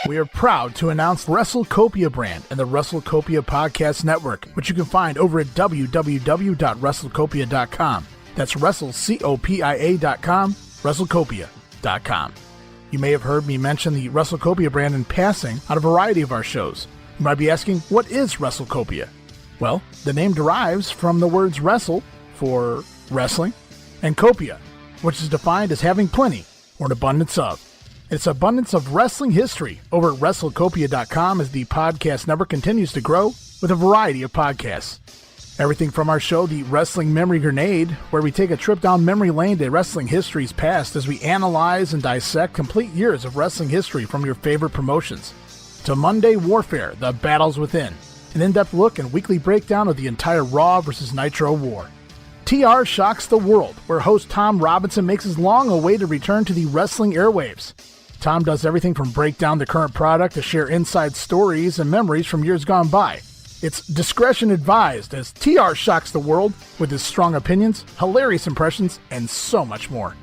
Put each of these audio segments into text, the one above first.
We are proud to announce WrestleCopia brand and the WrestleCopia Podcast Network, which you can find over at www.wrestlecopia.com. That's WrestleCopia.com, WrestleCopia.com. You may have heard me mention the WrestleCopia brand in passing on a variety of our shows. You might be asking, what is WrestleCopia? Well, the name derives from the words wrestle, for wrestling, and copia, which is defined as having plenty, or an abundance of. It's abundance of wrestling history over at WrestleCopia.com as the podcast network continues to grow with a variety of podcasts. Everything from our show, The Wrestling Memory Grenade, where we take a trip down memory lane to wrestling history's past as we analyze and dissect complete years of wrestling history from your favorite promotions, to Monday Warfare, The Battles Within, an in-depth look and weekly breakdown of the entire Raw vs. Nitro war. TR Shocks the World, where host Tom Robinson makes his long-awaited return to the wrestling airwaves. Tom does everything from break down the current product to share inside stories and memories from years gone by. It's discretion advised as TR shocks the world with his strong opinions, hilarious impressions, and so much more.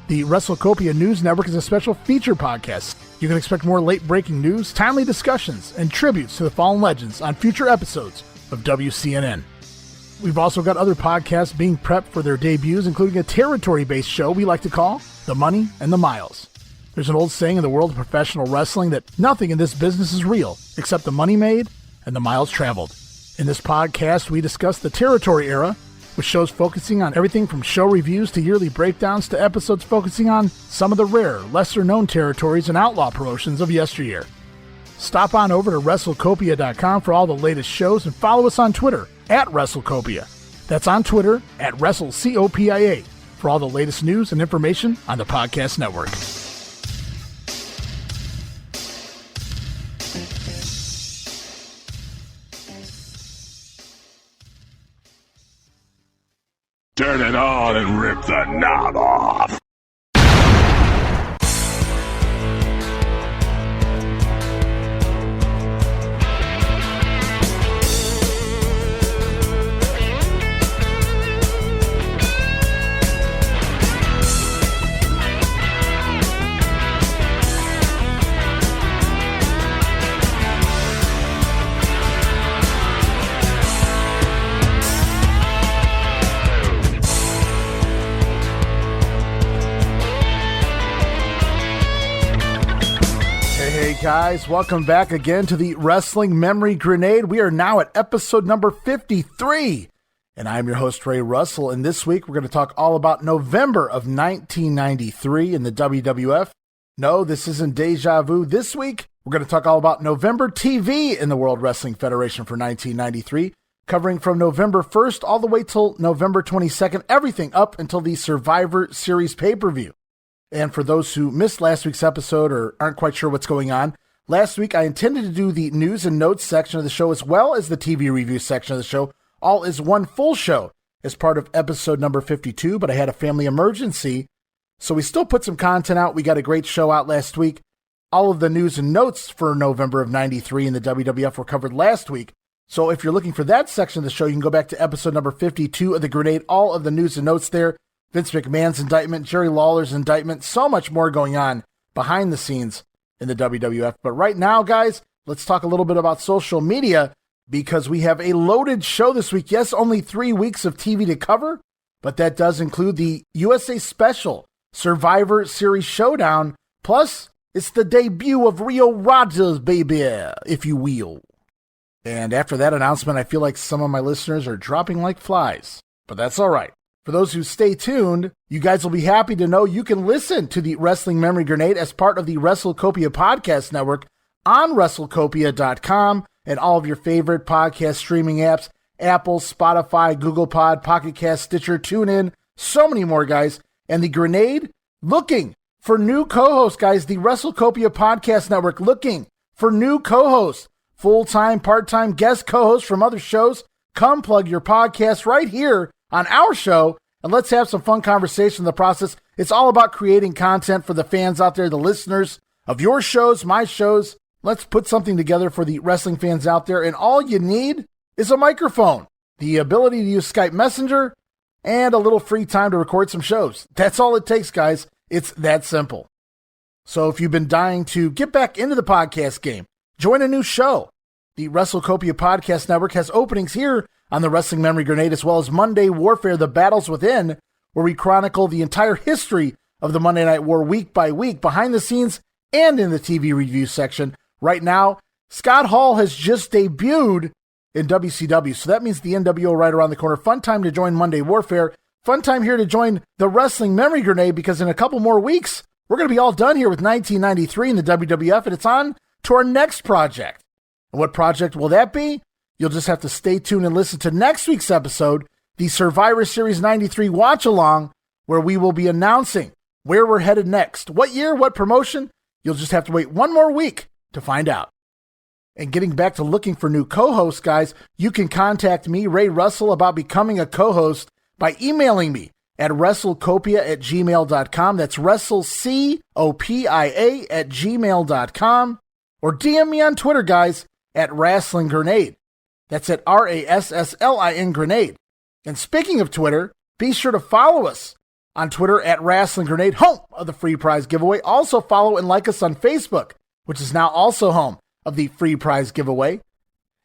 The WrestleCopia News Network is a special feature podcast. You can expect more late-breaking news, timely discussions, and tributes to the fallen legends on future episodes of WCNN. We've also got other podcasts being prepped for their debuts, including a territory-based show we like to call The Money and the Miles. There's an old saying in the world of professional wrestling that nothing in this business is real except the money made and the miles traveled. In this podcast, we discuss the territory era, with shows focusing on everything from show reviews to yearly breakdowns to episodes focusing on some of the rare, lesser-known territories and outlaw promotions of yesteryear. Stop on over to WrestleCopia.com for all the latest shows and follow us on Twitter at WrestleCopia. That's on Twitter at WrestleCopia for all the latest news and information on the podcast network. Turn it on and rip the knob off. Guys, welcome back again to the Wrestling Memory Grenade. We are now at episode number 53, and I'm your host, Ray Russell, and this week we're going to talk all about November of 1993 in the WWF. No, this isn't deja vu. This week, we're going to talk all about November TV in the World Wrestling Federation for 1993, covering from November 1st all the way till November 22nd, everything up until the Survivor Series pay-per-view. And for those who missed last week's episode or aren't quite sure what's going on, last week I intended to do the news and notes section of the show as well as the TV review section of the show, all as one full show as part of episode number 52, but I had a family emergency, so we still put some content out. We got a great show out last week. All of the news and notes for November of 93 in the WWF were covered last week, so if you're looking for that section of the show, you can go back to episode number 52 of The Grenade, all of the news and notes there. Vince McMahon's indictment, Jerry Lawler's indictment, so much more going on behind the scenes in the WWF. But right now, guys, let's talk a little bit about social media because we have a loaded show this week. Yes, only 3 weeks of TV to cover, but that does include the USA Special Survivor Series Showdown. Plus, it's the debut of REO RODGERS, baby, if you will. And after that announcement, I feel like some of my listeners are dropping like flies, but that's all right. For those who stay tuned, you guys will be happy to know you can listen to the Wrestling Memory Grenade as part of the WrestleCopia Podcast Network on WrestleCopia.com and all of your favorite podcast streaming apps, Apple, Spotify, Google Pod, Pocket Cast, Stitcher, TuneIn, so many more, guys. And the Grenade, looking for new co-hosts, guys. The WrestleCopia Podcast Network looking for new co-hosts, full-time, part-time guest co-hosts from other shows. Come plug your podcast right here on our show, and let's have some fun conversation in the process. It's all about creating content for the fans out there, the listeners of your shows, my shows. Let's put something together for the wrestling fans out there, and all you need is a microphone, the ability to use Skype Messenger, and a little free time to record some shows. That's all it takes, guys. It's that simple. So if you've been dying to get back into the podcast game, join a new show. The WrestleCopia Podcast Network has openings here on the Wrestling Memory Grenade, as well as Monday Warfare, The Battles Within, where we chronicle the entire history of the Monday Night War week by week, behind the scenes and in the TV review section. Right now, Scott Hall has just debuted in WCW, so that means the NWO right around the corner. Fun time to join Monday Warfare. Fun time here to join the Wrestling Memory Grenade, because in a couple more weeks, we're going to be all done here with 1993 in the WWF, and it's on to our next project. And what project will that be? You'll just have to stay tuned and listen to next week's episode, the Survivor Series 93 Watch Along, where we will be announcing where we're headed next. What year, what promotion? You'll just have to wait one more week to find out. And getting back to looking for new co-hosts, guys, you can contact me, Ray Russell, about becoming a co-host by emailing me at wrestlecopia@gmail.com. That's wrestlecopia@gmail.com. Or DM me on Twitter, guys, at Wrestling Grenade. That's at RASSLIN Grenade. And speaking of Twitter, be sure to follow us on Twitter at Wrestling Grenade, home of the free prize giveaway. Also follow and like us on Facebook, which is now also home of the free prize giveaway.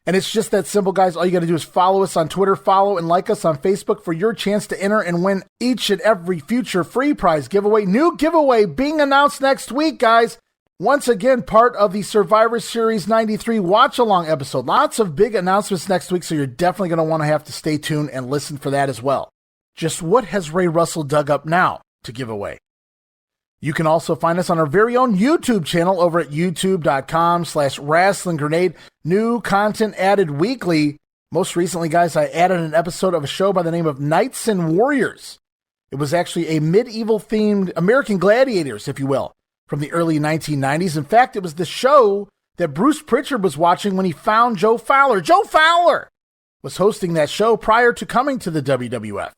And it's just that simple, guys. All you got to do is follow us on Twitter, follow and like us on Facebook for your chance to enter and win each and every future free prize giveaway. New giveaway being announced next week, guys. Once again, part of the Survivor Series 93 watch-along episode. Lots of big announcements next week, so you're definitely going to want to have to stay tuned and listen for that as well. Just what has Ray Russell dug up now to give away? You can also find us on our very own YouTube channel over at youtube.com/Wrestling Grenade. New content added weekly. Most recently, guys, I added an episode of a show by the name of Knights and Warriors. It was actually a medieval-themed American Gladiators, if you will, from the early 1990s. In fact, it was the show that Bruce Pritchard was watching when he found Joe Fowler. Joe Fowler was hosting that show prior to coming to the WWF.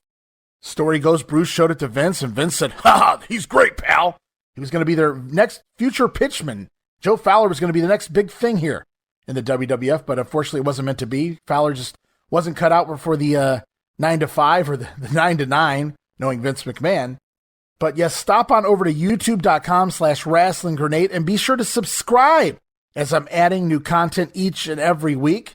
Story goes, Bruce showed it to Vince, and Vince said, "Ha, he's great, pal." He was going to be their next future pitchman. Joe Fowler was going to be the next big thing here in the WWF, but unfortunately it wasn't meant to be. Fowler just wasn't cut out for the 9 to 5 or the 9 to 9, knowing Vince McMahon. But yes, stop on over to youtube.com/Wrestling Grenade and be sure to subscribe as I'm adding new content each and every week.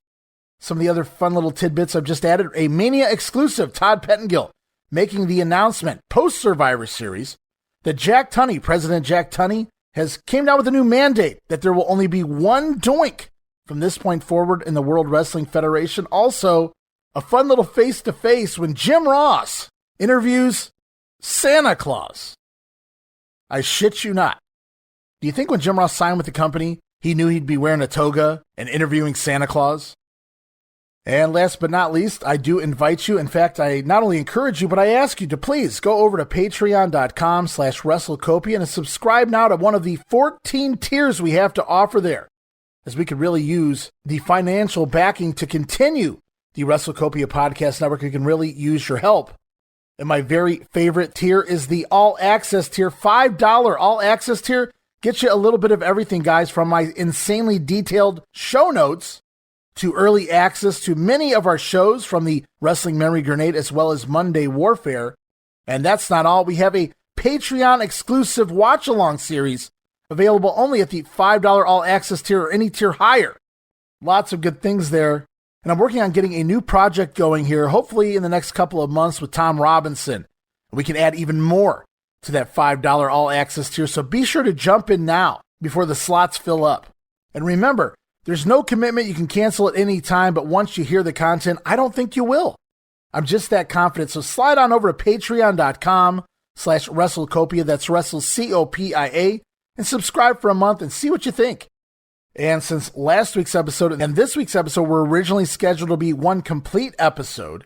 Some of the other fun little tidbits I've just added. A Mania exclusive, Todd Pettengill, making the announcement post-Survivor Series that Jack Tunney, President Jack Tunney, has came down with a new mandate that there will only be one doink from this point forward in the World Wrestling Federation. Also, a fun little face-to-face when Jim Ross interviews Santa Claus. I shit you not. Do you think when Jim Ross signed with the company, he knew he'd be wearing a toga and interviewing Santa Claus? And last but not least, I do invite you. In fact, I not only encourage you, but I ask you to please go over to patreon.com/WrestleCopia and subscribe now to one of the 14 tiers we have to offer there, as we could really use the financial backing to continue the WrestleCopia Podcast Network. We can really use your help. And my very favorite tier is the All Access tier, $5 All Access tier. Gets you a little bit of everything, guys, from my insanely detailed show notes to early access to many of our shows from the Wrestling Memory Grenade as well as Monday Warfare. And that's not all. We have a Patreon exclusive watch-along series available only at the $5 All Access tier or any tier higher. Lots of good things there. And I'm working on getting a new project going here, hopefully in the next couple of months with Tom Robinson. We can add even more to that $5 All Access tier, so be sure to jump in now before the slots fill up. And remember, there's no commitment. You can cancel at any time, but once you hear the content, I don't think you will. I'm just that confident. So slide on over to patreon.com/WrestleCopia. That's WrestleCopia, and subscribe for a month and see what you think. And since last week's episode and this week's episode were originally scheduled to be one complete episode,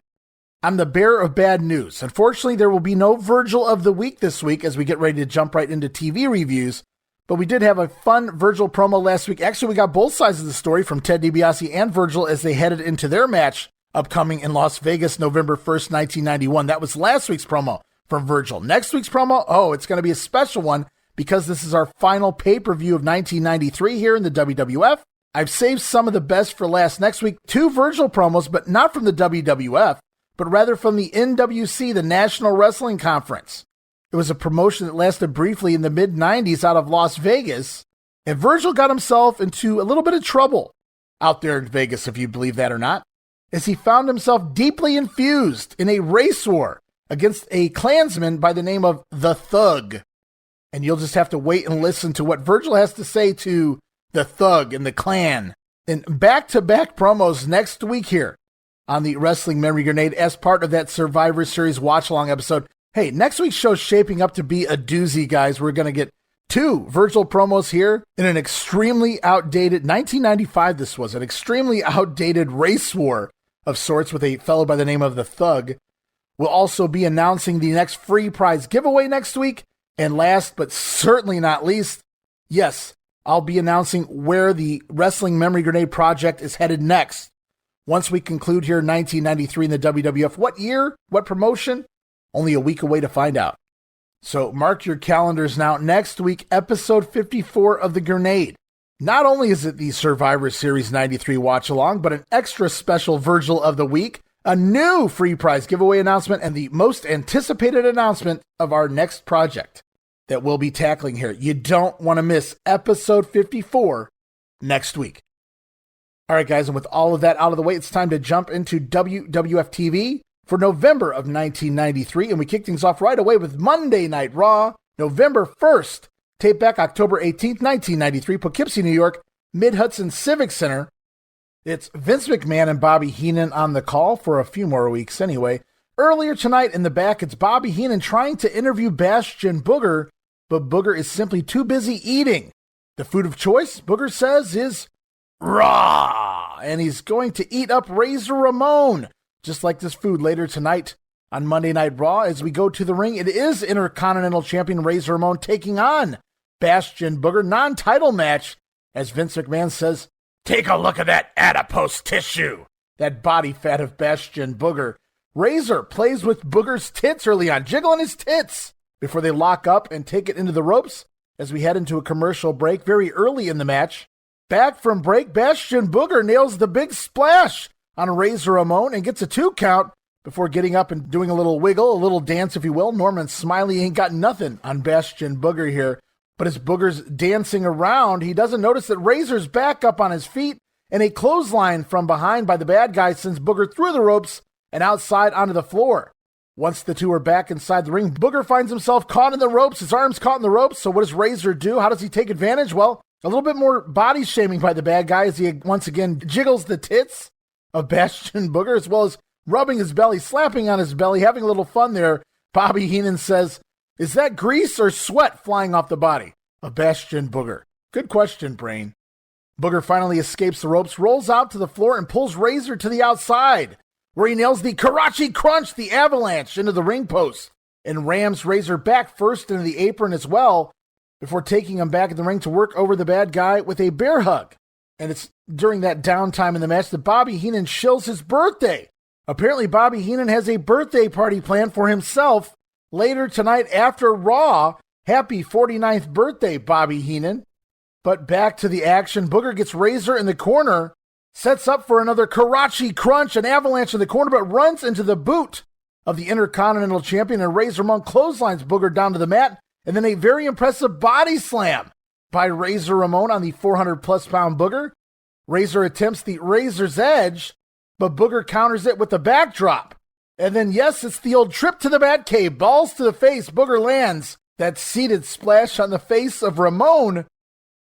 I'm the bearer of bad news. Unfortunately, there will be no Virgil of the Week this week as we get ready to jump right into TV reviews. But we did have a fun Virgil promo last week. Actually, we got both sides of the story from Ted DiBiase and Virgil as they headed into their match upcoming in Las Vegas, November 1st, 1991. That was last week's promo from Virgil. Next week's promo, it's going to be a special one because this is our final pay-per-view of 1993 here in the WWF. I've saved some of the best for last. Next week, 2 Virgil promos, but not from the WWF, but rather from the NWC, the National Wrestling Conference. It was a promotion that lasted briefly in the mid-90s out of Las Vegas, and Virgil got himself into a little bit of trouble out there in Vegas, if you believe that or not, as he found himself deeply infused in a race war against a Klansman by the name of The Thug. And you'll just have to wait and listen to what Virgil has to say to The Thug and the Klan in back-to-back promos next week here on the Wrestling Memory Grenade as part of that Survivor Series watch-along episode. Hey, next week's show's shaping up to be a doozy, guys. We're going to get 2 Virgil promos here in an extremely outdated, 1995 this was, an extremely outdated race war of sorts with a fellow by the name of The Thug. We'll also be announcing the next free prize giveaway next week. And last but certainly not least, yes, I'll be announcing where the Wrestling Memory Grenade project is headed next. Once we conclude here in 1993 in the WWF, what year, what promotion? Only a week away to find out. So mark your calendars now. Next week, episode 54 of The Grenade. Not only is it the Survivor Series 93 watch-along, but an extra special Virgil of the Week, a new free prize giveaway announcement, and the most anticipated announcement of our next project that we'll be tackling here. You don't want to miss episode 54 next week. All right, guys, and with all of that out of the way, it's time to jump into WWF TV for November of 1993, and we kick things off right away with Monday Night Raw, November 1st, taped back October 18th, 1993, Poughkeepsie, New York, Mid-Hudson Civic Center. It's Vince McMahon and Bobby Heenan on the call for a few more weeks anyway. Earlier tonight in the back, it's Bobby Heenan trying to interview Bastion Booger, but Booger is simply too busy eating. The food of choice, Booger says, is raw, and he's going to eat up Razor Ramon, just like this food later tonight on Monday Night Raw. As we go to the ring, it is Intercontinental Champion Razor Ramon taking on Bastion Booger, non-title match, as Vince McMahon says, take a look at that adipose tissue, that body fat of Bastion Booger. Razor plays with Booger's tits early on, jiggling his tits before they lock up and take it into the ropes as we head into a commercial break very early in the match. Back from break, Bastion Booger nails the big splash on Razor Ramon and gets a 2 count before getting up and doing a little wiggle, a little dance, if you will. Norman Smiley ain't got nothing on Bastion Booger here. But as Booger's dancing around, he doesn't notice that Razor's back up on his feet, and a clothesline from behind by the bad guy sends Booger through the ropes and outside onto the floor. Once the two are back inside the ring, Booger finds himself caught in the ropes, his arms caught in the ropes. So what does Razor do? How does he take advantage? Well, a little bit more body shaming by the bad guy as he once again jiggles the tits of Bastion Booger, as well as rubbing his belly, slapping on his belly, having a little fun there. Bobby Heenan says, is that grease or sweat flying off the body of Bastion Booger? Good question, Brain. Booger finally escapes the ropes, rolls out to the floor, and pulls Razor to the outside, where he nails the Karachi Crunch, the avalanche, into the ring post, and rams Razor back first into the apron as well, before taking him back in the ring to work over the bad guy with a bear hug. And it's during that downtime in the match that Bobby Heenan shills his birthday. Apparently, Bobby Heenan has a birthday party planned for himself later tonight after Raw. Happy 49th birthday, Bobby Heenan. But back to the action. Booger gets Razor in the corner, sets up for another Karachi Crunch, an avalanche in the corner, but runs into the boot of the Intercontinental Champion, and Razor Ramon clotheslines Booger down to the mat, and then a very impressive body slam by Razor Ramon on the 400-plus pound Booger. Razor attempts the Razor's Edge, but Booger counters it with the backdrop. And then, yes, it's the old trip to the Batcave, balls to the face. Booger lands that seated splash on the face of Ramon,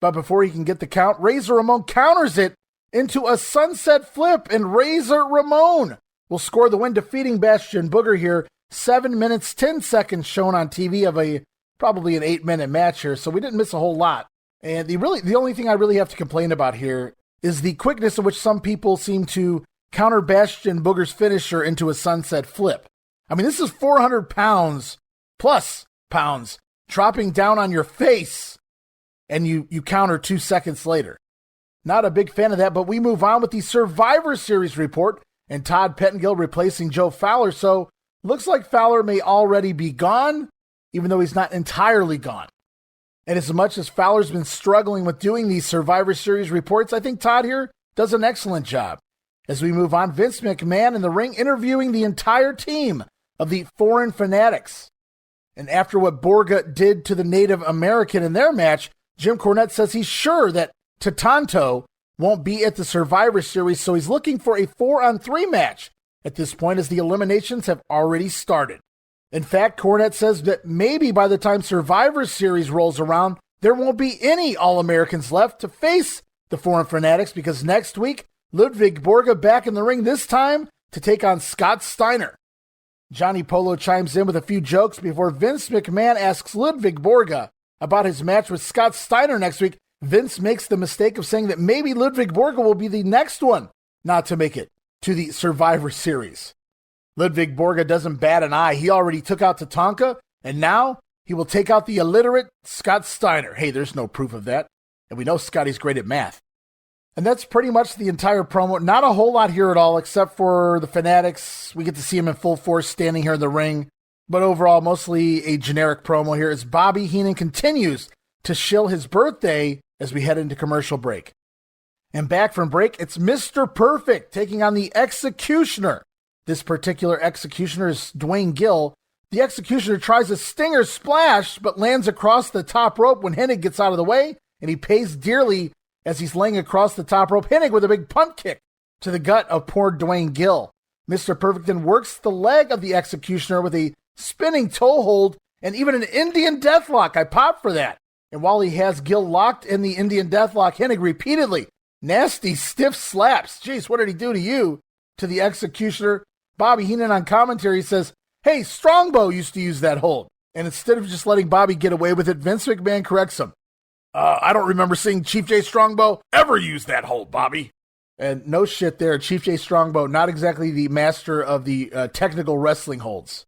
but before he can get the count, Razor Ramon counters it into a sunset flip, and Razor Ramon will score the win, defeating Bastion Booger here. 7 minutes, 10 seconds shown on TV of probably an 8-minute match here, so we didn't miss a whole lot. And the only thing I really have to complain about here is the quickness in which some people seem to counter Bastion Booger's finisher into a sunset flip. I mean, this is 400 pounds plus pounds dropping down on your face, and you counter 2 seconds later. Not a big fan of that, but we move on with the Survivor Series report and Todd Pettengill replacing Joe Fowler. So looks like Fowler may already be gone, even though he's not entirely gone. And as much as Fowler's been struggling with doing these Survivor Series reports, I think Todd here does an excellent job. As we move on, Vince McMahon in the ring interviewing the entire team of the Foreign Fanatics. And after what Borga did to the Native American in their match, Jim Cornette says he's sure that Tatanto won't be at the Survivor Series, so he's looking for a 4-on-3 match at this point as the eliminations have already started. In fact, Cornette says that maybe by the time Survivor Series rolls around, there won't be any All-Americans left to face the Foreign Fanatics because next week, Ludvig Borga back in the ring, this time to take on Scott Steiner. Johnny Polo chimes in with a few jokes before Vince McMahon asks Ludvig Borga about his match with Scott Steiner next week. Vince makes the mistake of saying that maybe Ludvig Borga will be the next one not to make it to the Survivor Series. Ludvig Borga doesn't bat an eye. He already took out Tatanka, and now he will take out the illiterate Scott Steiner. Hey, there's no proof of that, and we know Scotty's great at math. And that's pretty much the entire promo. Not a whole lot here at all, except for the Fanatics. We get to see him in full force standing here in the ring. But overall, mostly a generic promo here as Bobby Heenan continues to shill his birthday as we head into commercial break. And back from break, it's Mr. Perfect taking on the Executioner. This particular Executioner is Dwayne Gill. The Executioner tries a stinger splash, but lands across the top rope when Hennig gets out of the way, and he pays dearly as he's laying across the top rope. Hennig with a big punt kick to the gut of poor Dwayne Gill. Mr. Perfect then works the leg of the Executioner with a spinning toe hold and even an Indian deathlock. I popped for that. And while he has Gill locked in the Indian deathlock, Hennig repeatedly nasty stiff slaps. Jeez, what did he do to you? To the Executioner. Bobby Heenan on commentary says, hey, Strongbow used to use that hold. And instead of just letting Bobby get away with it, Vince McMahon corrects him. I don't remember seeing Chief J Strongbow ever use that hold, Bobby. And no shit there. Chief J Strongbow, not exactly the master of the technical wrestling holds.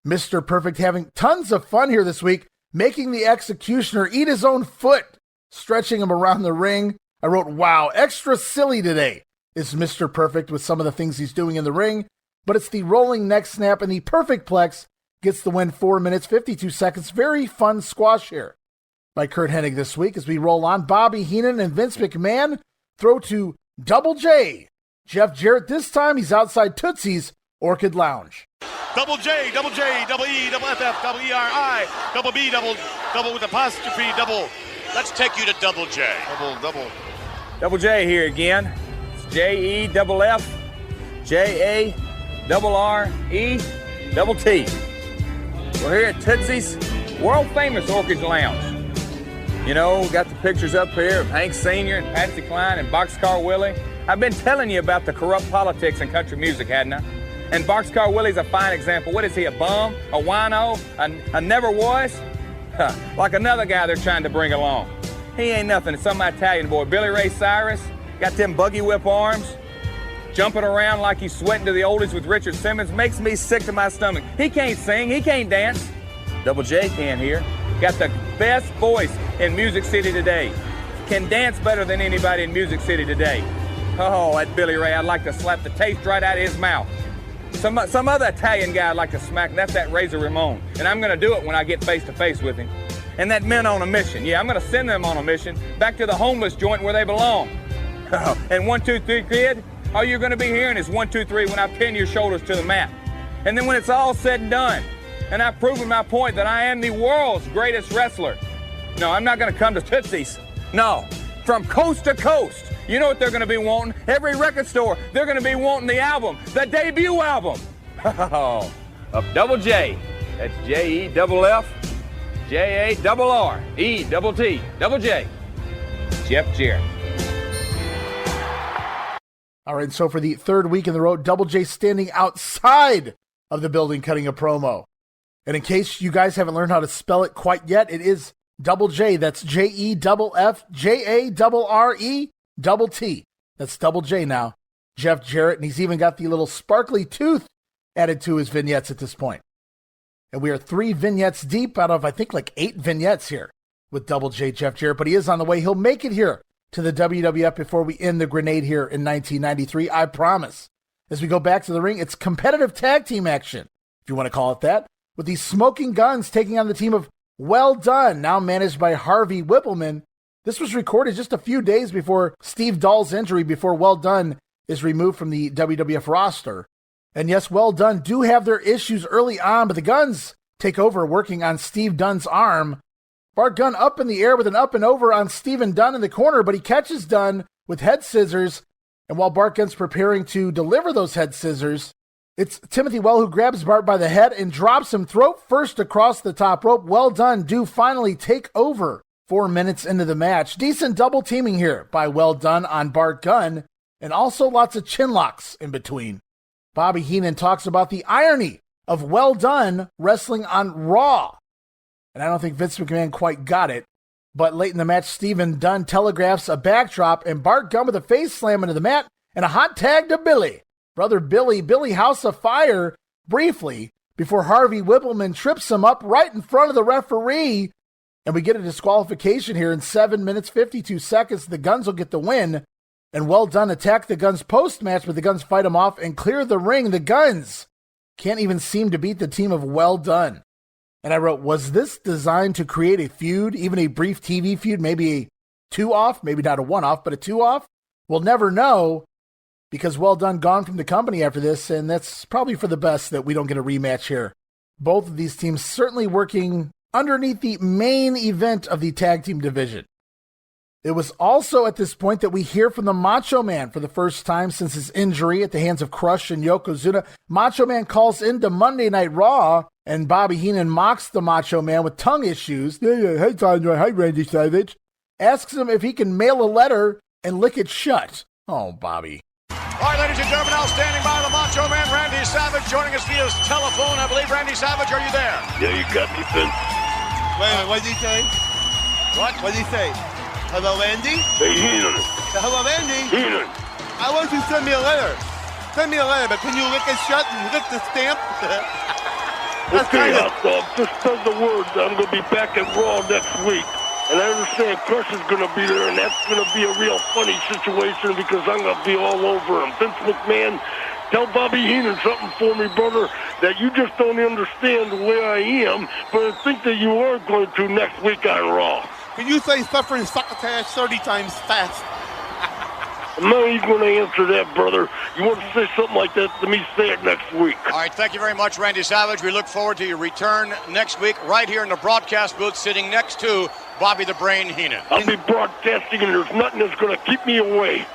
Mr. Perfect having tons of fun here this week, making the Executioner eat his own foot, stretching him around the ring. I wrote, wow, extra silly today is Mr. Perfect with some of the things he's doing in the ring. But it's the rolling neck snap, and the Perfect Plex gets the win 4 minutes, 52 seconds. Very fun squash here by Curt Hennig this week as we roll on. Bobby Heenan and Vince McMahon throw to Double J. Jeff Jarrett, this time he's outside Tootsie's Orchid Lounge. Double J, double J, double E, double FF, double ERI, double B, double with apostrophe, double. Let's take you to Double J. Double. Double J here again. It's JEFF, JARRET. We're here at Tootsie's world famous Orchid Lounge. You know, got the pictures up here of Hank Sr. and Patsy Cline and Boxcar Willie. I've been telling you about the corrupt politics in country music, hadn't I? And Boxcar Willie's a fine example. What is he, a bum, a wino, a never was? Like another guy they're trying to bring along. He ain't nothing, it's some Italian boy. Billy Ray Cyrus, got them buggy whip arms, jumping around like he's sweating to the oldies with Richard Simmons, makes me sick to my stomach. He can't sing, he can't dance. Double J can here. Got the best voice in Music City today. Can dance better than anybody in Music City today. Oh, that Billy Ray, I'd like to slap the taste right out of his mouth. Some other Italian guy I'd like to smack, and that's that Razor Ramon. And I'm going to do it when I get face-to-face with him. And that Men on a Mission. Yeah, I'm going to send them on a mission back to the homeless joint where they belong. And 1, 2, 3, kid, all you're going to be hearing is 1, 2, 3 when I pin your shoulders to the mat. And then when it's all said and done, and I've proven my point that I am the world's greatest wrestler. No, I'm not going to come to Tootsie's. No, from coast to coast. You know what they're going to be wanting? Every record store, they're going to be wanting the album, the debut album. Of Double J. That's JEFF, JARRET, Double J. Jeff Jarrett. All right, so for the third week in the row, Double J standing outside of the building cutting a promo. And in case you guys haven't learned how to spell it quite yet, it is Double J. That's JEFFJARRET. That's Double J now. Jeff Jarrett, and he's even got the little sparkly tooth added to his vignettes at this point. And we are 3 vignettes deep out of, I think, like 8 vignettes here with Double J, Jeff Jarrett. But he is on the way. He'll make it here to the WWF before we end the grenade here in 1993. I promise. As we go back to the ring, it's competitive tag team action, if you want to call it that, with the Smoking Guns taking on the team of Well Dunn, now managed by Harvey Whippleman. This was recorded just a few days before Steve Dahl's injury, before Well Dunn is removed from the WWF roster. And yes, Well Dunn do have their issues early on, but the Guns take over working on Steve Dunn's arm. Bart Gunn up in the air with an up and over on Steven Dunn in the corner, but he catches Dunn with head scissors. And while Bart Gunn's preparing to deliver those head scissors, it's Timothy Well who grabs Bart by the head and drops him throat first across the top rope. Well Dunn do finally take over 4 minutes into the match. Decent double teaming here by Well Dunn on Bart Gunn, and also lots of chin locks in between. Bobby Heenan talks about the irony of Well Dunn wrestling on Raw. And I don't think Vince McMahon quite got it. But late in the match, Steven Dunn telegraphs a backdrop, and Bart Gunn with a face slam into the mat and a hot tag to Billy. Brother Billy House of Fire briefly before Harvey Whippleman trips him up right in front of the referee. And we get a disqualification here in 7 minutes, 52 seconds. The Guns will get the win. And Well Dunn attack the Guns post-match, but the Guns fight him off and clear the ring. The Guns can't even seem to beat the team of Well Dunn. And I wrote, was this designed to create a feud, even a brief TV feud, maybe a 2-off, maybe not a 1-off, but a 2-off? We'll never know, because Well Dunn gone from the company after this, and that's probably for the best that we don't get a rematch here. Both of these teams certainly working underneath the main event of the tag team division. It was also at this point that we hear from the Macho Man for the first time since his injury at the hands of Crush and Yokozuna. Macho Man calls into Monday Night Raw, and Bobby Heenan mocks the Macho Man with tongue issues. Hey, Steiner. Hi, Randy Savage. Asks him if he can mail a letter and lick it shut. Oh, Bobby. All right, ladies and gentlemen, now standing by the Macho Man, Randy Savage, joining us via telephone. I believe, Randy Savage, are you there? Yeah, you got me, Vince. Wait, what did he say? What? What did he say? Hello, Andy? Hey, Heenan. Hello, Andy? Heenan. I want you to send me a letter. Send me a letter, but can you lick it shut and lick the stamp? Okay, hot dog, just spread the word. I'm going to be back at Raw next week. And I understand Crush is going to be there, and that's going to be a real funny situation because I'm going to be all over him. Vince McMahon, tell Bobby Heenan something for me, brother, that you just don't understand the way I am, but I think that you are going to next week on Raw. Can you say suffering succotash 30 times fast? I'm not even going to answer that, brother. You want to say something like that to me, say it next week. All right, thank you very much, Randy Savage. We look forward to your return next week right here in the broadcast booth sitting next to Bobby the Brain Heenan. I'll be broadcasting, and there's nothing that's going to keep me away.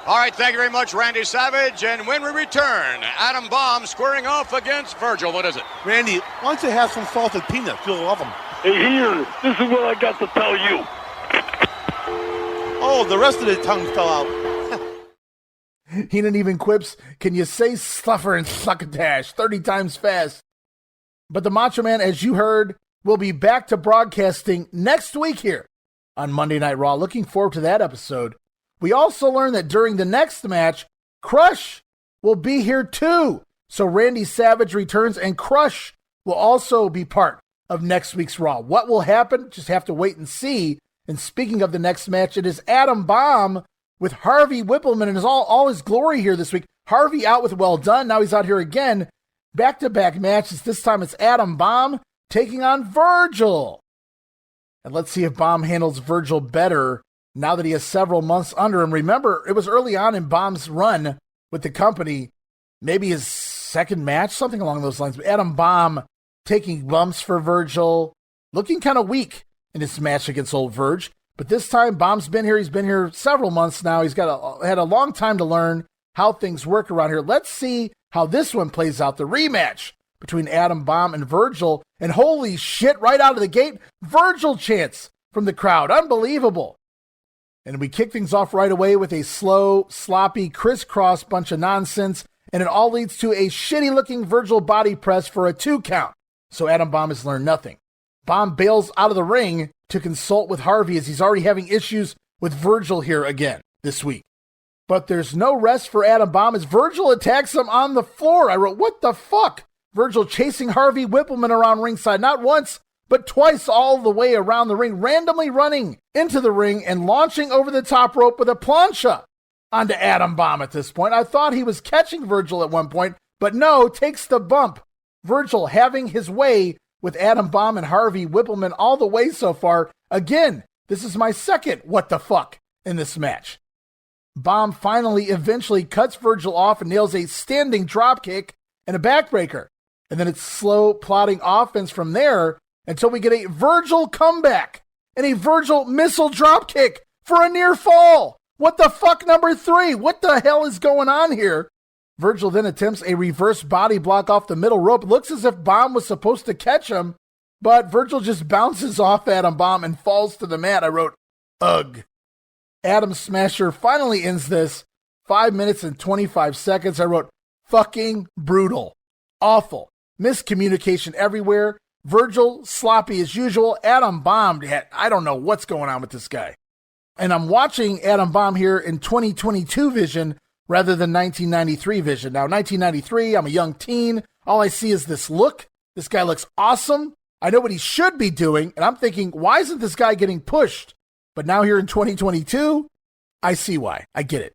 All right, thank you very much, Randy Savage. And when we return, Adam Bomb squaring off against Virgil. What is it? Randy, why don't you have some salted peanuts? You'll love them. Hey, Heenan, this is what I got to tell you. Oh, the rest of the tongue fell out. Heenan even quips, can you say sluffer and succotash 30 times fast? But the Macho Man, as you heard, will be back to broadcasting next week here on Monday Night Raw. Looking forward to that episode. We also learned that during the next match, Crush will be here too. So Randy Savage returns, and Crush will also be part of next week's Raw. What will happen? Just have to wait and see. And speaking of the next match, it is Adam Bomb with Harvey Whippleman in all his glory here this week. Harvey out with Well Dunn. Now he's out here again. Back-to-back matches. This time it's Adam Bomb taking on Virgil. And let's see if Bomb handles Virgil better now that he has several months under him. Remember, it was early on in Bomb's run with the company. Maybe his second match, something along those lines. But Adam Bomb taking bumps for Virgil. Looking kind of weak in his match against old Virg. But this time, Bomb's been here. He's been here several months now. He's had a long time to learn how things work around here. Let's see how this one plays out. The rematch between Adam Bomb and Virgil. And holy shit, right out of the gate, Virgil chants from the crowd. Unbelievable. And we kick things off right away with a slow, sloppy, crisscross bunch of nonsense. And it all leads to a shitty-looking Virgil body press for a 2 count. So Adam Bomb has learned nothing. Bomb bails out of the ring to consult with Harvey as he's already having issues with Virgil here again this week. But there's no rest for Adam Bomb as Virgil attacks him on the floor. I wrote, what the fuck? Virgil chasing Harvey Whippleman around ringside, not once, but twice all the way around the ring, randomly running into the ring and launching over the top rope with a plancha onto Adam Bomb at this point. I thought he was catching Virgil at one point, but no, takes the bump. Virgil having his way with Adam Bomb and Harvey Whippleman all the way so far. Again, this is my second what the fuck in this match. Bomb finally eventually cuts Virgil off and nails a standing dropkick and a backbreaker. And then it's slow plotting offense from there until we get a Virgil comeback and a Virgil missile dropkick for a near fall. What the fuck, number 3? What the hell is going on here? Virgil then attempts a reverse body block off the middle rope. Looks as if Bomb was supposed to catch him, but Virgil just bounces off Adam Bomb and falls to the mat. I wrote, ugh. Adam Smasher finally ends this. 5 minutes and 25 seconds. I wrote, fucking brutal. Awful. Miscommunication everywhere. Virgil, sloppy as usual. Adam Bomb, I don't know what's going on with this guy. And I'm watching Adam Bomb here in 2022 vision rather than 1993 vision. Now, 1993, I'm a young teen. All I see is this look. This guy looks awesome. I know what he should be doing, and I'm thinking, why isn't this guy getting pushed? But now here in 2022, I see why. I get it.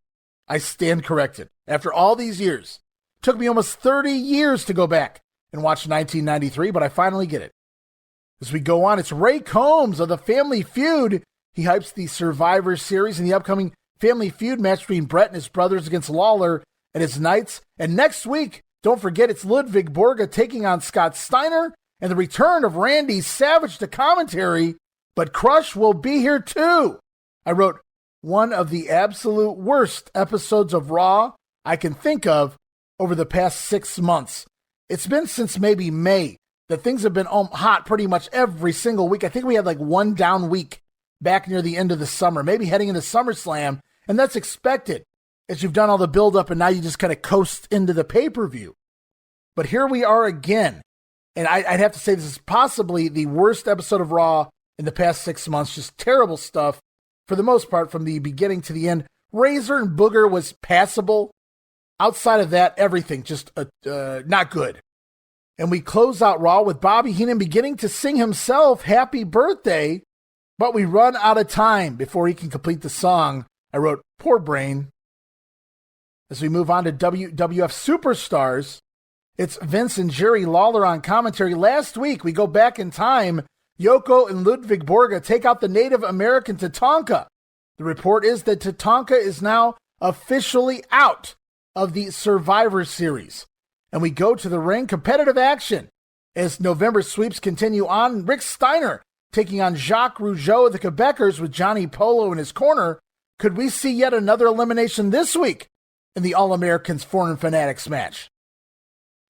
I stand corrected. After all these years, it took me almost 30 years to go back and watch 1993, but I finally get it. As we go on, it's Ray Combs of the Family Feud. He hypes the Survivor Series and the upcoming Family Feud match between Bret and his brothers against Lawler and his Knights. And next week, don't forget, it's Ludvig Borga taking on Scott Steiner and the return of Randy Savage to commentary, but Crush will be here too. I wrote, one of the absolute worst episodes of Raw I can think of over the past 6 months. It's been since maybe May that things have been hot pretty much every single week. I think we had like one down week back near the end of the summer, maybe heading into SummerSlam, and that's expected as you've done all the build-up and now you just kind of coast into the pay-per-view. But here we are again, and I'd have to say this is possibly the worst episode of Raw in the past 6 months. Just terrible stuff for the most part from the beginning to the end. Razor and Booger was passable. Outside of that, everything just not good. And we close out Raw with Bobby Heenan beginning to sing himself happy birthday, but we run out of time before he can complete the song. I wrote, poor brain. As we move on to WWF Superstars, it's Vince and Jerry Lawler on commentary. Last week, we go back in time. Yoko and Ludvig Borga take out the Native American Tatanka. The report is that Tatanka is now officially out of the Survivor Series. And we go to the ring, competitive action. As November sweeps continue on, Rick Steiner taking on Jacques Rougeau of the Quebecers with Johnny Polo in his corner. Could we see yet another elimination this week in the All-Americans Foreign Fanatics match?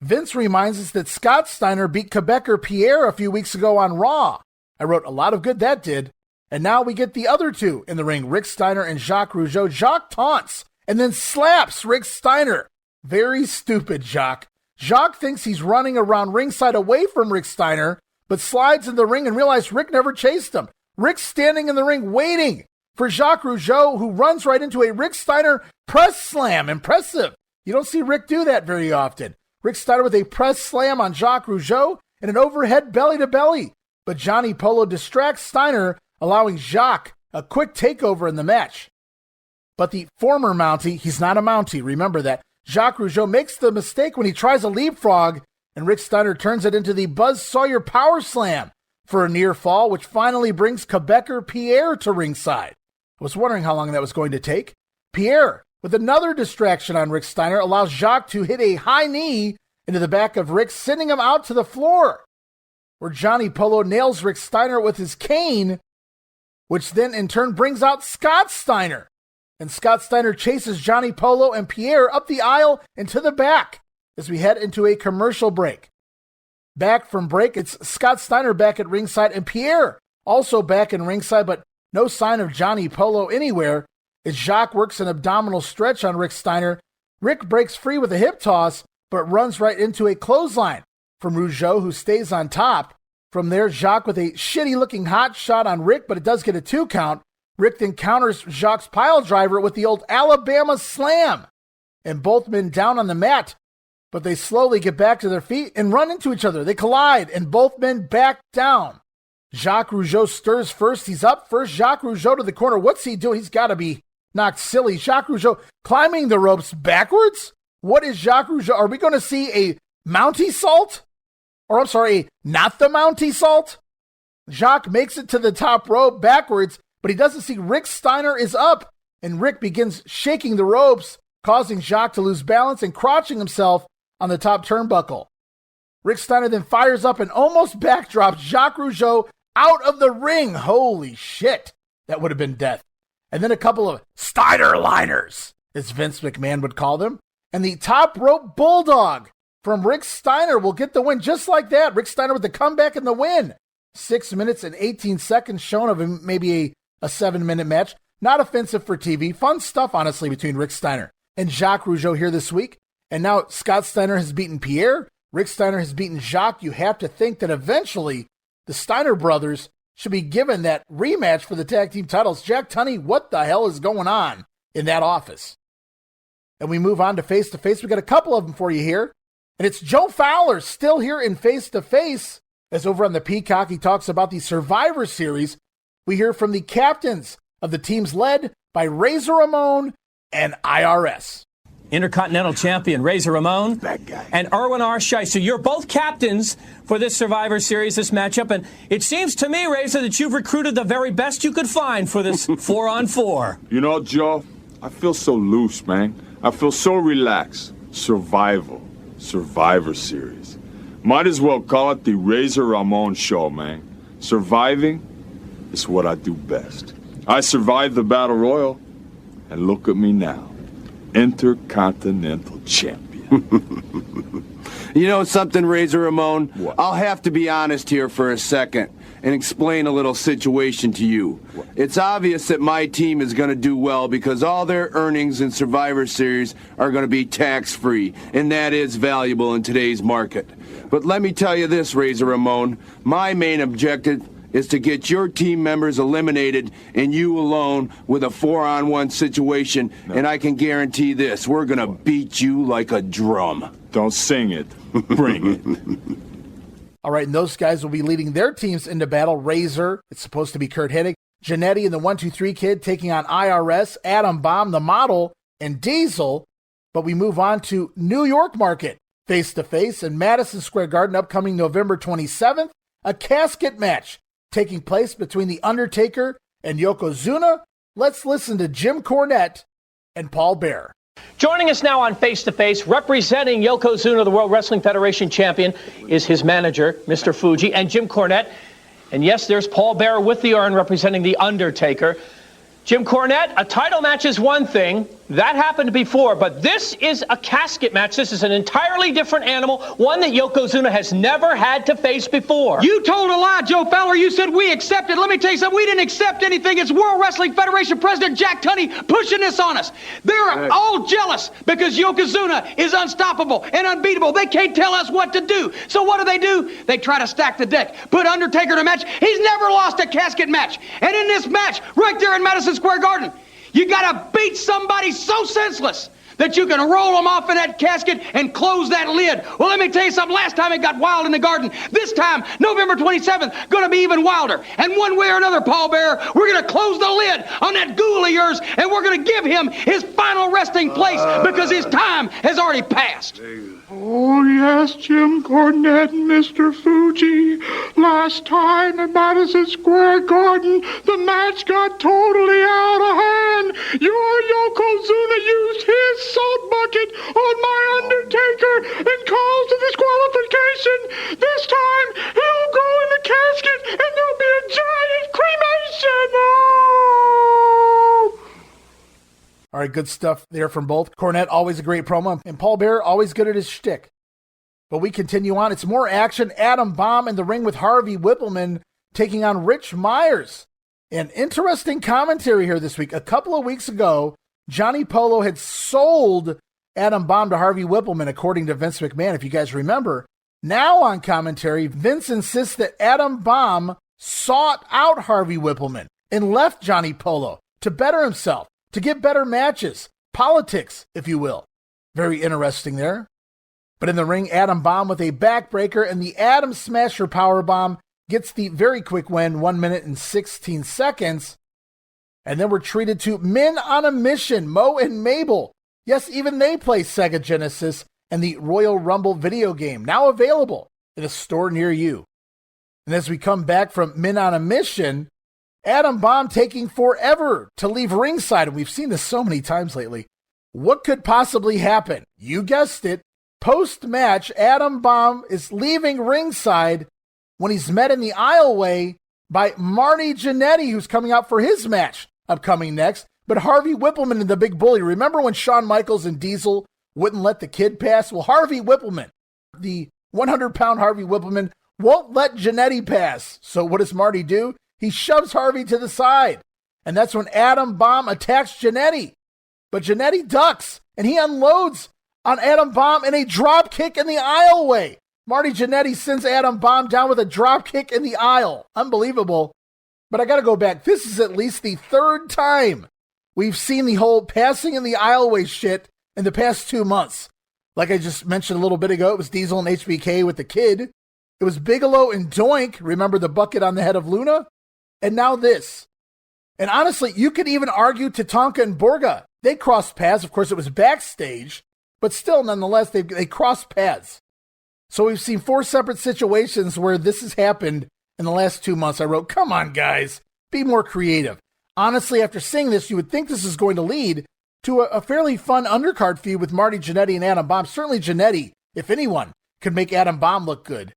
Vince reminds us that Scott Steiner beat Quebecer Pierre a few weeks ago on Raw. I wrote, a lot of good that did. And now we get the other two in the ring, Rick Steiner and Jacques Rougeau. Jacques taunts and then slaps Rick Steiner. Very stupid, Jacques. Jacques thinks he's running around ringside away from Rick Steiner, but slides in the ring and realizes Rick never chased him. Rick's standing in the ring waiting for Jacques Rougeau, who runs right into a Rick Steiner press slam. Impressive. You don't see Rick do that very often. Rick Steiner with a press slam on Jacques Rougeau and an overhead belly-to-belly. But Johnny Polo distracts Steiner, allowing Jacques a quick takeover in the match. But the former Mountie, he's not a Mountie, remember that, Jacques Rougeau makes the mistake when he tries a leapfrog, and Rick Steiner turns it into the Buzz Sawyer Power Slam for a near fall, which finally brings Quebecer Pierre to ringside. I was wondering how long that was going to take. Pierre, with another distraction on Rick Steiner, allows Jacques to hit a high knee into the back of Rick, sending him out to the floor, where Johnny Polo nails Rick Steiner with his cane, which then in turn brings out Scott Steiner. And Scott Steiner chases Johnny Polo and Pierre up the aisle and to the back as we head into a commercial break. Back from break, it's Scott Steiner back at ringside and Pierre also back in ringside, but no sign of Johnny Polo anywhere as Jacques works an abdominal stretch on Rick Steiner. Rick breaks free with a hip toss, but runs right into a clothesline from Rougeau, who stays on top. From there, Jacques with a shitty-looking hot shot on Rick, but it does get a 2 count. Rick then counters Jacques' pile driver with the old Alabama slam. And both men down on the mat, but they slowly get back to their feet and run into each other. They collide, and both men back down. Jacques Rougeau stirs first. He's up first. Jacques Rougeau to the corner. What's he doing? He's got to be knocked silly. Jacques Rougeau climbing the ropes backwards? What is Jacques Rougeau? Are we going to see a Mountie Salt? Or I'm sorry, not the Mountie Salt? Jacques makes it to the top rope backwards, but he doesn't see Rick Steiner is up, and Rick begins shaking the ropes, causing Jacques to lose balance and crotching himself on the top turnbuckle. Rick Steiner then fires up and almost backdrops Jacques Rougeau out of the ring. Holy shit. That would have been death. And then a couple of Steiner liners, as Vince McMahon would call them. And the top rope bulldog from Rick Steiner will get the win just like that. Rick Steiner with the comeback and the win. 6 minutes and 18 seconds shown of maybe a 7-minute match. Not offensive for TV. Fun stuff, honestly, between Rick Steiner and Jacques Rougeau here this week. And now Scott Steiner has beaten Pierre. Rick Steiner has beaten Jacques. You have to think that eventually the Steiner brothers should be given that rematch for the tag team titles. Jack Tunney, what the hell is going on in that office? And we move on to face-to-face. We got a couple of them for you here. And it's Joe Fowler still here in face-to-face. As over on the Peacock, he talks about the Survivor Series. We hear from the captains of the teams led by Razor Ramon and IRS. Intercontinental Champion Razor Ramon and Erwin R. Scheisse. You're both captains for this Survivor Series, this matchup, and it seems to me, Razor, that you've recruited the very best you could find for this 4-on-4. You know, Joe, I feel so loose, man. I feel so relaxed. Survivor Series. Might as well call it the Razor Ramon show, man. Surviving is what I do best. I survived the Battle Royal, and look at me now. Intercontinental Champion. You know something, Razor Ramon? What? I'll have to be honest here for a second and explain a little situation to you. What? It's obvious that my team is going to do well because all their earnings in Survivor Series are going to be tax-free, and that is valuable in today's market. But let me tell you this, Razor Ramon, my main objective is to get your team members eliminated and you alone with a 4-on-1 situation, and I can guarantee this, we're going to beat you like a drum. Don't sing it. Bring it. All right, and those guys will be leading their teams into battle. Razor, it's supposed to be Kurt Hennig, Jannetty and the 1-2-3 Kid taking on IRS, Adam Bomb, the Model, and Diesel. But we move on to New York market, face-to-face in Madison Square Garden, upcoming November 27th, a casket match taking place between The Undertaker and Yokozuna. Let's listen to Jim Cornette and Paul Bearer. Joining us now on Face to Face, representing Yokozuna, the World Wrestling Federation champion, is his manager, Mr. Fuji, and Jim Cornette. And yes, there's Paul Bearer with the urn representing The Undertaker. Jim Cornette, a title match is one thing. That happened before, but this is a casket match. This is an entirely different animal, one that Yokozuna has never had to face before. You told a lie, Joe Fowler. You said we accepted. Let me tell you something. We didn't accept anything. It's World Wrestling Federation President Jack Tunney pushing this on us. They're all jealous because Yokozuna is unstoppable and unbeatable. They can't tell us what to do. So what do? They try to stack the deck, put Undertaker in a match. He's never lost a casket match. And in this match, right there in Madison Square Garden, you gotta beat somebody so senseless that you can roll them off in that casket and close that lid. Well, let me tell you something. Last time it got wild in the Garden. This time, November 27th, gonna be even wilder. And one way or another, Paul Bearer, we're gonna close the lid on that ghoul of yours, and we're gonna give him his final resting place because his time has already passed. Oh, yes, Jim Cornette and Mr. Fuji. Last time at Madison Square Garden, the match got totally out of hand. Your Yokozuna used his salt bucket on my Undertaker and caused a disqualification. This time, he'll go in the casket and there'll be a giant cremation. Oh! All right, good stuff there from both. Cornette, always a great promo, and Paul Bearer, always good at his shtick. But we continue on. It's more action. Adam Bomb in the ring with Harvey Whippleman taking on Rich Myers. An interesting commentary here this week. A couple of weeks ago, Johnny Polo had sold Adam Bomb to Harvey Whippleman, according to Vince McMahon, if you guys remember. Now on commentary, Vince insists that Adam Bomb sought out Harvey Whippleman and left Johnny Polo to better himself, to get better matches, politics, if you will. Very interesting there. But in the ring, Adam Bomb with a backbreaker and the Adam Smasher powerbomb gets the very quick win, 1 minute and 16 seconds. And then we're treated to Men on a Mission, Mo and Mabel. Yes, even they play Sega Genesis and the Royal Rumble video game, now available in a store near you. And as we come back from Men on a Mission, Adam Bomb taking forever to leave ringside, and we've seen this so many times lately. What could possibly happen? You guessed it. Post-match, Adam Bomb is leaving ringside when he's met in the aisleway by Marty Jannetty, who's coming out for his match upcoming next. But Harvey Whippleman and the Big Bully, remember when Shawn Michaels and Diesel wouldn't let the Kid pass? Well, Harvey Whippleman, the 100-pound Harvey Whippleman, won't let Jannetty pass. So what does Marty do? He shoves Harvey to the side. And that's when Adam Bomb attacks Jannetty. But Jannetty ducks, and he unloads on Adam Bomb in a drop kick in the aisleway. Marty Jannetty sends Adam Bomb down with a drop kick in the aisle. Unbelievable. But I got to go back. This is at least the third time we've seen the whole passing in the aisleway shit in the past 2 months. Like I just mentioned a little bit ago, it was Diesel and HBK with the Kid. It was Bigelow and Doink. Remember the bucket on the head of Luna? And now this. And honestly, you could even argue Tatanka and Borga. They crossed paths. Of course, it was backstage. But still, nonetheless, they crossed paths. So we've seen 4 separate situations where this has happened in the last 2 months. I wrote, come on, guys. Be more creative. Honestly, after seeing this, you would think this is going to lead to a fairly fun undercard feud with Marty Jannetty and Adam Bomb. Certainly Jannetty, if anyone, could make Adam Bomb look good.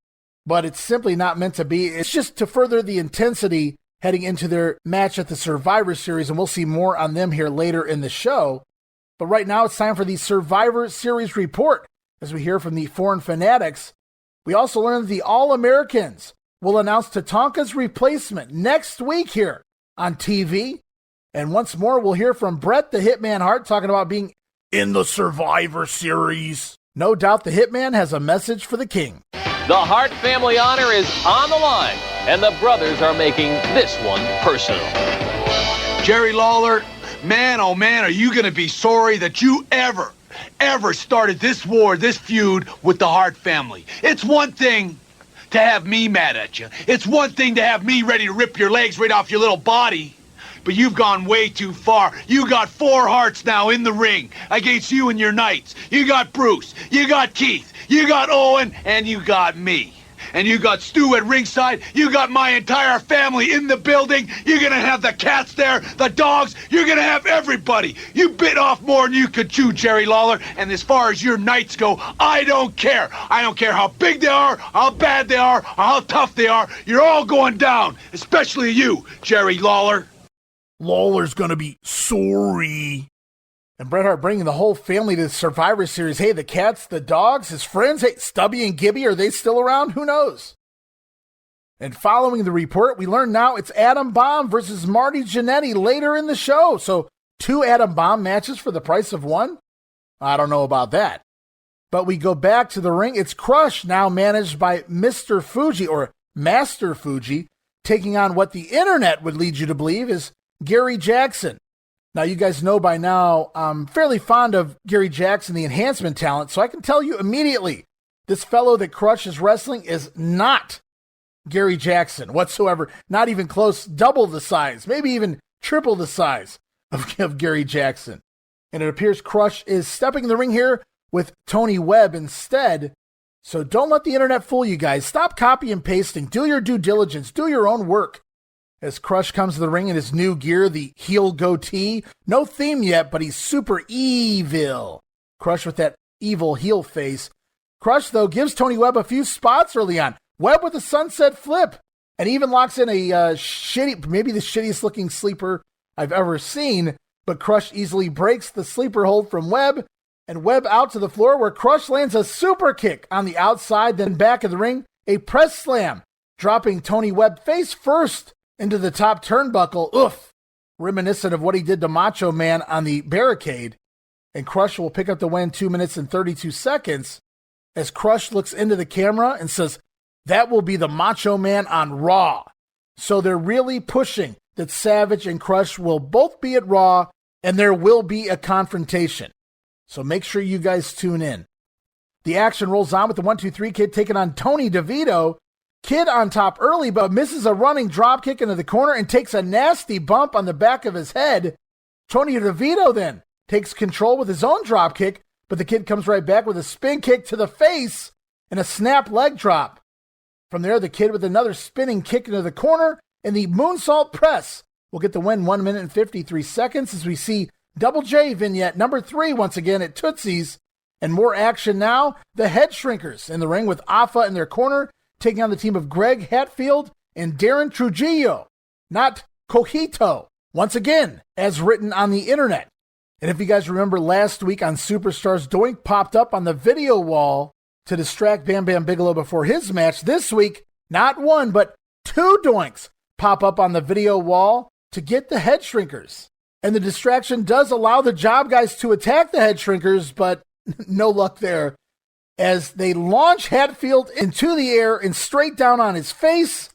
But it's simply not meant to be. It's just to further the intensity heading into their match at the Survivor Series, and we'll see more on them here later in the show. But right now it's time for the Survivor Series report. As we hear from the Foreign Fanatics, we also learned that the All-Americans will announce Tatanka's replacement next week here on TV. And once more, we'll hear from Bret the Hitman Hart talking about being in the Survivor Series. No doubt the Hitman has a message for the king. The Hart family honor is on the line, and the brothers are making this one personal. Jerry Lawler, man, oh man, are you going to be sorry that you ever started this war, this feud with the Hart family. It's one thing to have me mad at you. It's one thing to have me ready to rip your legs right off your little body. But you've gone way too far. You got 4 Harts now in the ring against you and your knights. You got Bruce, you got Keith, you got Owen, and you got me. And you got Stu at ringside. You got my entire family in the building. You're going to have the cats there, the dogs. You're going to have everybody. You bit off more than you could chew, Jerry Lawler. And as far as your knights go, I don't care. I don't care how big they are, how bad they are, or how tough they are. You're all going down, especially you, Jerry Lawler. Lawler's going to be sorry. And Bret Hart bringing the whole family to the Survivor Series. Hey, the cats, the dogs, his friends. Hey, Stubby and Gibby, are they still around? Who knows? And following the report, we learn now it's Adam Bomb versus Marty Jannetty later in the show. So 2 Adam Bomb matches for the price of 1? I don't know about that. But we go back to the ring. It's Crush, now managed by Mr. Fuji, or Master Fuji, taking on what the internet would lead you to believe is Gary Jackson. Now, you guys know by now, I'm fairly fond of Gary Jackson, the enhancement talent, so I can tell you immediately, this fellow that Crush is wrestling is not Gary Jackson whatsoever. Not even close, double the size, maybe even triple the size of Gary Jackson. And it appears Crush is stepping in the ring here with Tony Webb instead. So don't let the internet fool you guys. Stop copy and pasting. Do your due diligence. Do your own work. As Crush comes to the ring in his new gear, the heel goatee. No theme yet, but he's super evil. Crush with that evil heel face. Crush, though, gives Tony Webb a few spots early on. Webb with a sunset flip. And even locks in a maybe the shittiest looking sleeper I've ever seen. But Crush easily breaks the sleeper hold from Webb. And Webb out to the floor where Crush lands a super kick on the outside. Then back of the ring, a press slam. Dropping Tony Webb face first into the top turnbuckle. Oof. Reminiscent of what he did to Macho Man on the barricade. And Crush will pick up the win 2 minutes and 32 seconds as Crush looks into the camera and says, that will be the Macho Man on Raw. So they're really pushing that Savage and Crush will both be at Raw and there will be a confrontation. So make sure you guys tune in. The action rolls on with the 1-2-3 Kid taking on Tony DeVito. Kid on top early, but misses a running drop kick into the corner and takes a nasty bump on the back of his head. Tony DeVito then takes control with his own drop kick, but the Kid comes right back with a spin kick to the face and a snap leg drop. From there, the Kid with another spinning kick into the corner and the moonsault press will get the win 1 minute and 53 seconds as we see Double J vignette number 3 once again at Tootsie's And more action now. The Head Shrinkers in the ring with Afa in their corner, taking on the team of Greg Hatfield and Darren Trujillo, not Cojito, once again, as written on the internet. And if you guys remember last week on Superstars, Doink popped up on the video wall to distract Bam Bam Bigelow before his match. This week, not one, but two Doinks pop up on the video wall to get the Head Shrinkers. And the distraction does allow the job guys to attack the Head Shrinkers, but no luck there, as they launch Hatfield into the air and straight down on his face.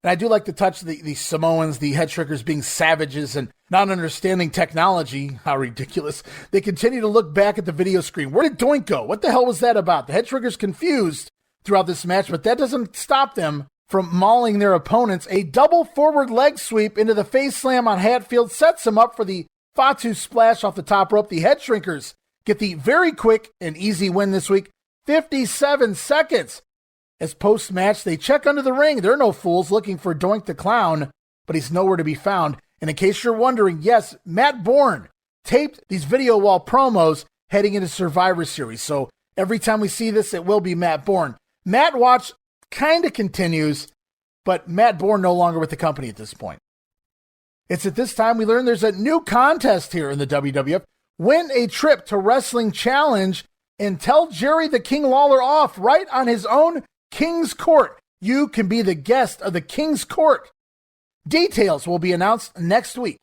And I do like to touch the Samoans, the Head Shrinkers being savages and not understanding technology. How ridiculous. They continue to look back at the video screen. Where did Doink go? What the hell was that about? The Head Shrinkers confused throughout this match, but that doesn't stop them from mauling their opponents. A double forward leg sweep into the face slam on Hatfield sets him up for the Fatu splash off the top rope. The Head Shrinkers get the very quick and easy win this week, 57 seconds. As post-match, they check under the ring. They're no fools looking for Doink the Clown, but he's nowhere to be found. And in case you're wondering, yes, Matt Bourne taped these video wall promos heading into Survivor Series. So every time we see this, it will be Matt Bourne. Matt Watch kind of continues, but Matt Bourne no longer with the company at this point. It's at this time we learn there's a new contest here in the WWF. Win a trip to Wrestling Challenge and tell Jerry the King Lawler off right on his own King's Court. You can be the guest of the King's Court. Details will be announced next week.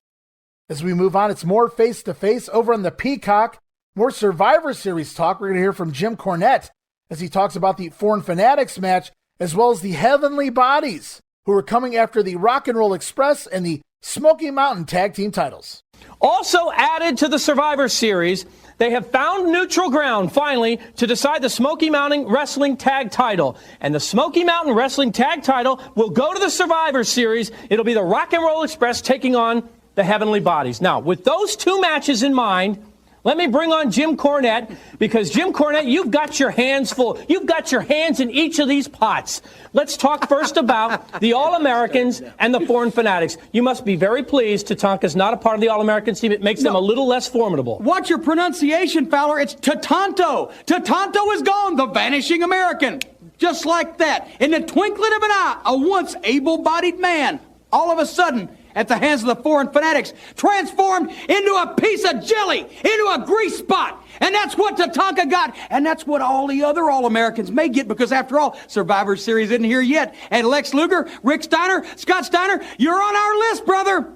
As we move on, it's more face-to-face over on the Peacock. More Survivor Series talk. We're going to hear from Jim Cornette as he talks about the Foreign Fanatics match, as well as the Heavenly Bodies, who are coming after the Rock and Roll Express and the Smoky Mountain Tag Team titles. Also added to the Survivor Series, they have found neutral ground, finally, to decide the Smoky Mountain Wrestling Tag Title. And the Smoky Mountain Wrestling Tag Title will go to the Survivor Series. It'll be the Rock and Roll Express taking on the Heavenly Bodies. Now, with those two matches in mind, let me bring on Jim Cornette, because Jim Cornette, you've got your hands full. You've got your hands in each of these pots. Let's talk first about the All-Americans and the Foreign Fanatics. You must be very pleased Tatanka's not a part of the All-American team. It makes them a little less formidable. Watch your pronunciation, Fowler. It's Tatanto. Tatanto is gone, the vanishing American. Just like that, in the twinkling of an eye, a once able-bodied man, all of a sudden, at the hands of the Foreign Fanatics, transformed into a piece of jelly, into a grease spot. And that's what Tatanka got, and that's what all the other All-Americans may get, because after all, Survivor Series isn't here yet. And Lex Luger, Rick Steiner, Scott Steiner, you're on our list, brother.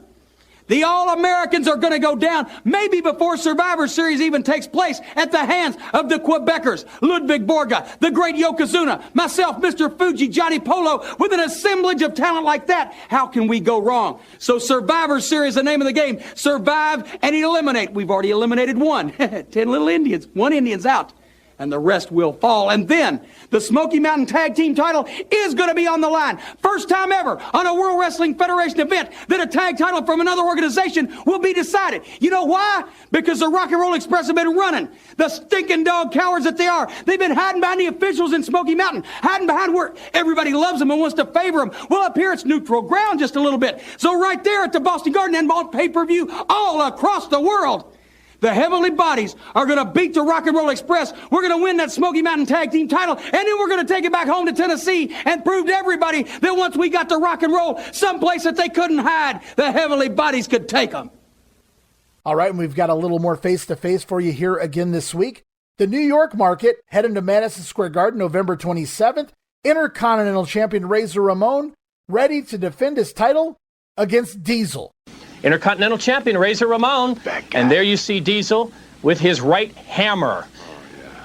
The All-Americans are going to go down, maybe before Survivor Series even takes place, at the hands of the Quebecers, Ludvig Borga, the great Yokozuna, myself, Mr. Fuji, Johnny Polo. With an assemblage of talent like that, how can we go wrong? So Survivor Series, the name of the game. Survive and eliminate. We've already eliminated one. 10 little Indians. One Indian's out. And the rest will fall. And then the Smoky Mountain Tag Team title is going to be on the line. First time ever on a World Wrestling Federation event that a tag title from another organization will be decided. You know why? Because the Rock and Roll Express have been running. The stinking dog cowards that they are. They've been hiding behind the officials in Smoky Mountain, hiding behind where everybody loves them and wants to favor them. Well, up here it's neutral ground just a little bit. So right there at the Boston Garden and on pay-per-view all across the world, the Heavenly Bodies are going to beat the Rock and Roll Express. We're going to win that Smoky Mountain Tag Team title, and then we're going to take it back home to Tennessee and prove to everybody that once we got to Rock and Roll, someplace that they couldn't hide, the Heavenly Bodies could take them. All right, and we've got a little more face-to-face for you here again this week. The New York market, heading to Madison Square Garden November 27th. Intercontinental Champion Razor Ramon ready to defend his title against Diesel. Intercontinental Champion Razor Ramon, and there you see Diesel with his right hammer.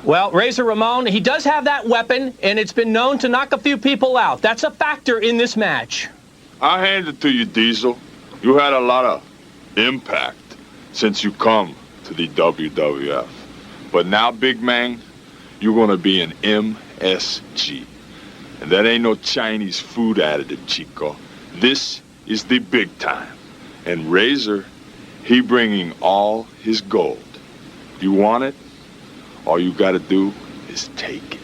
Well, Razor Ramon, he does have that weapon, and it's been known to knock a few people out. That's a factor in this match. I hand it to you, Diesel. You had a lot of impact since you come to the WWF. But now, big man, you're going to be an MSG. And that ain't no Chinese food additive, Chico. This is the big time. And Razor, he bringing all his gold. You want it? All you got to do is take it.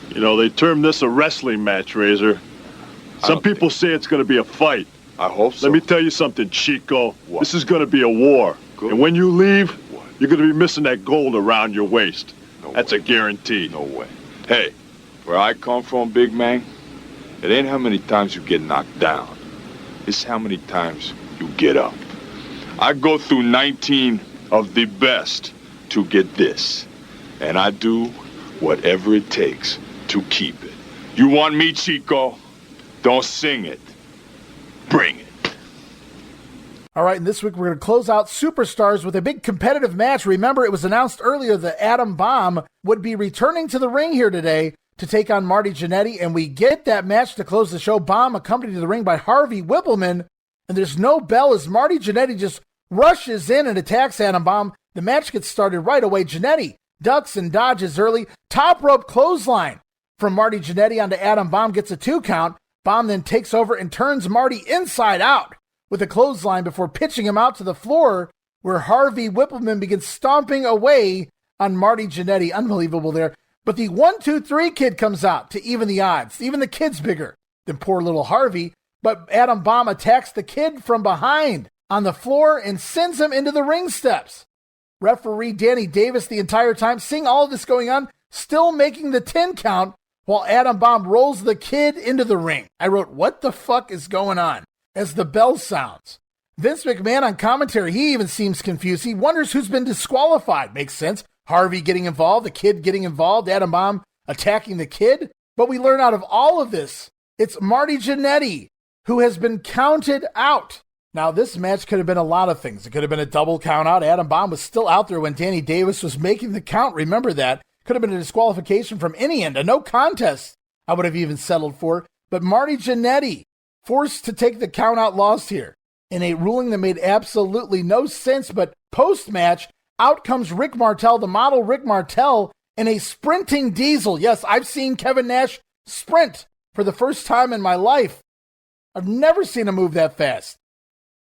You know, they term this a wrestling match, Razor. Some people say it's going to be a fight. I hope so. Let me tell you something, Chico. What? This is going to be a war. Good. And when you leave, you're going to be missing that gold around your waist. That's a guarantee. No way. Hey, where I come from, big man, it ain't how many times you get knocked down. It's how many times you get up. I go through 19 of the best to get this. And I do whatever it takes to keep it. You want me, Chico? Don't sing it. Bring it. All right, and this week we're going to close out Superstars with a big competitive match. Remember, it was announced earlier that Adam Bomb would be returning to the ring here today to take on Marty Jannetty, and we get that match to close the show. Bomb accompanied to the ring by Harvey Whippleman, and there's no bell as Marty Jannetty just rushes in and attacks Adam Bomb. The match gets started right away. Jannetty ducks and dodges early. Top rope clothesline from Marty Jannetty onto Adam Bomb, gets a 2 count. Bomb then takes over and turns Marty inside out with a clothesline before pitching him out to the floor, where Harvey Whippleman begins stomping away on Marty Jannetty. Unbelievable there. But the 1-2-3 kid comes out to even the odds. Even the kid's bigger than poor little Harvey. But Adam Bomb attacks the kid from behind on the floor and sends him into the ring steps. Referee Danny Davis the entire time, seeing all of this going on, still making the 10 count while Adam Bomb rolls the kid into the ring. I wrote, what the fuck is going on? As the bell sounds. Vince McMahon on commentary, he even seems confused. He wonders who's been disqualified. Makes sense. Harvey getting involved, the kid getting involved, Adam Bomb attacking the kid. But we learn out of all of this, it's Marty Jannetty who has been counted out. Now, this match could have been a lot of things. It could have been a double count out. Adam Bomb was still out there when Danny Davis was making the count. Remember that. Could have been a disqualification from any end. A no contest I would have even settled for. But Marty Jannetty forced to take the count out loss here in a ruling that made absolutely no sense. But post-match, out comes Rick Martel, the model Rick Martel, in a sprinting diesel. Yes, I've seen Kevin Nash sprint for the first time in my life. I've never seen him move that fast.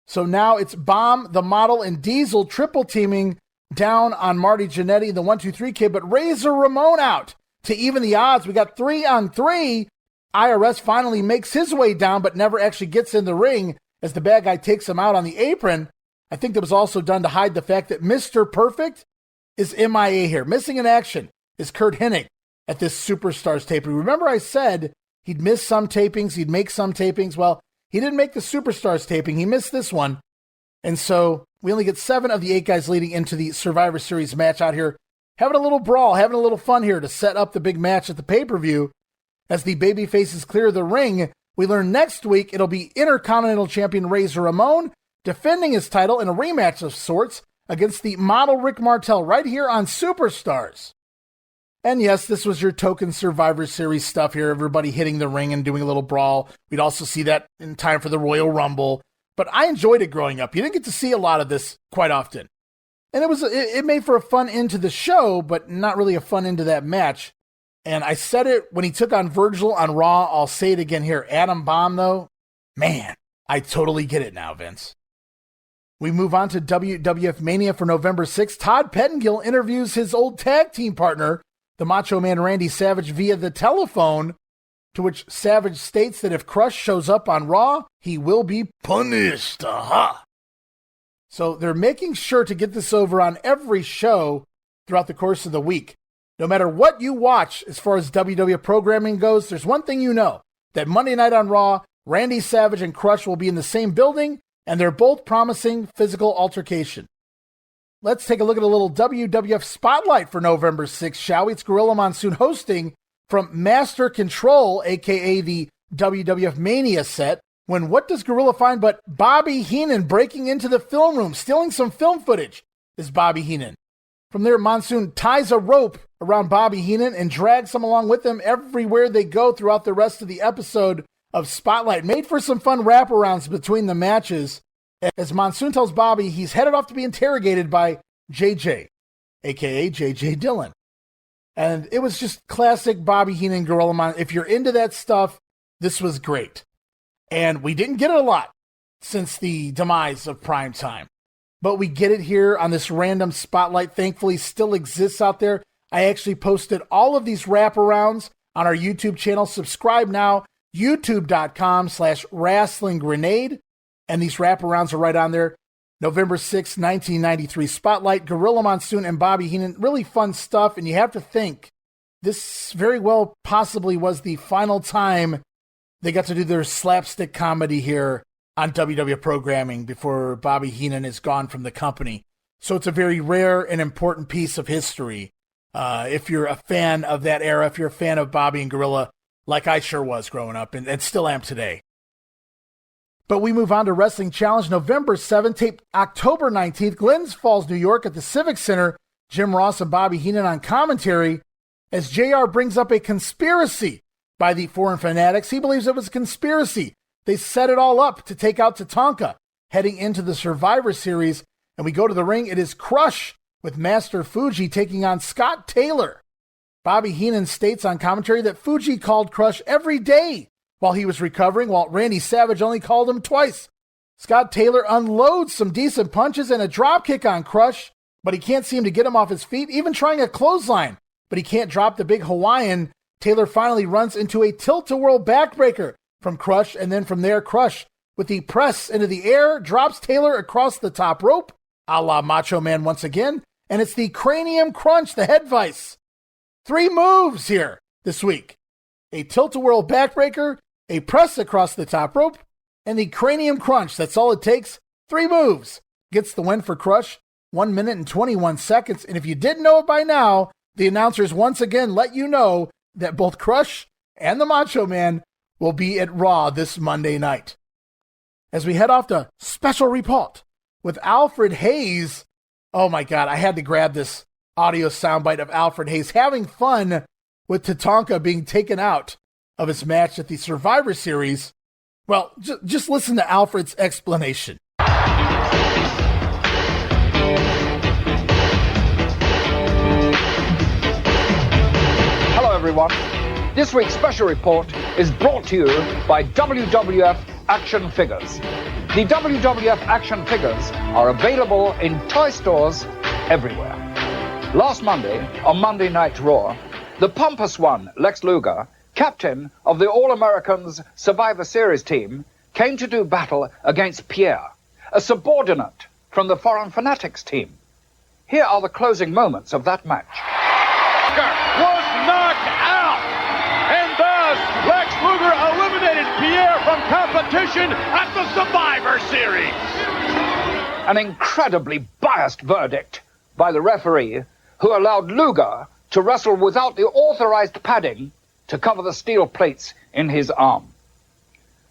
So now it's Bomb, the model, and Diesel triple teaming down on Marty Jannetty, the 1-2-3 kid, but Razor Ramon out to even the odds. We got 3-on-3. IRS finally makes his way down, but never actually gets in the ring as the bad guy takes him out on the apron. I think that was also done to hide the fact that Mr. Perfect is MIA here. Missing in action is Kurt Hennig at this Superstars taping. Remember I said he'd miss some tapings, he'd make some tapings. Well, he didn't make the Superstars taping. He missed this one. And so we only get 7 of the 8 guys leading into the Survivor Series match out here. Having a little brawl, having a little fun here to set up the big match at the pay-per-view. As the baby faces clear the ring, we learn next week it'll be Intercontinental Champion Razor Ramon defending his title in a rematch of sorts against the model Rick Martel right here on Superstars. And yes, this was your token Survivor Series stuff here, everybody hitting the ring and doing a little brawl. We'd also see that in time for the Royal Rumble. But I enjoyed it growing up. You didn't get to see a lot of this quite often. And it made for a fun end to the show, but not really a fun end to that match. And I said it when he took on Virgil on Raw. I'll say it again here. Adam Bomb, though, man, I totally get it now, Vince. We move on to WWF Mania for November 6th. Todd Pettengill interviews his old tag team partner, the Macho Man Randy Savage, via the telephone, to which Savage states that if Crush shows up on Raw, he will be punished. Aha! So they're making sure to get this over on every show throughout the course of the week. No matter what you watch as far as WWF programming goes, there's one thing you know, that Monday night on Raw, Randy Savage and Crush will be in the same building, and they're both promising physical altercation. Let's take a look at a little WWF spotlight for November 6th, shall we? It's Gorilla Monsoon hosting from Master Control, a.k.a. the WWF Mania set, when what does Gorilla find but Bobby Heenan breaking into the film room, stealing some film footage, is Bobby Heenan. From there, Monsoon ties a rope around Bobby Heenan and drags him along with him everywhere they go throughout the rest of the episode of Spotlight. Made for some fun wraparounds between the matches, as Monsoon tells Bobby he's headed off to be interrogated by JJ, a.k.a. JJ Dillon. And it was just classic Bobby Heenan, Gorilla Monsoon. If you're into that stuff, this was great. And we didn't get it a lot since the demise of Primetime. But we get it here on this random Spotlight. Thankfully, still exists out there. I actually posted all of these wraparounds on our YouTube channel. Subscribe now, youtube.com/wrestlinggrenade. And these wraparounds are right on there. November 6, 1993 Spotlight, Gorilla Monsoon and Bobby Heenan. Really fun stuff, and you have to think this very well possibly was the final time they got to do their slapstick comedy here on WWF programming before Bobby Heenan is gone from the company. So it's a very rare and important piece of history. If you're a fan of that era, if you're a fan of Bobby and Gorilla, like I sure was growing up and still am today. But we move on to Wrestling Challenge November 7th, taped October 19th, Glens Falls, New York at the Civic Center. Jim Ross and Bobby Heenan on commentary as JR brings up a conspiracy by the Foreign Fanatics. He believes it was a conspiracy. They set it all up to take out Tatanka heading into the Survivor Series. And we go to the ring. It is Crush with Master Fuji taking on Scott Taylor. Bobby Heenan states on commentary that Fuji called Crush every day while he was recovering, while Randy Savage only called him twice. Scott Taylor unloads some decent punches and a dropkick on Crush, but he can't seem to get him off his feet, even trying a clothesline, but he can't drop the big Hawaiian. Taylor finally runs into a tilt-a-whirl backbreaker from Crush, and then from there, Crush, with the press into the air, drops Taylor across the top rope, a la Macho Man once again, and it's the cranium crunch, the head vice. 3 moves here this week. A tilt-a-whirl backbreaker, a press across the top rope, and the cranium crunch. That's all it takes. 3 moves. Gets the win for Crush. 1 minute and 21 seconds. And if you didn't know it by now, the announcers once again let you know that both Crush and the Macho Man will be at Raw this Monday night. As we head off to Special Report with Alfred Hayes. Oh my God, I had to grab this audio soundbite of Alfred Hayes having fun with Tatanka being taken out of his match at the Survivor Series. Well, just listen to Alfred's explanation. Hello, everyone. This week's special report is brought to you by WWF Action Figures. The WWF Action Figures are available in toy stores everywhere. Last Monday, on Monday Night Raw, the pompous one, Lex Luger, captain of the All-Americans Survivor Series team, came to do battle against Pierre, a subordinate from the Foreign Fanatics team. Here are the closing moments of that match. Was knocked out, and thus Lex Luger eliminated Pierre from competition at the Survivor Series. An incredibly biased verdict by the referee, who allowed Luger to wrestle without the authorized padding to cover the steel plates in his arm.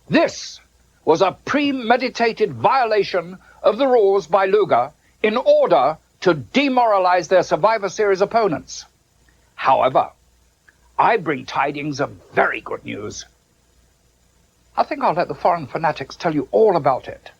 This was a premeditated violation of the rules by Luger in order to demoralize their Survivor Series opponents. However, I bring tidings of very good news. I think I'll let the Foreign Fanatics tell you all about it.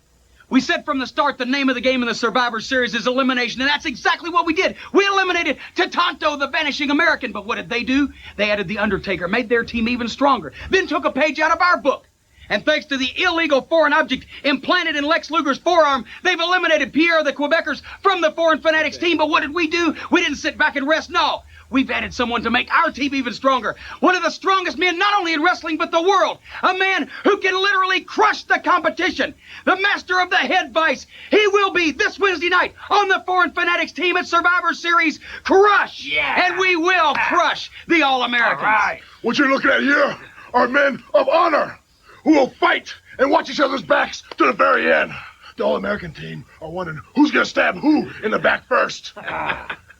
We said from the start the name of the game in the Survivor Series is elimination, and that's exactly what we did. We eliminated Tatanto, the Vanishing American. But what did they do? They added The Undertaker, made their team even stronger, then took a page out of our book. And thanks to the illegal foreign object implanted in Lex Luger's forearm, they've eliminated Pierre the Quebecers from the Foreign Fanatics team. But what did we do? We didn't sit back and rest. No. We've added someone to make our team even stronger. One of the strongest men, not only in wrestling, but the world. A man who can literally crush the competition. The master of the head vice. He will be this Wednesday night on the Foreign Fanatics team at Survivor Series Crush. Yeah. And we will crush the All-Americans. All right. What you're looking at here are men of honor who will fight and watch each other's backs to the very end. The All-American team are wondering who's going to stab who in the back first.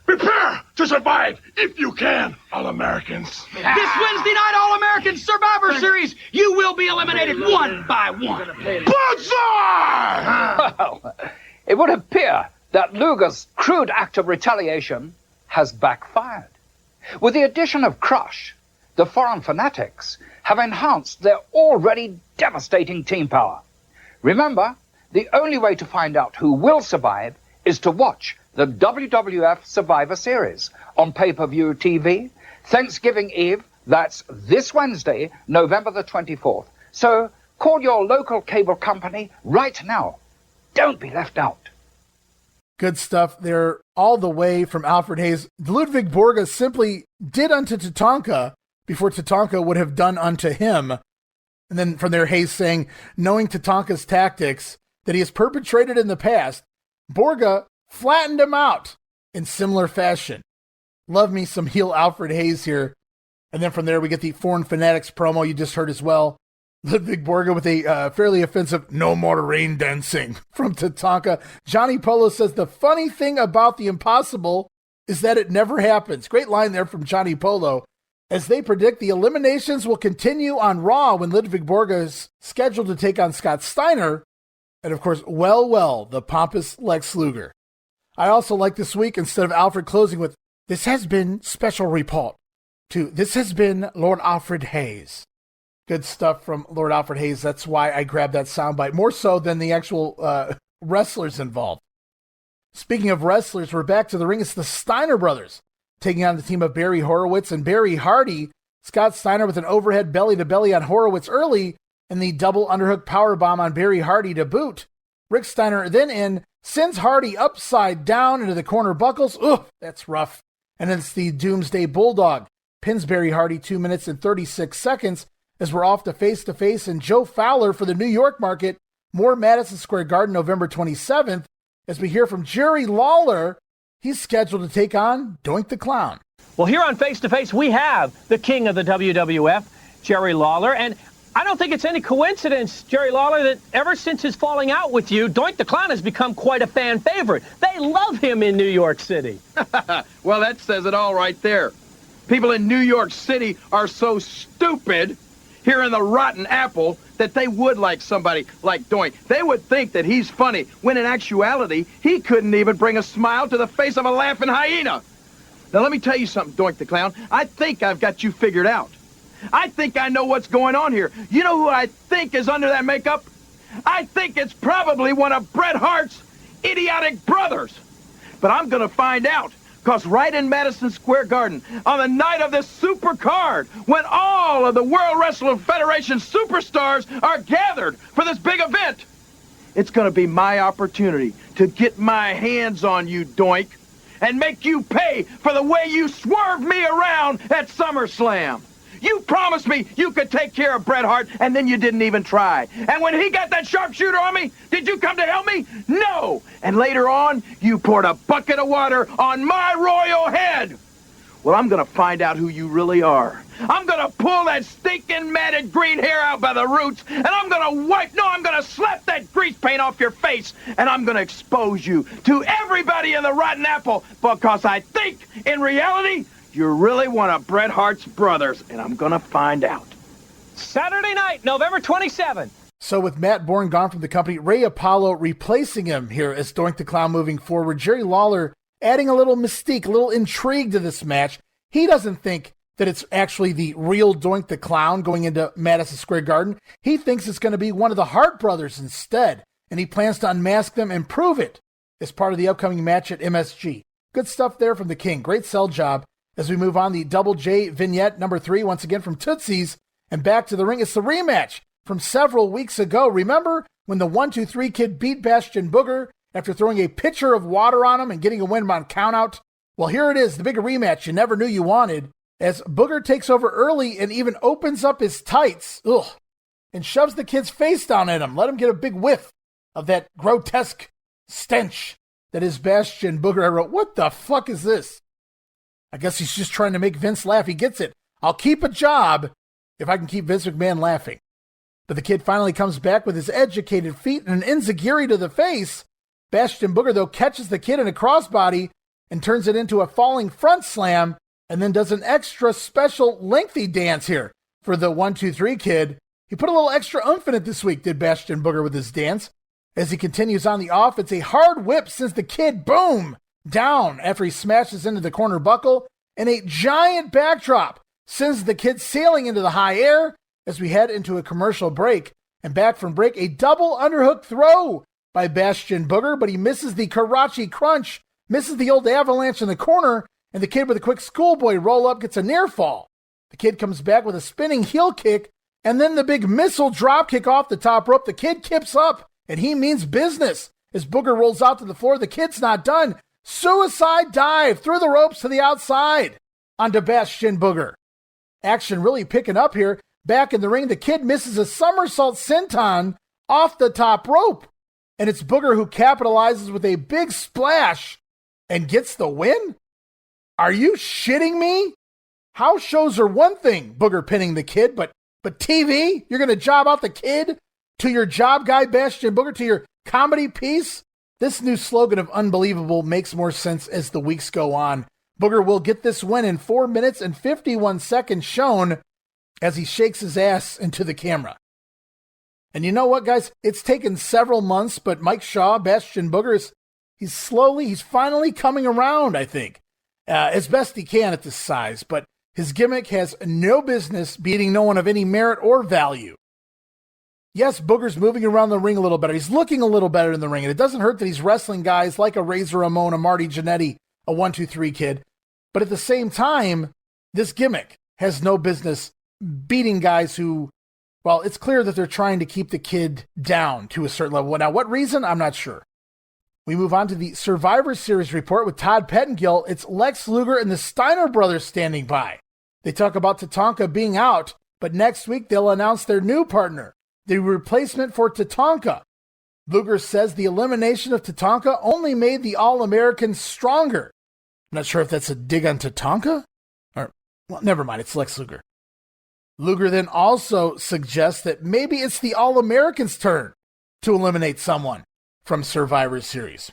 Prepare to survive if you can, All-Americans. This Wednesday night, All-Americans Survivor Series, you will be eliminated one by one. Bullseye! Well, it would appear that Luger's crude act of retaliation has backfired. With the addition of Crush, the Foreign Fanatics have enhanced their already devastating team power. Remember, the only way to find out who will survive is to watch the WWF Survivor Series on pay-per-view TV, Thanksgiving Eve. That's this Wednesday, November the 24th. So call your local cable company right now. Don't be left out. Good stuff there all the way from Alfred Hayes. Ludvig Borga simply did unto Tatanka before Tatanka would have done unto him. And then from there, Hayes saying, knowing Tatanka's tactics that he has perpetrated in the past, Borga flattened him out in similar fashion. Love me some heel Alfred Hayes here. And then from there, we get the Foreign Fanatics promo you just heard as well. Ludvig Borga with a fairly offensive "no more rain dancing" from Tatanka. Johnny Polo says the funny thing about the impossible is that it never happens. Great line there from Johnny Polo. As they predict, the eliminations will continue on Raw when Ludvig Borga is scheduled to take on Scott Steiner. And of course, well, the pompous Lex Luger. I also like this week, instead of Alfred closing with, "This has been special report," to "This has been Lord Alfred Hayes." Good stuff from Lord Alfred Hayes. That's why I grabbed that soundbite, more so than the actual wrestlers involved. Speaking of wrestlers, we're back to the ring. It's the Steiner brothers taking on the team of Barry Horowitz and Barry Hardy. Scott Steiner with an overhead belly-to-belly on Horowitz early, and the double underhook powerbomb on Barry Hardy to boot. Rick Steiner then sends Hardy upside down into the corner buckles. Ugh, that's rough. And it's the Doomsday Bulldog. Pins Barry Hardy 2 minutes and 36 seconds. As we're off to face, and Joe Fowler for the New York market. More Madison Square Garden, November 27th, as we hear from Jerry Lawler. He's scheduled to take on Doink the Clown. Well, here on Face to Face, we have the king of the WWF, Jerry Lawler, and I don't think it's any coincidence, Jerry Lawler, that ever since his falling out with you, Doink the Clown has become quite a fan favorite. They love him in New York City. Well, that says it all right there. People in New York City are so stupid here in the Rotten Apple that they would like somebody like Doink. They would think that he's funny, when in actuality, he couldn't even bring a smile to the face of a laughing hyena. Now, let me tell you something, Doink the Clown. I think I've got you figured out. I think I know what's going on here. You know who I think is under that makeup? I think it's probably one of Bret Hart's idiotic brothers. But I'm going to find out. Because right in Madison Square Garden, on the night of this super card, when all of the World Wrestling Federation superstars are gathered for this big event, it's going to be my opportunity to get my hands on you, Doink, and make you pay for the way you swerved me around at SummerSlam. You promised me you could take care of Bret Hart, and then you didn't even try. And when he got that sharpshooter on me, did you come to help me? No! And later on, you poured a bucket of water on my royal head. Well, I'm going to find out who you really are. I'm going to pull that stinking matted green hair out by the roots, and I'm going to slap that grease paint off your face, and I'm going to expose you to everybody in the Rotten Apple, because I think, in reality, you're really one of Bret Hart's brothers, and I'm going to find out. Saturday night, November 27th. So with Matt Bourne gone from the company, Ray Apollo replacing him here as Doink the Clown moving forward, Jerry Lawler adding a little mystique, a little intrigue to this match. He doesn't think that it's actually the real Doink the Clown going into Madison Square Garden. He thinks it's going to be one of the Hart brothers instead, and he plans to unmask them and prove it as part of the upcoming match at MSG. Good stuff there from the King. Great sell job. As we move on, the Double J vignette number 3, once again from Tootsie's, and back to the ring. It's the rematch from several weeks ago. Remember when the 1-2-3 Kid beat Bastion Booger after throwing a pitcher of water on him and getting a win on countout? Well, here it is, the big rematch you never knew you wanted, as Booger takes over early and even opens up his tights, and shoves the Kid's face down in him. Let him get a big whiff of that grotesque stench that is Bastion Booger. I wrote, what the fuck is this? I guess he's just trying to make Vince laugh. He gets it. I'll keep a job if I can keep Vince McMahon laughing. But the Kid finally comes back with his educated feet and an enziguri to the face. Bastion Booger, though, catches the Kid in a crossbody and turns it into a falling front slam, and then does an extra special lengthy dance here for the 1-2-3 Kid. He put a little extra oomph in it this week, did Bastion Booger, with his dance. As he continues on the offense, a hard whip sends the Kid, boom, down after he smashes into the corner buckle, and a giant backdrop sends the Kid sailing into the high air as we head into a commercial break. And back from break, a double underhook throw by Bastion Booger, but he misses the Karachi Crunch, misses the old avalanche in the corner, and the Kid with a quick schoolboy roll-up gets a near fall. The Kid comes back with a spinning heel kick, and then the big missile drop kick off the top rope. The Kid kips up, and he means business. As Booger rolls out to the floor, the Kid's not done. Suicide dive through the ropes to the outside onto Bastion Booger. Action really picking up here. Back in the ring, the Kid misses a somersault senton off the top rope. and it's Booger who capitalizes with a big splash and gets the win? Are you shitting me? House shows are one thing, Booger pinning the Kid, but TV? You're going to job out the Kid to your job guy, Bastion Booger, to your comedy piece? This new slogan of unbelievable makes more sense as the weeks go on. Booger will get this win in 4 minutes and 51 seconds shown as he shakes his ass into the camera. And you know what, guys? It's taken several months, but Mike Shaw, Bastion Booger, he's finally coming around, I think, as best he can at this size. But his gimmick has no business beating no one of any merit or value. Yes, Booger's moving around the ring a little better. He's looking a little better in the ring, and it doesn't hurt that he's wrestling guys like a Razor Ramon, a Marty Jannetty, a 1-2-3 Kid. But at the same time, this gimmick has no business beating guys who, well, it's clear that they're trying to keep the Kid down to a certain level. Now, what reason? I'm not sure. We move on to the Survivor Series report with Todd Pettengill. It's Lex Luger and the Steiner brothers standing by. They talk about Tatanka being out, but next week they'll announce their new partner, the replacement for Tatanka. Luger says the elimination of Tatanka only made the All-Americans stronger. I'm not sure if that's a dig on Tatanka? Or, well, never mind, it's Lex Luger. Luger then also suggests that maybe it's the All-Americans' turn to eliminate someone from Survivor Series.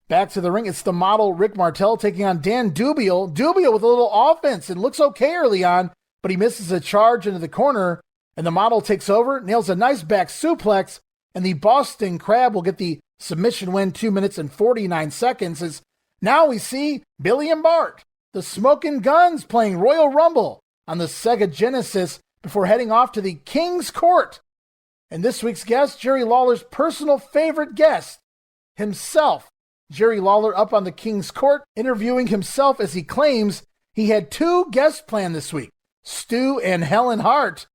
Back to the ring, it's the model Rick Martel taking on Dan Dubiel. Dubiel with a little offense and looks okay early on, but he misses a charge into the corner, and the model takes over, nails a nice back suplex, and the Boston Crab will get the submission win 2 minutes and 49 seconds. As now we see Billy and Bart, the Smoking Guns, playing Royal Rumble on the Sega Genesis before heading off to the King's Court. And this week's guest, Jerry Lawler's personal favorite guest, himself. Jerry Lawler up on the King's Court, interviewing himself as he claims he had 2 guests planned this week, Stu and Helen Hart.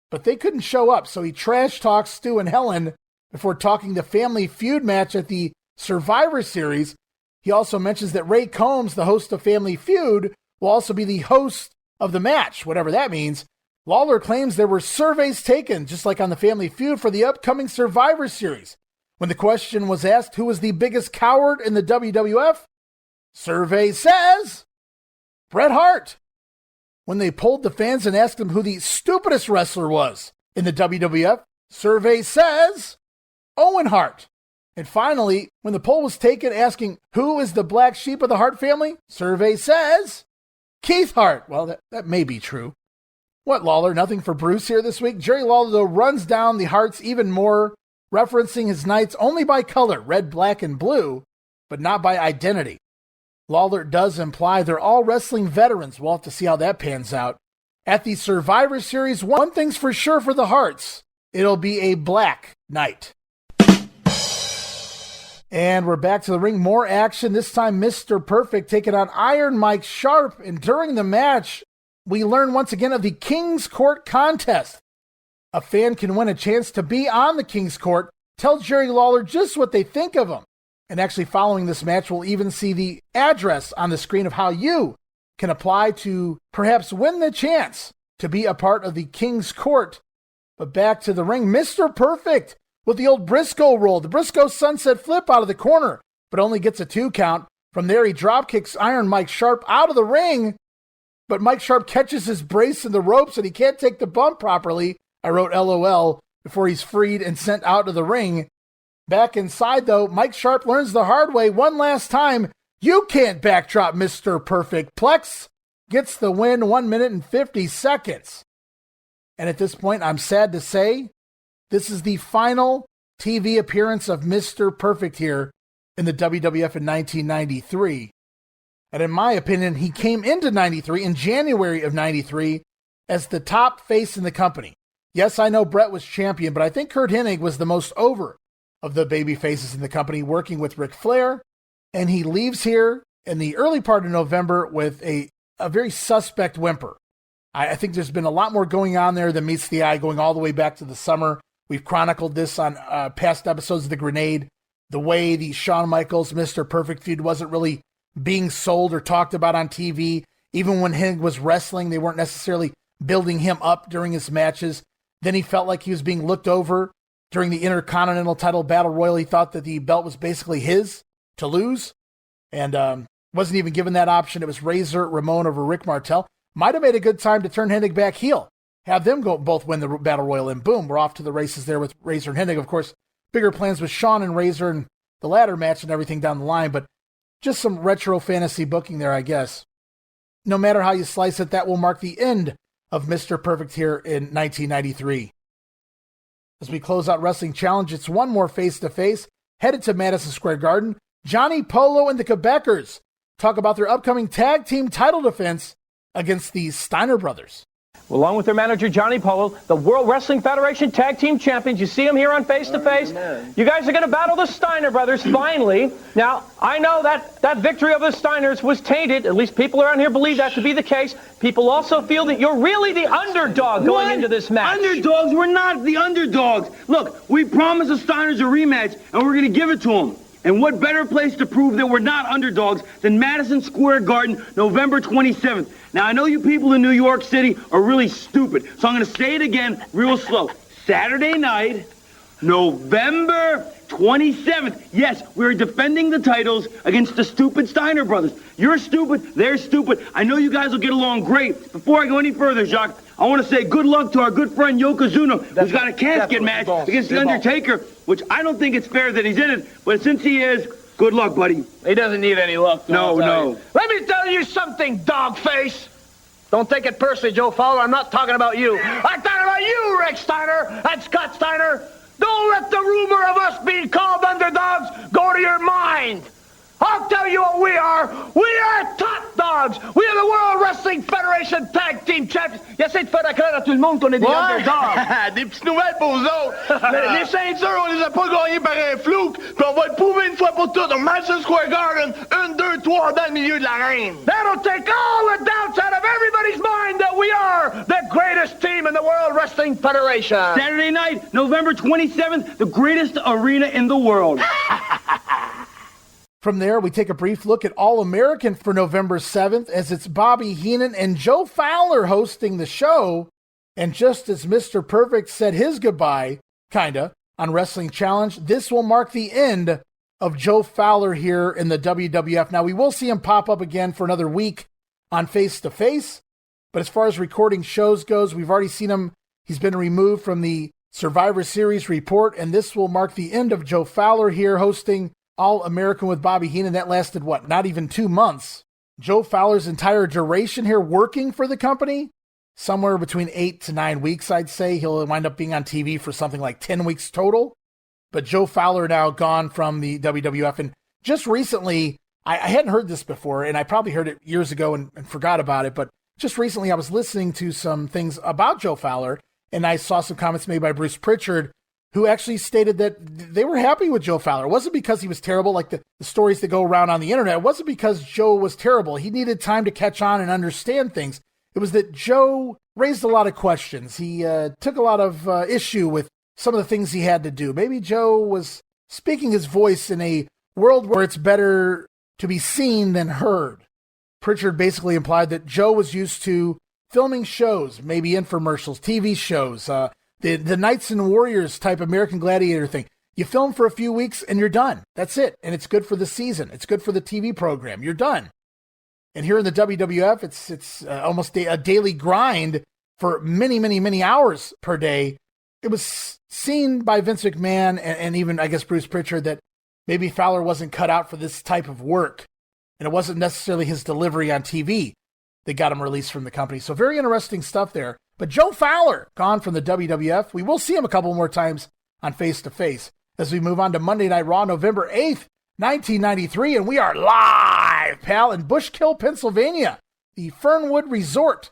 But they couldn't show up, so he trash talks Stu and Helen before talking the Family Feud match at the Survivor Series. He also mentions that Ray Combs, the host of Family Feud, will also be the host of the match, whatever that means. Lawler claims there were surveys taken, just like on the Family Feud, for the upcoming Survivor Series. When the question was asked who was the biggest coward in the WWF, survey says Bret Hart. When they polled the fans and asked them who the stupidest wrestler was in the WWF, survey says Owen Hart. And finally, when the poll was taken asking who is the black sheep of the Hart family, survey says Keith Hart. Well, that may be true. What, Lawler? Nothing for Bruce here this week? Jerry Lawler, though, runs down the Harts even more, referencing his knights only by color, red, black, and blue, but not by identity. Lawler does imply they're all wrestling veterans. We'll have to see how that pans out. At the Survivor Series, one thing's for sure for the Harts. It'll be a black night. And we're back to the ring. More action. This time, Mr. Perfect taking on Iron Mike Sharp. And during the match, we learn once again of the King's Court contest. A fan can win a chance to be on the King's Court. Tell Jerry Lawler just what they think of him. And actually, following this match, we'll even see the address on the screen of how you can apply to perhaps win the chance to be a part of the King's Court. But back to the ring, Mr. Perfect with the old Briscoe roll. The Briscoe sunset flip out of the corner, but only gets a 2 count. From there, he drop kicks Iron Mike Sharp out of the ring. But Mike Sharp catches his brace in the ropes and he can't take the bump properly. I wrote LOL before he's freed and sent out of the ring. Back inside, though, Mike Sharp learns the hard way one last time. You can't backdrop Mr. Perfect. Plex gets the win, 1 minute and 50 seconds. And at this point, I'm sad to say, this is the final TV appearance of Mr. Perfect here in the WWF in 1993. And in my opinion, he came into 93 in January of 93 as the top face in the company. Yes, I know Bret was champion, but I think Curt Hennig was the most over of the baby faces in the company, working with Ric Flair. And he leaves here in the early part of November with a very suspect whimper. I think there's been a lot more going on there than meets the eye, going all the way back to the summer. We've chronicled this on past episodes of The Grenade. The way the Shawn Michaels Mr. Perfect feud wasn't really being sold or talked about on TV. Even when Hennig was wrestling, they weren't necessarily building him up during his matches. Then he felt like he was being looked over during the Intercontinental title battle royal, he thought that the belt was basically his to lose, and wasn't even given that option. It was Razor Ramon over Rick Martel. Might have made a good time to turn Hennig back heel. Have them go both win the battle royal, and boom, we're off to the races there with Razor and Hennig. Of course, bigger plans with Shawn and Razor and the ladder match and everything down the line, but just some retro fantasy booking there, I guess. No matter how you slice it, that will mark the end of Mr. Perfect here in 1993. As we close out Wrestling Challenge, it's one more face-to-face, headed to Madison Square Garden. Johnny Polo and the Quebecers talk about their upcoming tag team title defense against the Steiner brothers. Along with their manager, Johnny Polo, the World Wrestling Federation Tag Team Champions. You see them here on Face to Face. You guys are going to battle the Steiner brothers, finally. Now, I know that victory of the Steiners was tainted. At least people around here believe that to be the case. People also feel that you're really the underdog going into this match. Underdogs? We're not the underdogs. Look, we promised the Steiners a rematch, and we're going to give it to them. And what better place to prove that we're not underdogs than Madison Square Garden, November 27th. Now, I know you people in New York City are really stupid, so I'm going to say it again real slow. Saturday night, November 27th. Yes, we're defending the titles against the stupid Steiner brothers. You're stupid, they're stupid. I know you guys will get along great. Before I go any further, Jacques, I want to say good luck to our good friend Yokozuna, who's got a casket match against The Undertaker, which I don't think it's fair that he's in it, but since he is, good luck, buddy. He doesn't need any luck. No. Let me tell you something, dogface. Don't take it personally, Joe Fowler. I'm not talking about you. I'm talking about you, Rick Steiner and Scott Steiner. Don't let the rumor of us being called underdogs go to your mind. I'll tell you what we are. We are top dogs. We are the World Wrestling Federation Tag Team Champions. Il essaie de faire croire à tout le monde qu'on est des underdogs. Des petites nouvelles pour vous autres. Les ceintures, on les a pas gagnés par un flou, puis on va le prouver une fois pour toutes au Madison Square Garden. 1, 2, 3 dans le milieu de l'arène. That'll take all the doubts out of everybody's mind that we are the greatest team in the World Wrestling Federation. Saturday night, November 27th, the greatest arena in the world. From there, we take a brief look at All-American for November 7th, as it's Bobby Heenan and Joe Fowler hosting the show. And just as Mr. Perfect said his goodbye, kinda, on Wrestling Challenge, this will mark the end of Joe Fowler here in the WWF. Now, we will see him pop up again for another week on Face to Face, but as far as recording shows goes, we've already seen him. He's been removed from the Survivor Series report, and this will mark the end of Joe Fowler here hosting All-American with Bobby Heenan. That lasted, not even 2 months. Joe Fowler's entire duration here working for the company, somewhere between 8 to 9 weeks, I'd say. He'll wind up being on TV for something like 10 weeks total. But Joe Fowler now gone from the WWF. And just recently, I hadn't heard this before, and I probably heard it years ago and forgot about it, but just recently I was listening to some things about Joe Fowler, and I saw some comments made by Bruce Pritchard, who actually stated that they were happy with Joe Fowler. It wasn't because he was terrible, like the stories that go around on the internet. It wasn't because Joe was terrible. He needed time to catch on and understand things. It was that Joe raised a lot of questions. He took a lot of issue with some of the things he had to do. Maybe Joe was speaking his voice in a world where it's better to be seen than heard. Pritchard basically implied that Joe was used to filming shows, maybe infomercials, TV shows, the Knights and Warriors type American Gladiator thing. You film for a few weeks and you're done. That's it. And it's good for the season. It's good for the TV program. You're done. And here in the WWF, it's almost a daily grind for many, many, many hours per day. It was seen by Vince McMahon and even, I guess, Bruce Pritchard that maybe Fowler wasn't cut out for this type of work. And it wasn't necessarily his delivery on TV that got him released from the company. So very interesting stuff there. But Joe Fowler, gone from the WWF. We will see him a couple more times on Face to Face as we move on to Monday Night Raw, November 8th, 1993. And we are live, pal, in Bushkill, Pennsylvania, the Fernwood Resort.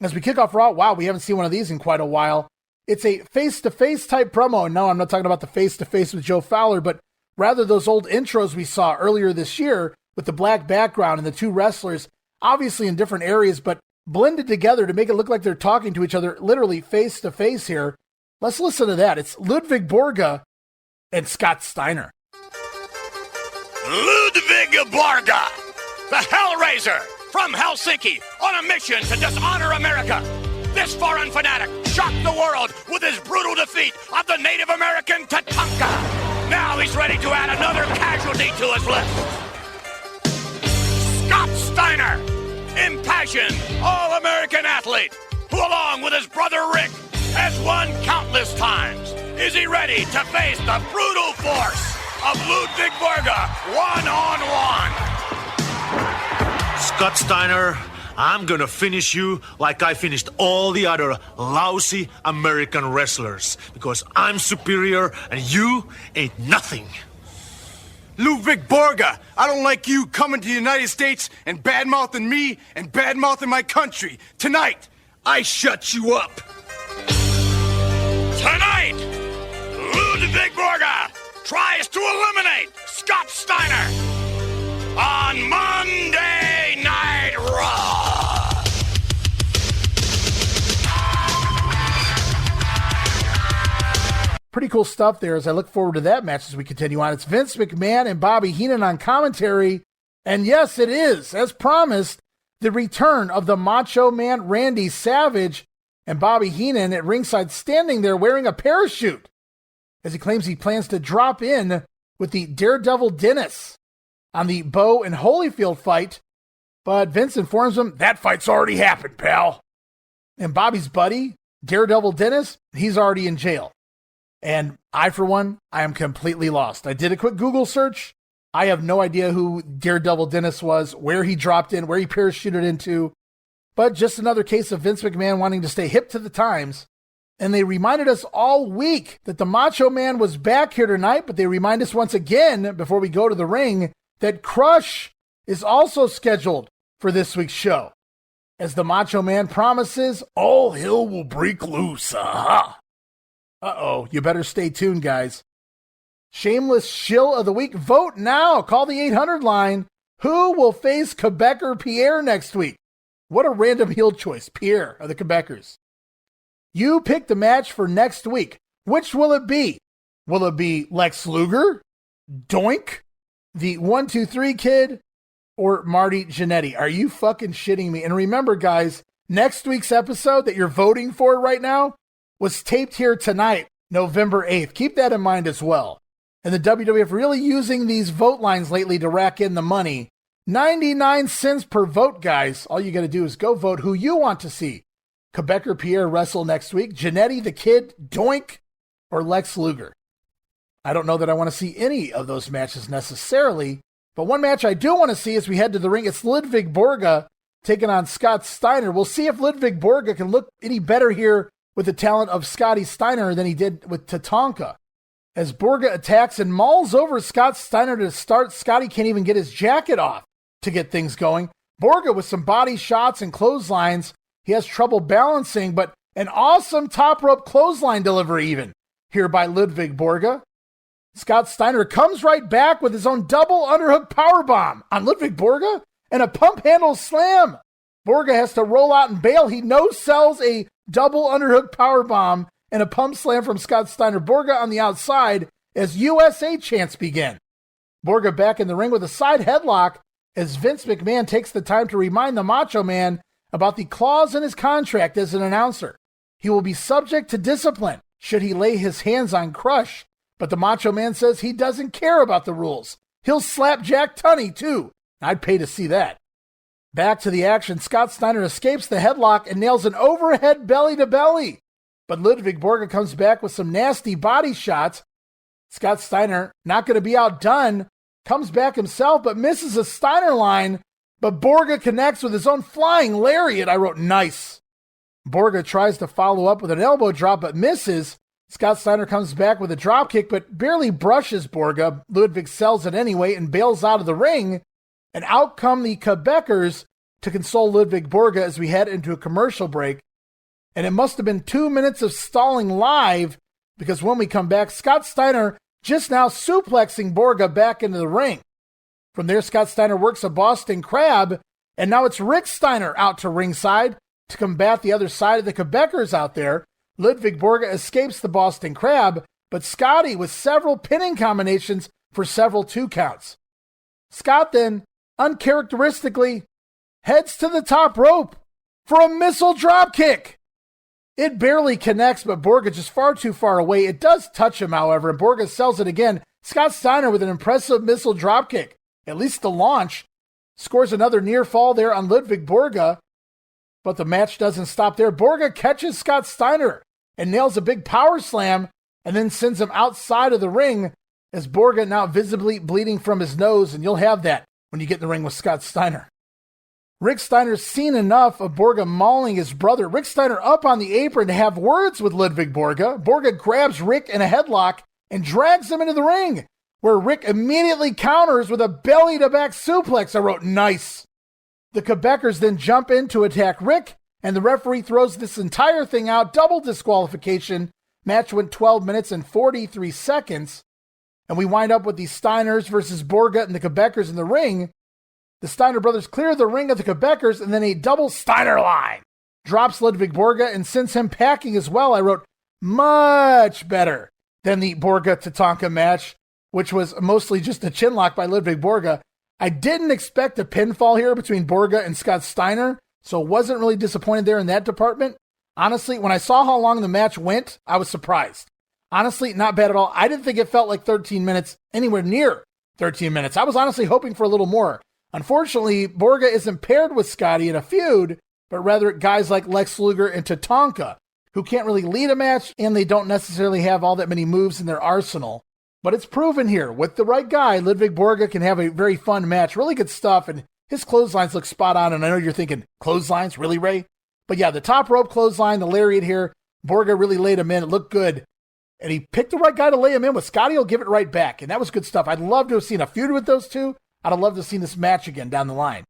As we kick off Raw, wow, we haven't seen one of these in quite a while. It's a face-to-face type promo. No, I'm not talking about the face-to-face with Joe Fowler, but rather those old intros we saw earlier this year with the black background and the two wrestlers, obviously in different areas, but blended together to make it look like they're talking to each other, literally face-to-face here. Let's listen to that. It's Ludvig Borga and Scott Steiner. Ludvig Borga, the Hellraiser from Helsinki, on a mission to dishonor America. This foreign fanatic shocked the world with his brutal defeat of the Native American Tatanka. Now he's ready to add another casualty to his list. Scott Steiner, impassioned All-American athlete, who along with his brother Rick has won countless times. Is he ready to face the brutal force of Ludvig Borga one-on-one? Scott Steiner, I'm gonna finish you like I finished all the other lousy American wrestlers, because I'm superior and you ain't nothing. Ludvig Borga, I don't like you coming to the United States and bad-mouthing me and bad-mouthing my country. Tonight, I shut you up. Tonight, Ludvig Borga tries to eliminate Scott Steiner on Monday Night Raw. Pretty cool stuff there as I look forward to that match as we continue on. It's Vince McMahon and Bobby Heenan on commentary. And yes, it is, as promised, the return of the Macho Man Randy Savage and Bobby Heenan at ringside standing there wearing a parachute as he claims he plans to drop in with the Daredevil Dennis on the Bo and Holyfield fight. But Vince informs him that fight's already happened, pal. And Bobby's buddy, Daredevil Dennis, he's already in jail. And I, for one, I am completely lost. I did a quick Google search. I have no idea who Daredevil Dennis was, where he dropped in, where he parachuted into. But just another case of Vince McMahon wanting to stay hip to the times. And they reminded us all week that the Macho Man was back here tonight, but they remind us once again, before we go to the ring, that Crush is also scheduled for this week's show. As the Macho Man promises, all hell will break loose. Aha! Uh-oh, you better stay tuned, guys. Shameless shill of the week. Vote now. Call the 800 line. Who will face Quebecer Pierre next week? What a random heel choice. Pierre of the Quebecers. You pick the match for next week. Which will it be? Will it be Lex Luger, Doink, the 1-2-3 Kid, or Marty Jannetty? Are you fucking shitting me? And remember, guys, next week's episode that you're voting for right now was taped here tonight, November 8th. Keep that in mind as well. And the WWF really using these vote lines lately to rack in the money. 99 cents per vote, guys. All you got to do is go vote who you want to see. Quebecer Pierre wrestle next week, Jannetty the Kid, Doink, or Lex Luger. I don't know that I want to see any of those matches necessarily, but one match I do want to see as we head to the ring, it's Ludvig Borga taking on Scott Steiner. We'll see if Ludvig Borga can look any better here with the talent of Scotty Steiner than he did with Tatanka. As Borga attacks and mauls over Scott Steiner to start, Scotty can't even get his jacket off to get things going. Borga with some body shots and clotheslines. He has trouble balancing, but an awesome top rope clothesline delivery even here by Ludvig Borga. Scott Steiner comes right back with his own double underhook powerbomb on Ludvig Borga and a pump handle slam. Borga has to roll out and bail. He no-sells a double underhook powerbomb and a pump slam from Scott Steiner. Borga on the outside as USA chants begin. Borga back in the ring with a side headlock as Vince McMahon takes the time to remind the Macho Man about the clause in his contract as an announcer. He will be subject to discipline should he lay his hands on Crush, but the Macho Man says he doesn't care about the rules. He'll slap Jack Tunney too. I'd pay to see that. Back to the action, Scott Steiner escapes the headlock and nails an overhead belly-to-belly. But Ludvig Borga comes back with some nasty body shots. Scott Steiner, not going to be outdone, comes back himself but misses a Steiner line. But Borga connects with his own flying lariat. I wrote nice. Borga tries to follow up with an elbow drop but misses. Scott Steiner comes back with a dropkick but barely brushes Borga. Ludvig sells it anyway and bails out of the ring. And out come the Quebecers to console Ludvig Borga as we head into a commercial break. And it must have been 2 minutes of stalling live because when we come back, Scott Steiner just now suplexing Borga back into the ring. From there, Scott Steiner works a Boston Crab, and now it's Rick Steiner out to ringside to combat the other side of the Quebecers out there. Ludvig Borga escapes the Boston Crab, but Scotty with several pinning combinations for several 2 counts. Scott then, uncharacteristically, heads to the top rope for a missile dropkick. It barely connects, but Borga just far too far away. It does touch him, however, and Borga sells it again. Scott Steiner with an impressive missile dropkick, at least the launch, scores another near fall there on Ludvig Borga, but the match doesn't stop there. Borga catches Scott Steiner and nails a big power slam and then sends him outside of the ring as Borga now visibly bleeding from his nose, and you'll have that when you get in the ring with Scott Steiner. Rick Steiner's seen enough of Borga mauling his brother. Rick Steiner up on the apron to have words with Ludvig Borga. Borga grabs Rick in a headlock and drags him into the ring, where Rick immediately counters with a belly-to-back suplex. I wrote, nice. The Quebecers then jump in to attack Rick, and the referee throws this entire thing out. Double disqualification. Match went 12 minutes and 43 seconds. And we wind up with the Steiners versus Borga and the Quebecers in the ring. The Steiner brothers clear the ring of the Quebecers, and then a double Steiner line drops Ludvig Borga and sends him packing as well. I wrote, much better than the Borga-Tatanka match, which was mostly just a chinlock by Ludvig Borga. I didn't expect a pinfall here between Borga and Scott Steiner, so wasn't really disappointed there in that department. Honestly, when I saw how long the match went, I was surprised. Honestly, not bad at all. I didn't think it felt like 13 minutes, anywhere near 13 minutes. I was honestly hoping for a little more. Unfortunately, Borga isn't paired with Scotty in a feud, but rather guys like Lex Luger and Tatanka, who can't really lead a match, and they don't necessarily have all that many moves in their arsenal. But it's proven here, with the right guy, Ludvig Borga can have a very fun match, really good stuff, and his clotheslines look spot on, and I know you're thinking, clotheslines? Really, Ray? But yeah, the top rope clothesline, the lariat here, Borga really laid him in, it looked good, and he picked the right guy to lay him in with. Scotty will give it right back, and that was good stuff. I'd love to have seen a feud with those two. I'd have loved to have seen this match again down the line.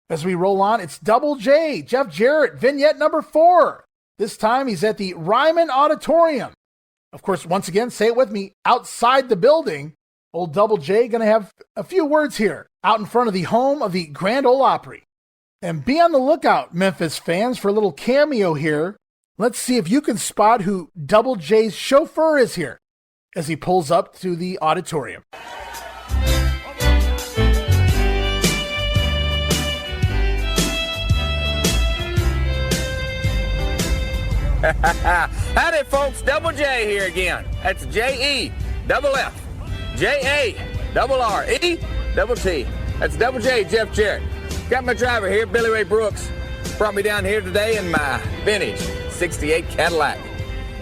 As we roll on, it's Double J, Jeff Jarrett, vignette number 4. This time he's at the Ryman Auditorium. Of course, once again, say it with me, outside the building. Old Double J going to have a few words here, out in front of the home of the Grand Ole Opry. And be on the lookout, Memphis fans, for a little cameo here. Let's see if you can spot who Double J's chauffeur is here as he pulls up to the auditorium. Howdy, folks. Double J here again. That's J-E, double F, J-A, double R-E, double T. That's Double J, Jeff Jarrett. Got my driver here, Billy Ray Brooks. Brought me down here today in my vintage 68 Cadillac.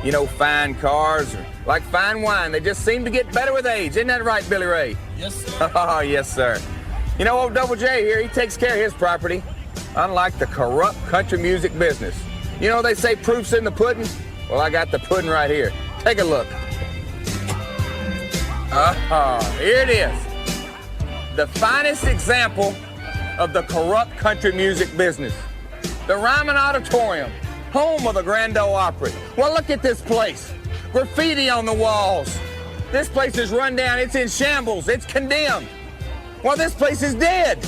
You know, fine cars are like fine wine. They just seem to get better with age. Isn't that right, Billy Ray? Yes, sir. Oh, yes, sir. You know, old Double J here, he takes care of his property, unlike the corrupt country music business. You know, they say proof's in the pudding. Well, I got the pudding right here. Take a look. Here it is. The finest example of the corrupt country music business. The Ryman Auditorium, home of the Grand Ole Opry. Well, look at this place. Graffiti on the walls. This place is run down. It's in shambles. It's condemned. Well, this place is dead.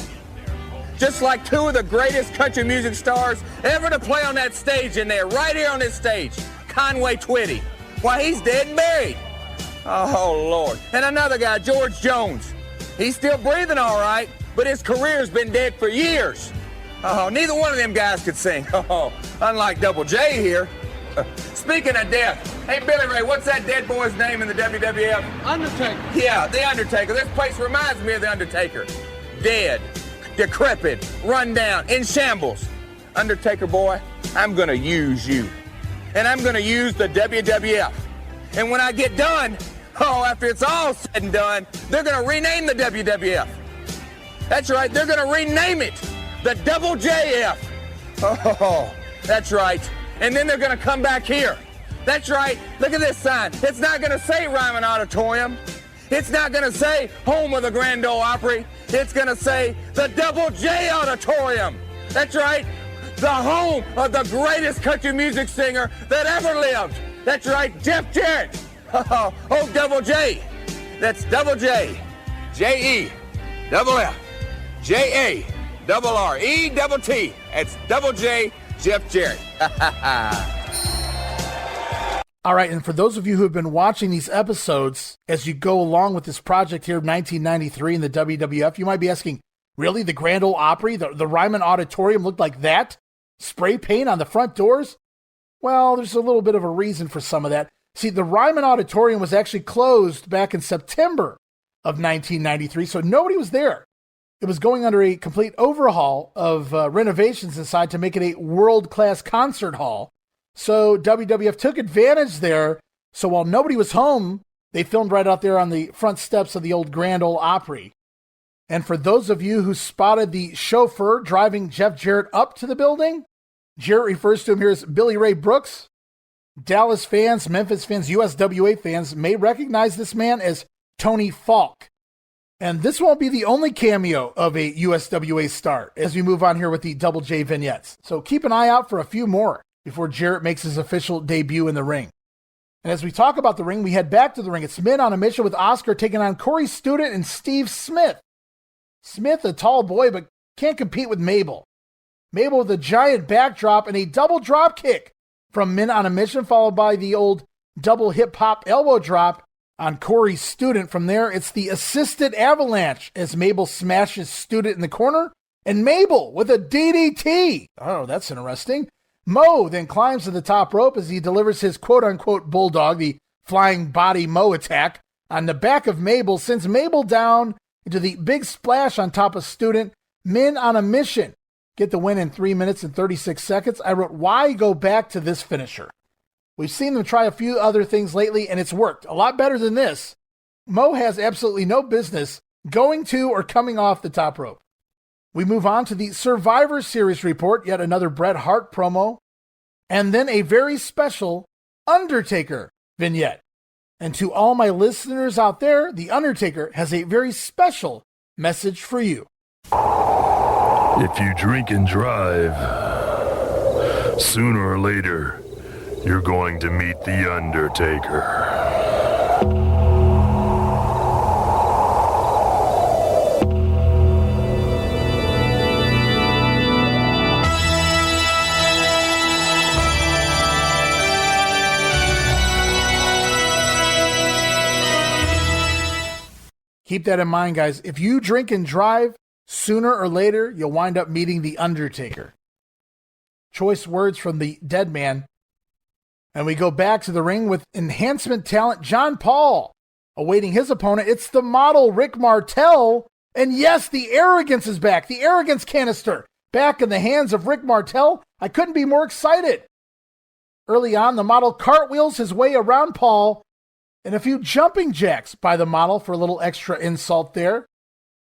Just like two of the greatest country music stars ever to play on that stage in there, right here on this stage, Conway Twitty. Why, he's dead and buried. Oh, Lord. And another guy, George Jones. He's still breathing all right, but his career's been dead for years. Oh, neither one of them guys could sing. Oh, unlike Double J here. Speaking of death, hey, Billy Ray, what's that dead boy's name in the WWF? Undertaker. Yeah, The Undertaker. This place reminds me of The Undertaker. Dead, decrepit, run down, in shambles. Undertaker boy, I'm gonna use you. And I'm gonna use the WWF. And when I get done, after it's all said and done, they're gonna rename the WWF. That's right, they're gonna rename it the Double JF. Oh, that's right. And then they're gonna come back here. That's right, look at this sign. It's not gonna say Ryman Auditorium. It's not gonna say home of the Grand Ole Opry. It's gonna say the Double J Auditorium. That's right, the home of the greatest country music singer that ever lived. That's right, Jeff Jarrett. Oh, Double J. That's Double J, J-E, double F, J-A, double R-E, double T. That's Double J, Jeff Jarrett. All right, and for those of you who have been watching these episodes as you go along with this project here of 1993 in the WWF, you might be asking, really, the Grand Ole Opry, the Ryman Auditorium looked like that? Spray paint on the front doors? Well, there's a little bit of a reason for some of that. See, the Ryman Auditorium was actually closed back in September of 1993, so nobody was there. It was going under a complete overhaul of renovations inside to make it a world-class concert hall. So WWF took advantage there. So while nobody was home, they filmed right out there on the front steps of the old Grand Ole Opry. And for those of you who spotted the chauffeur driving Jeff Jarrett up to the building, Jarrett refers to him here as Billy Ray Brooks. Dallas fans, Memphis fans, USWA fans may recognize this man as Tony Falk. And this won't be the only cameo of a USWA star as we move on here with the Double J vignettes. So keep an eye out for a few more before Jarrett makes his official debut in the ring. And as we talk about the ring, we head back to the ring. It's Men on a Mission with Oscar taking on Corey Student and Steve Smith. Smith, a tall boy, but can't compete with Mabel. Mabel with a giant backdrop and a double drop kick from Men on a Mission, followed by the old double hip-hop elbow drop on Corey's Student. From there, it's the assisted avalanche as Mabel smashes Student in the corner, and Mabel with a DDT. Oh, that's interesting. Mo then climbs to the top rope as he delivers his quote-unquote bulldog, the flying body Mo attack, on the back of Mabel, sends Mabel down into the big splash on top of Student. Men on a Mission get the win in 3 minutes and 36 seconds. I wrote, why go back to this finisher? We've seen them try a few other things lately, and it's worked a lot better than this. Mo has absolutely no business going to or coming off the top rope. We move on to the Survivor Series report, yet another Bret Hart promo, and then a very special Undertaker vignette. And to all my listeners out there, the Undertaker has a very special message for you. If you drink and drive, sooner or later, you're going to meet the Undertaker. Keep that in mind, guys. If you drink and drive, sooner or later, you'll wind up meeting the Undertaker. Choice words from the dead man. And we go back to the ring with enhancement talent John Paul awaiting his opponent. It's the model Rick Martel. And yes, the arrogance is back. The arrogance canister back in the hands of Rick Martel. I couldn't be more excited. Early on, the model cartwheels his way around Paul, and a few jumping jacks by the model for a little extra insult there.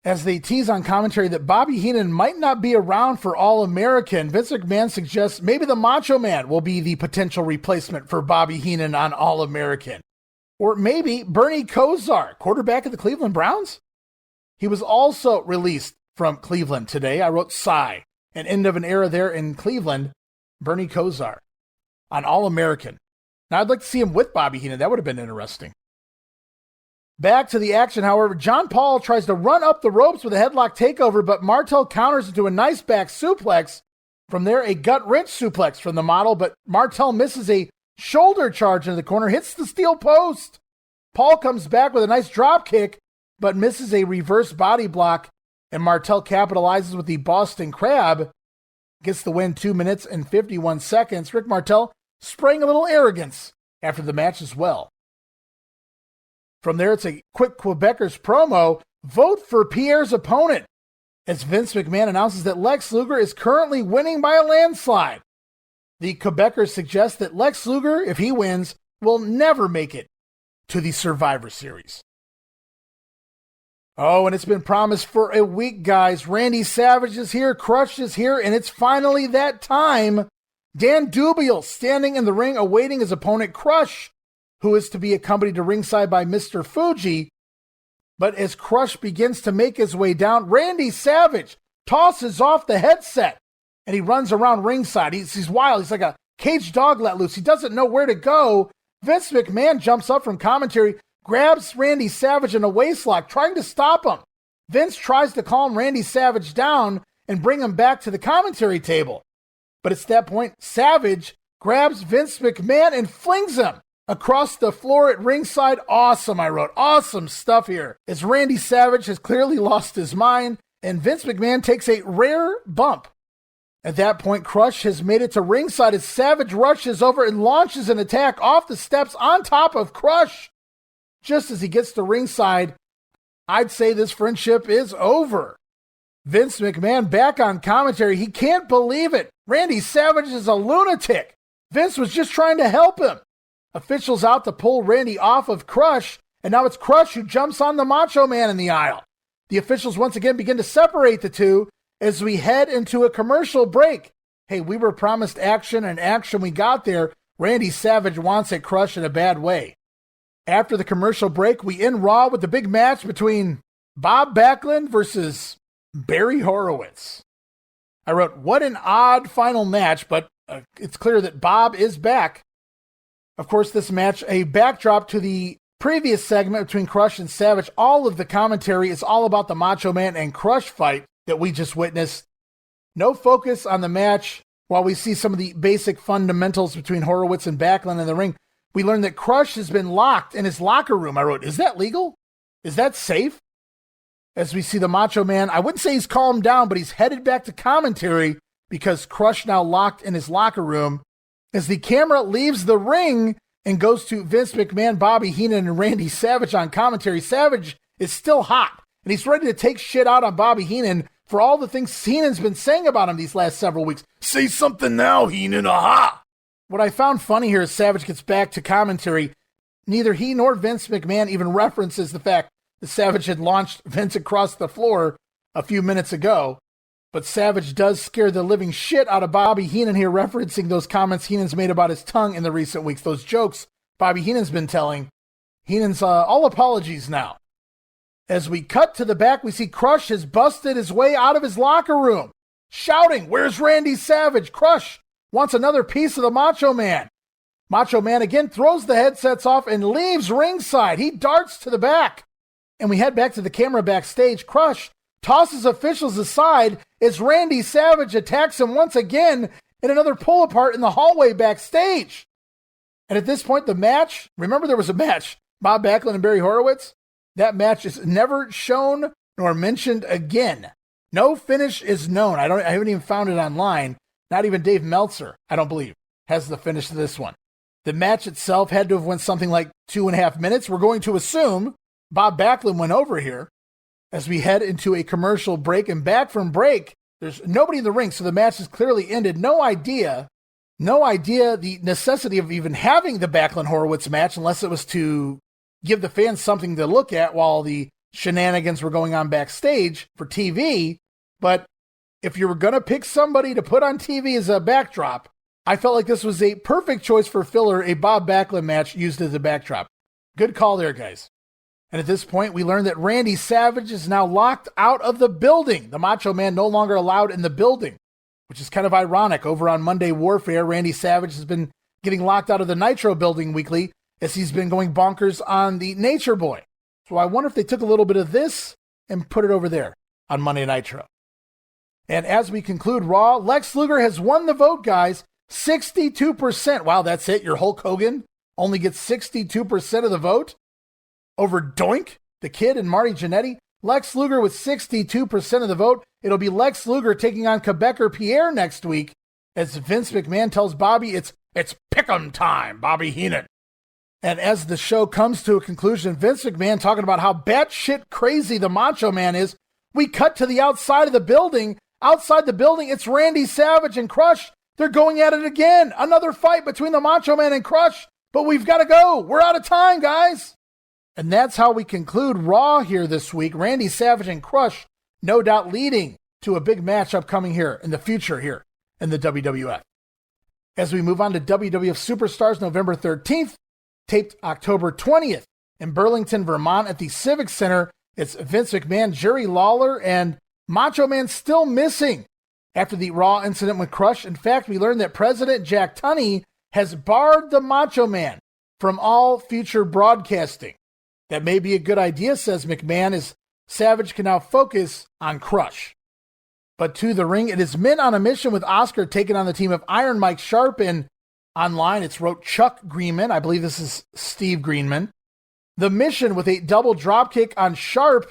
As they tease on commentary that Bobby Heenan might not be around for All-American, Vince McMahon suggests maybe the Macho Man will be the potential replacement for Bobby Heenan on All-American. Or maybe Bernie Kosar, quarterback of the Cleveland Browns? He was also released from Cleveland today. I wrote sigh, an end of an era there in Cleveland. Bernie Kosar on All-American. Now, I'd like to see him with Bobby Heenan. That would have been interesting. Back to the action, however, John Paul tries to run up the ropes with a headlock takeover, but Martel counters into a nice back suplex. From there, a gut wrench suplex from the model, but Martel misses a shoulder charge into the corner, hits the steel post. Paul comes back with a nice drop kick, but misses a reverse body block, and Martel capitalizes with the Boston Crab. Gets the win 2 minutes and 51 seconds. Rick Martel spraying a little arrogance after the match as well. From there, it's a quick Quebecers promo. Vote for Pierre's opponent as Vince McMahon announces that Lex Luger is currently winning by a landslide. The Quebecers suggest that Lex Luger, if he wins, will never make it to the Survivor Series. Oh, and it's been promised for a week, guys. Randy Savage is here, Crush is here, and it's finally that time. Dan Dubiel standing in the ring awaiting his opponent, Crush, who is to be accompanied to ringside by Mr. Fuji. But as Crush begins to make his way down, Randy Savage tosses off the headset and he runs around ringside. He's wild. He's like a caged dog let loose. He doesn't know where to go. Vince McMahon jumps up from commentary, grabs Randy Savage in a waistlock, trying to stop him. Vince tries to calm Randy Savage down and bring him back to the commentary table. But it's that point, Savage grabs Vince McMahon and flings him across the floor at ringside. Awesome, I wrote. Awesome stuff here. As Randy Savage has clearly lost his mind, and Vince McMahon takes a rare bump At that point, Crush has made it to ringside as Savage rushes over and launches an attack off the steps on top of Crush. Just as he gets to ringside, I'd say this friendship is over. Vince McMahon back on commentary. He can't believe it. Randy Savage is a lunatic. Vince was just trying to help him. Officials out to pull Randy off of Crush, and now it's Crush who jumps on the Macho Man in the aisle. The officials once again begin to separate the two as we head into a commercial break. Hey, we were promised action, and action we got there. Randy Savage wants it Crush in a bad way. After the commercial break, we end Raw with the big match between Bob Backlund versus Barry Horowitz. I wrote, what an odd final match, but it's clear that Bob is back. Of course, this match, a backdrop to the previous segment between Crush and Savage. All of the commentary is all about the Macho Man and Crush fight that we just witnessed. No focus on the match. While we see some of the basic fundamentals between Horowitz and Backlund in the ring, we learn that Crush has been locked in his locker room. I wrote, is that legal? Is that safe? As we see the Macho Man, I wouldn't say he's calmed down, but he's headed back to commentary because Crush now locked in his locker room. As the camera leaves the ring and goes to Vince McMahon, Bobby Heenan, and Randy Savage on commentary, Savage is still hot, and he's ready to take shit out on Bobby Heenan for all the things Heenan's been saying about him these last several weeks. Say something now, Heenan, aha! What I found funny here as Savage gets back to commentary, neither he nor Vince McMahon even references the fact that Savage had launched Vince across the floor a few minutes ago. But Savage does scare the living shit out of Bobby Heenan here, referencing those comments Heenan's made about his tongue in the recent weeks. Those jokes Bobby Heenan's been telling. Heenan's all apologies now. As we cut to the back, we see Crush has busted his way out of his locker room, shouting, where's Randy Savage? Crush wants another piece of the Macho Man. Macho Man again throws the headsets off and leaves ringside. He darts to the back. And we head back to the camera backstage. Crush tosses officials aside as Randy Savage attacks him once again in another pull apart in the hallway backstage. And at this point, the match, remember there was a match, Bob Backlund and Barry Horowitz? That match is never shown nor mentioned again. No finish is known. I haven't even found it online. Not even Dave Meltzer, I don't believe, has the finish to this one. The match itself had to have went something like 2.5 minutes. We're going to assume Bob Backlund went over here. As we head into a commercial break, and back from break, there's nobody in the ring, so the match is clearly ended. No idea the necessity of even having the Backlund-Horowitz match unless it was to give the fans something to look at while the shenanigans were going on backstage for TV. But if you were going to pick somebody to put on TV as a backdrop, I felt like this was a perfect choice for filler, a Bob Backlund match used as a backdrop. Good call there, guys. And at this point, we learn that Randy Savage is now locked out of the building. The Macho Man no longer allowed in the building, which is kind of ironic. Over on Monday Warfare, Randy Savage has been getting locked out of the Nitro building weekly as he's been going bonkers on the Nature Boy. So I wonder if they took a little bit of this and put it over there on Monday Nitro. And as we conclude Raw, Lex Luger has won the vote, guys. 62%. Wow, that's it. Your Hulk Hogan only gets 62% of the vote over Doink, the Kid, and Marty Jannetty. Lex Luger with 62% of the vote. It'll be Lex Luger taking on Quebecer Pierre next week as Vince McMahon tells Bobby it's pick'em time, Bobby Heenan. And as the show comes to a conclusion, Vince McMahon talking about how batshit crazy the Macho Man is. We cut to the outside of the building. Outside the building, it's Randy Savage and Crush. They're going at it again. Another fight between the Macho Man and Crush. But we've got to go. We're out of time, guys. And that's how we conclude Raw here this week. Randy Savage and Crush, no doubt leading to a big match upcoming here in the future here in the WWF. As we move on to WWF Superstars, November 13th, taped October 20th in Burlington, Vermont at the Civic Center. It's Vince McMahon, Jerry Lawler, and Macho Man still missing after the Raw incident with Crush. In fact, we learned that President Jack Tunney has barred the Macho Man from all future broadcasting. That may be a good idea, says McMahon, as Savage can now focus on Crush. But to the ring, it is Men on a Mission with Oscar taking on the team of Iron Mike Sharp, and online it's wrote Chuck Greenman. I believe this is Steve Greenman. The Mission with a double dropkick on Sharp,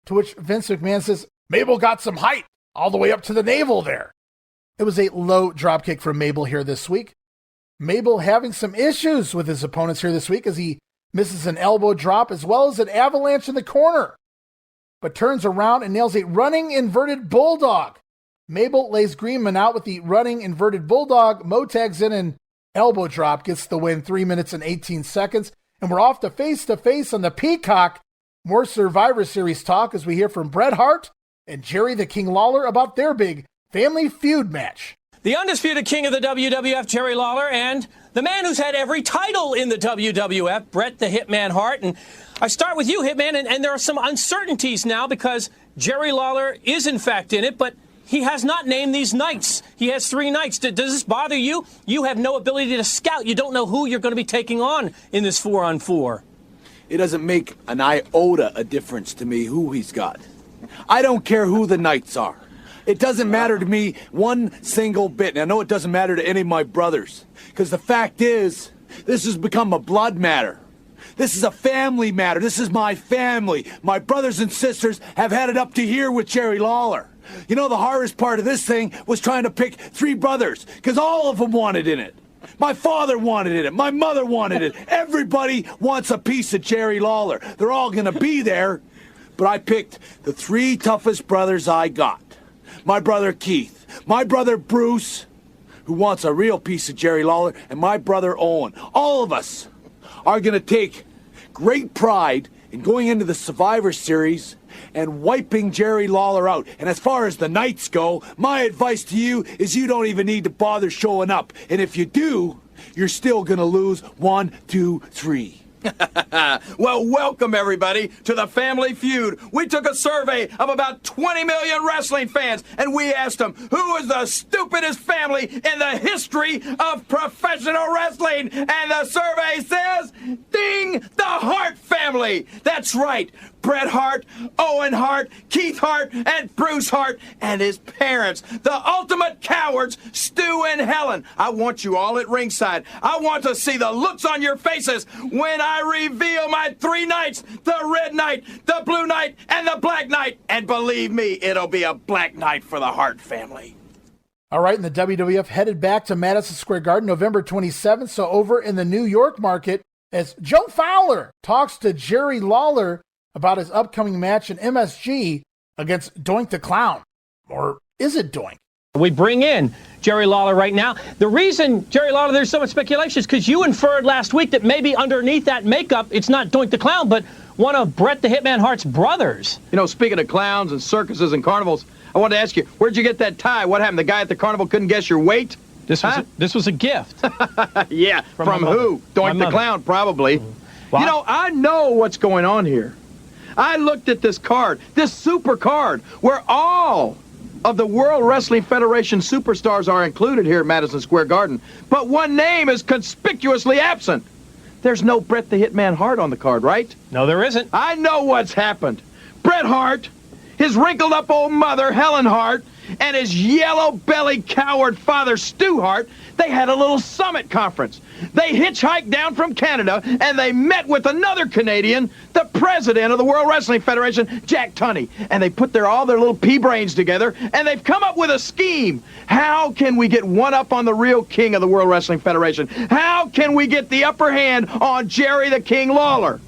to which Vince McMahon says, Mabel got some height all the way up to the navel there. It was a low dropkick from Mabel here this week. Mabel having some issues with his opponents here this week as he misses an elbow drop as well as an avalanche in the corner, but turns around and nails a running inverted bulldog. Mabel lays Greenman out with the running inverted bulldog. Mo tags in an elbow drop, gets the win, 3 minutes and 18 seconds. And we're off to face on the Peacock. More Survivor Series talk as we hear from Bret Hart and Jerry the King Lawler about their big family feud match. The undisputed king of the WWF, Jerry Lawler, and the man who's had every title in the WWF, Bret the Hitman Hart. And I start with you, Hitman, and there are some uncertainties now because Jerry Lawler is in fact in it, but he has not named these nights. He has 3 nights. Does this bother you? You have no ability to scout. You don't know who you're going to be taking on in this 4-on-4. It doesn't make an iota a difference to me who he's got. I don't care who the knights are. It doesn't matter to me one single bit. And I know it doesn't matter to any of my brothers. Because the fact is, this has become a blood matter. This is a family matter. This is my family. My brothers and sisters have had it up to here with Jerry Lawler. You know, the hardest part of this thing was trying to pick 3 brothers, because all of them wanted in it. My father wanted in it. My mother wanted it. Everybody wants a piece of Jerry Lawler. They're all going to be there, but I picked the 3 toughest brothers I got. My brother Keith, my brother Bruce, who wants a real piece of Jerry Lawler, and my brother Owen. All of us are going to take great pride in going into the Survivor Series and wiping Jerry Lawler out. And as far as the nights go, my advice to you is you don't even need to bother showing up. And if you do, you're still going to lose 1, 2, 3. Well, welcome everybody to the Family Feud. We took a survey of about 20 million wrestling fans, and we asked them, who is the stupidest family in the history of professional wrestling? And the survey says, ding, the Hart family. That's right. Bret Hart, Owen Hart, Keith Hart, and Bruce Hart, and his parents, the ultimate cowards, Stu and Helen. I want you all at ringside. I want to see the looks on your faces when I reveal my 3 nights, the red night, the blue night, and the black night. And believe me, it'll be a black night for the Hart family. All right, and the WWF headed back to Madison Square Garden November 27th, so over in the New York market, as Joe Fowler talks to Jerry Lawler about his upcoming match in MSG against Doink the Clown. Or is it Doink? We bring in Jerry Lawler right now. The reason, Jerry Lawler, there's so much speculation is because you inferred last week that maybe underneath that makeup, it's not Doink the Clown, but one of Bret the Hitman Hart's brothers. You know, speaking of clowns and circuses and carnivals, I wanted to ask you, where'd you get that tie? What happened? The guy at the carnival couldn't guess your weight? This was a gift. Yeah, from who? Doink the Clown, probably. What? You know, I know what's going on here. I looked at this card, this super card, where all of the World Wrestling Federation superstars are included here at Madison Square Garden, but one name is conspicuously absent. There's no Bret the Hitman Hart on the card, right? No, there isn't. I know what's happened. Bret Hart, his wrinkled-up old mother, Helen Hart, and his yellow-bellied coward father, Stu Hart, they had a little summit conference. They hitchhiked down from Canada, and they met with another Canadian, the president of the World Wrestling Federation, Jack Tunney. And they put all their little pea-brains together, and they've come up with a scheme. How can we get one up on the real king of the World Wrestling Federation? How can we get the upper hand on Jerry the King Lawler?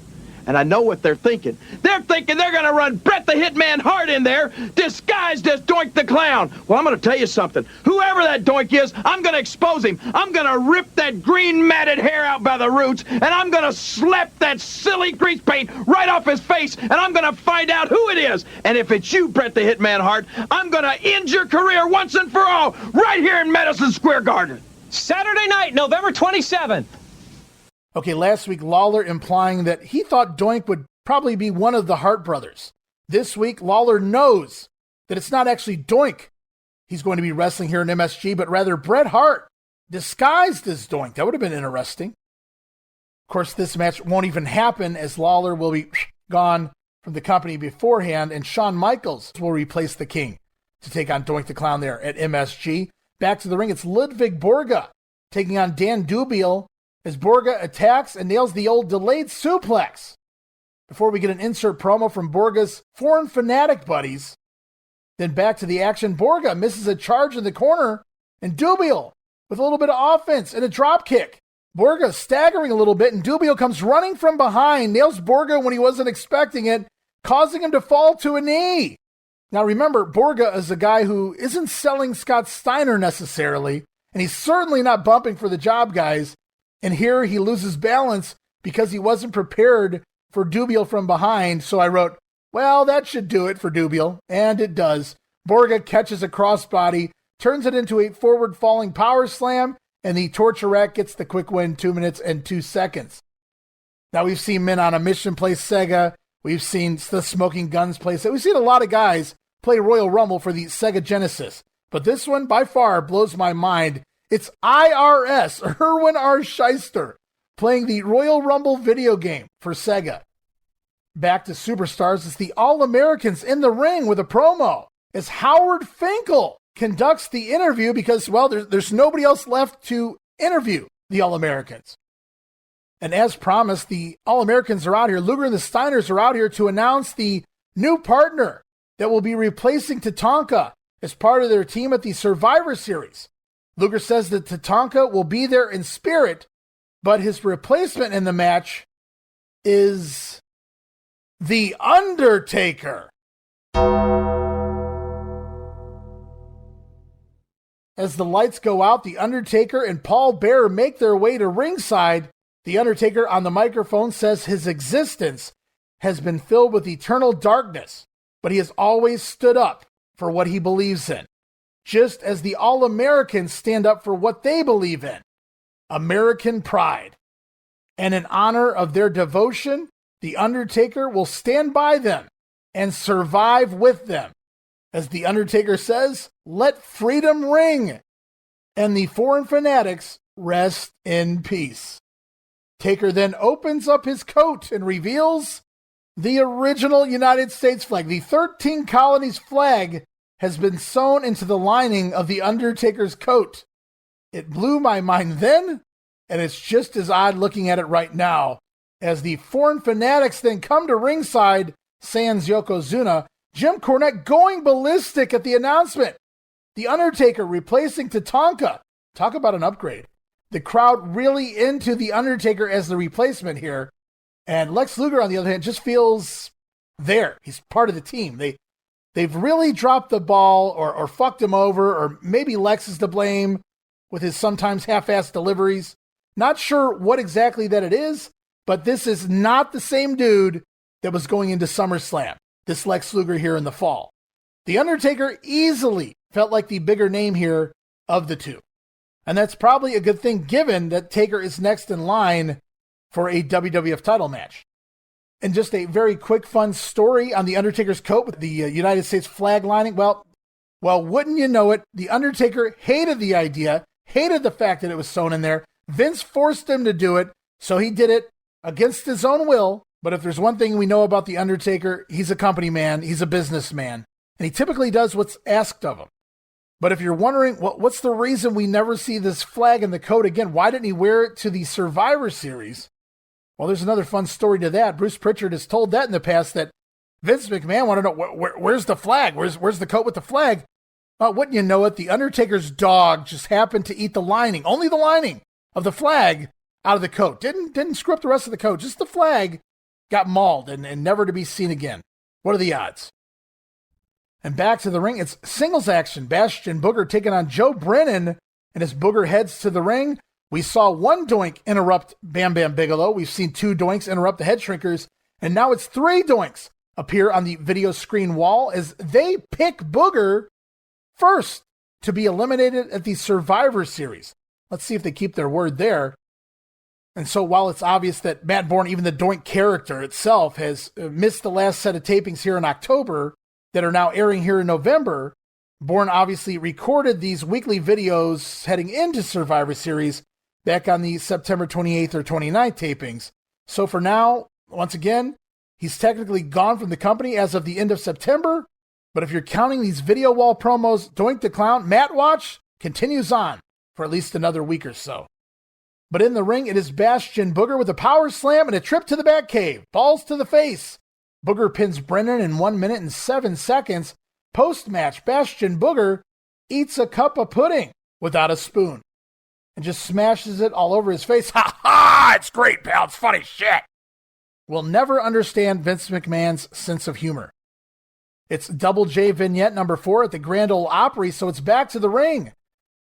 And I know what they're thinking. They're thinking they're going to run Bret the Hitman Hart in there, disguised as Doink the Clown. Well, I'm going to tell you something. Whoever that Doink is, I'm going to expose him. I'm going to rip that green matted hair out by the roots, and I'm going to slap that silly grease paint right off his face, and I'm going to find out who it is. And if it's you, Bret the Hitman Hart, I'm going to end your career once and for all right here in Madison Square Garden. Saturday night, November 27th. Okay, last week, Lawler implying that he thought Doink would probably be one of the Hart brothers. This week, Lawler knows that it's not actually Doink he's going to be wrestling here in MSG, but rather Bret Hart, disguised as Doink. That would have been interesting. Of course, this match won't even happen as Lawler will be gone from the company beforehand, and Shawn Michaels will replace the King to take on Doink the Clown there at MSG. Back to the ring, it's Ludvig Borga taking on Dan Dubiel, as Borga attacks and nails the old delayed suplex. Before we get an insert promo from Borga's Foreign Fanatic buddies. Then back to the action. Borga misses a charge in the corner and Dubiel with a little bit of offense and a drop kick. Borga staggering a little bit, and Dubiel comes running from behind, nails Borga when he wasn't expecting it, causing him to fall to a knee. Now remember, Borga is a guy who isn't selling Scott Steiner necessarily, and he's certainly not bumping for the job, guys. And here he loses balance because he wasn't prepared for Dubiel from behind. So I wrote, well, that should do it for Dubiel, and it does. Borga catches a crossbody, turns it into a forward falling power slam, and the Torture Rack gets the quick win, 2 minutes and 2 seconds. Now we've seen men on a mission play Sega. We've seen the Smoking Guns play Sega. We've seen a lot of guys play Royal Rumble for the Sega Genesis. But this one, by far, blows my mind. It's IRS, Erwin R. Shyster, playing the Royal Rumble video game for Sega. Back to Superstars, it's the All-Americans in the ring with a promo as Howard Finkel conducts the interview because, well, there's nobody else left to interview the All-Americans. And as promised, the All-Americans are out here. Luger and the Steiners are out here to announce the new partner that will be replacing Tatanka as part of their team at the Survivor Series. Luger says that Tatanka will be there in spirit, but his replacement in the match is The Undertaker. As the lights go out, The Undertaker and Paul Bearer make their way to ringside. The Undertaker on the microphone says his existence has been filled with eternal darkness, but he has always stood up for what he believes in, just as the All-Americans stand up for what they believe in, American pride. And in honor of their devotion, The Undertaker will stand by them and survive with them. As The Undertaker says, let freedom ring, and the Foreign Fanatics rest in peace. Taker then opens up his coat and reveals the original United States flag. The 13 colonies flag has been sewn into the lining of The Undertaker's coat. It blew my mind then, and it's just as odd looking at it right now. As the Foreign Fanatics then come to ringside, sans Yokozuna, Jim Cornette going ballistic at the announcement. The Undertaker replacing Tatanka. Talk about an upgrade. The crowd really into The Undertaker as the replacement here. And Lex Luger, on the other hand, just feels there. He's part of the team. They've really dropped the ball or fucked him over, or maybe Lex is to blame with his sometimes half-assed deliveries. Not sure what exactly that it is, but this is not the same dude that was going into SummerSlam. This Lex Luger here in the fall. The Undertaker easily felt like the bigger name here of the two. And that's probably a good thing given that Taker is next in line for a WWF title match. And just a very quick, fun story on The Undertaker's coat with the United States flag lining. Well, wouldn't you know it, The Undertaker hated the idea, hated the fact that it was sewn in there. Vince forced him to do it, so he did it against his own will. But if there's one thing we know about The Undertaker, he's a company man, he's a businessman, and he typically does what's asked of him. But if you're wondering, what's the reason we never see this flag in the coat again? Why didn't he wear it to the Survivor Series? Well, there's another fun story to that. Bruce Pritchard has told that in the past, that Vince McMahon wanted to know, where's the flag? Where's the coat with the flag? Wouldn't you know it, The Undertaker's dog just happened to eat the lining, only the lining of the flag out of the coat. Didn't screw up the rest of the coat, just the flag got mauled and never to be seen again. What are the odds? And back to the ring, it's singles action. Bastion Booger taking on Joe Brennan, and as Booger heads to the ring, we saw one doink interrupt Bam Bam Bigelow. We've seen two doinks interrupt the Head Shrinkers, and now it's three doinks appear on the video screen wall as they pick Booger first to be eliminated at the Survivor Series. Let's see if they keep their word there. And so while it's obvious that Matt Bourne, even the doink character itself, has missed the last set of tapings here in October that are now airing here in November, Bourne obviously recorded these weekly videos heading into Survivor Series back on the September 28th or 29th tapings. So for now, once again, he's technically gone from the company as of the end of September. But if you're counting these video wall promos, Doink the Clown, Matt Watch continues on for at least another week or so. But in the ring, it is Bastion Booger with a power slam and a trip to the Batcave. Balls to the face. Booger pins Brennan in 1 minute and 7 seconds. Post-match, Bastion Booger eats a cup of pudding without a spoon and just smashes it all over his face. Ha ha! It's great, pal. It's funny shit. We'll never understand Vince McMahon's sense of humor. It's Double J vignette number 4 at the Grand Ole Opry, so it's back to the ring.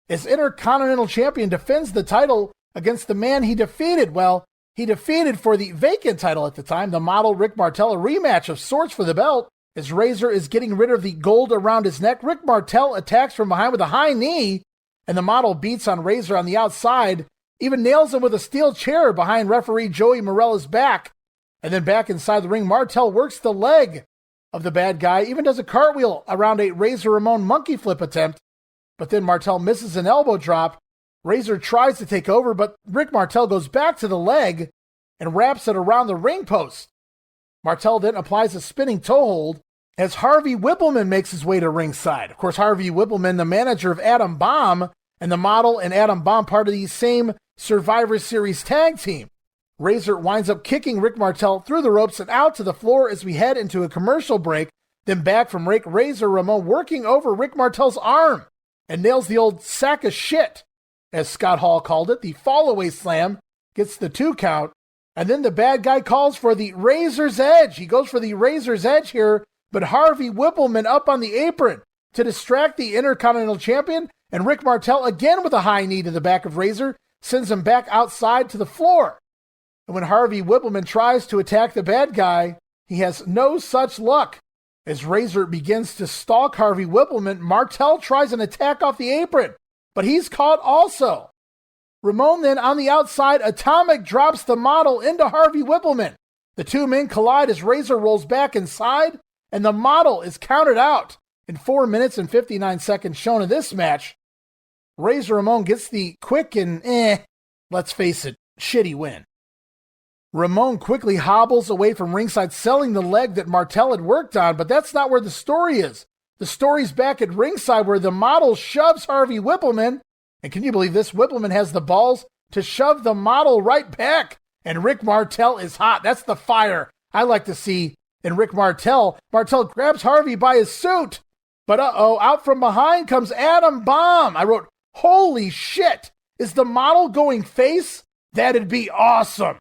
As Intercontinental Champion defends the title against the man he defeated. Well, he defeated for the vacant title at the time, the model Rick Martel, a rematch of sorts for the belt. As Razor is getting rid of the gold around his neck, Rick Martel attacks from behind with a high knee, and the model beats on Razor on the outside, even nails him with a steel chair behind referee Joey Morella's back. And then back inside the ring, Martel works the leg of the bad guy, even does a cartwheel around a Razor Ramon monkey flip attempt. But then Martel misses an elbow drop. Razor tries to take over, but Rick Martel goes back to the leg and wraps it around the ring post. Martel then applies a spinning toe hold as Harvey Whippleman makes his way to ringside. Of course, Harvey Whippleman, the manager of Adam Bomb, and the model and Adam Bomb part of the same Survivor Series tag team. Razor winds up kicking Rick Martel through the ropes and out to the floor as we head into a commercial break. Then back from Razor Ramon working over Rick Martel's arm and nails the old sack of shit, as Scott Hall called it. The fallaway slam gets the 2 count. And then the bad guy calls for the Razor's Edge. He goes for the Razor's Edge here, but Harvey Whippleman up on the apron to distract the Intercontinental Champion, and Rick Martel again with a high knee to the back of Razor sends him back outside to the floor. And when Harvey Whippleman tries to attack the bad guy, he has no such luck. As Razor begins to stalk Harvey Whippleman, Martel tries an attack off the apron, but he's caught also. Ramon then on the outside, atomic drops the model into Harvey Whippleman. The two men collide as Razor rolls back inside, and the model is counted out in 4 minutes and 59 seconds shown in this match. Razor Ramon gets the quick and, let's face it, shitty win. Ramon quickly hobbles away from ringside, selling the leg that Martel had worked on, but that's not where the story is. The story's back at ringside where the model shoves Harvey Whippleman, and can you believe this? Whippleman has the balls to shove the model right back, and Rick Martel is hot. That's the fire I like to see in Rick Martel. Martel grabs Harvey by his suit, but out from behind comes Adam Bomb. I wrote, holy shit, is the model going face? That'd be awesome.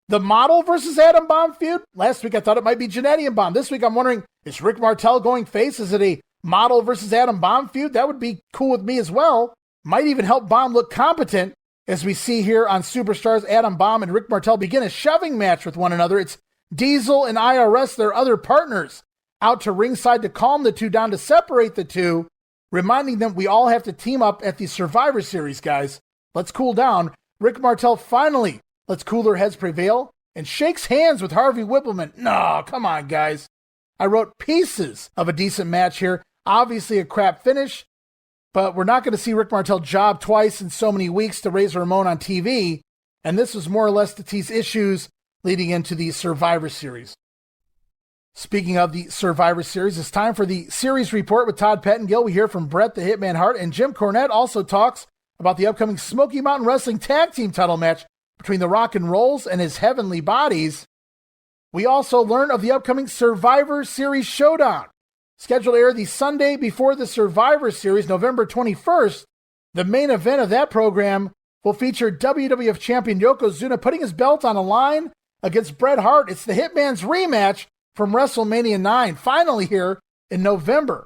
The model versus Adam Bomb feud? Last week I thought it might be Jannetty and Bomb. This week I'm wondering, is Rick Martel going face? Is it a model versus Adam Bomb feud? That would be cool with me as well. Might even help Bomb look competent, as we see here on Superstars. Adam Bomb and Rick Martel begin a shoving match with one another. It's Diesel and IRS, their other partners, out to ringside to calm the two down, to separate the two, reminding them we all have to team up at the Survivor Series, guys. Let's cool down. Rick Martel finally lets cooler heads prevail and shakes hands with Harvey Whippleman. No, come on, guys. I wrote pieces of a decent match here. Obviously a crap finish, but we're not going to see Rick Martel job twice in so many weeks to Razor Ramon on TV, and this was more or less to tease issues leading into the Survivor Series. Speaking of the Survivor Series, it's time for the series report with Todd Pettengill. We hear from Bret the Hitman Hart, and Jim Cornette also talks about the upcoming Smoky Mountain Wrestling Tag Team title match between the Rock and Rolls and his Heavenly Bodies. We also learn of the upcoming Survivor Series Showdown, scheduled to air the Sunday before the Survivor Series, November 21st. The main event of that program will feature WWF Champion Yokozuna putting his belt on a line against Bret Hart. It's the Hitman's rematch from WrestleMania 9, finally here in November.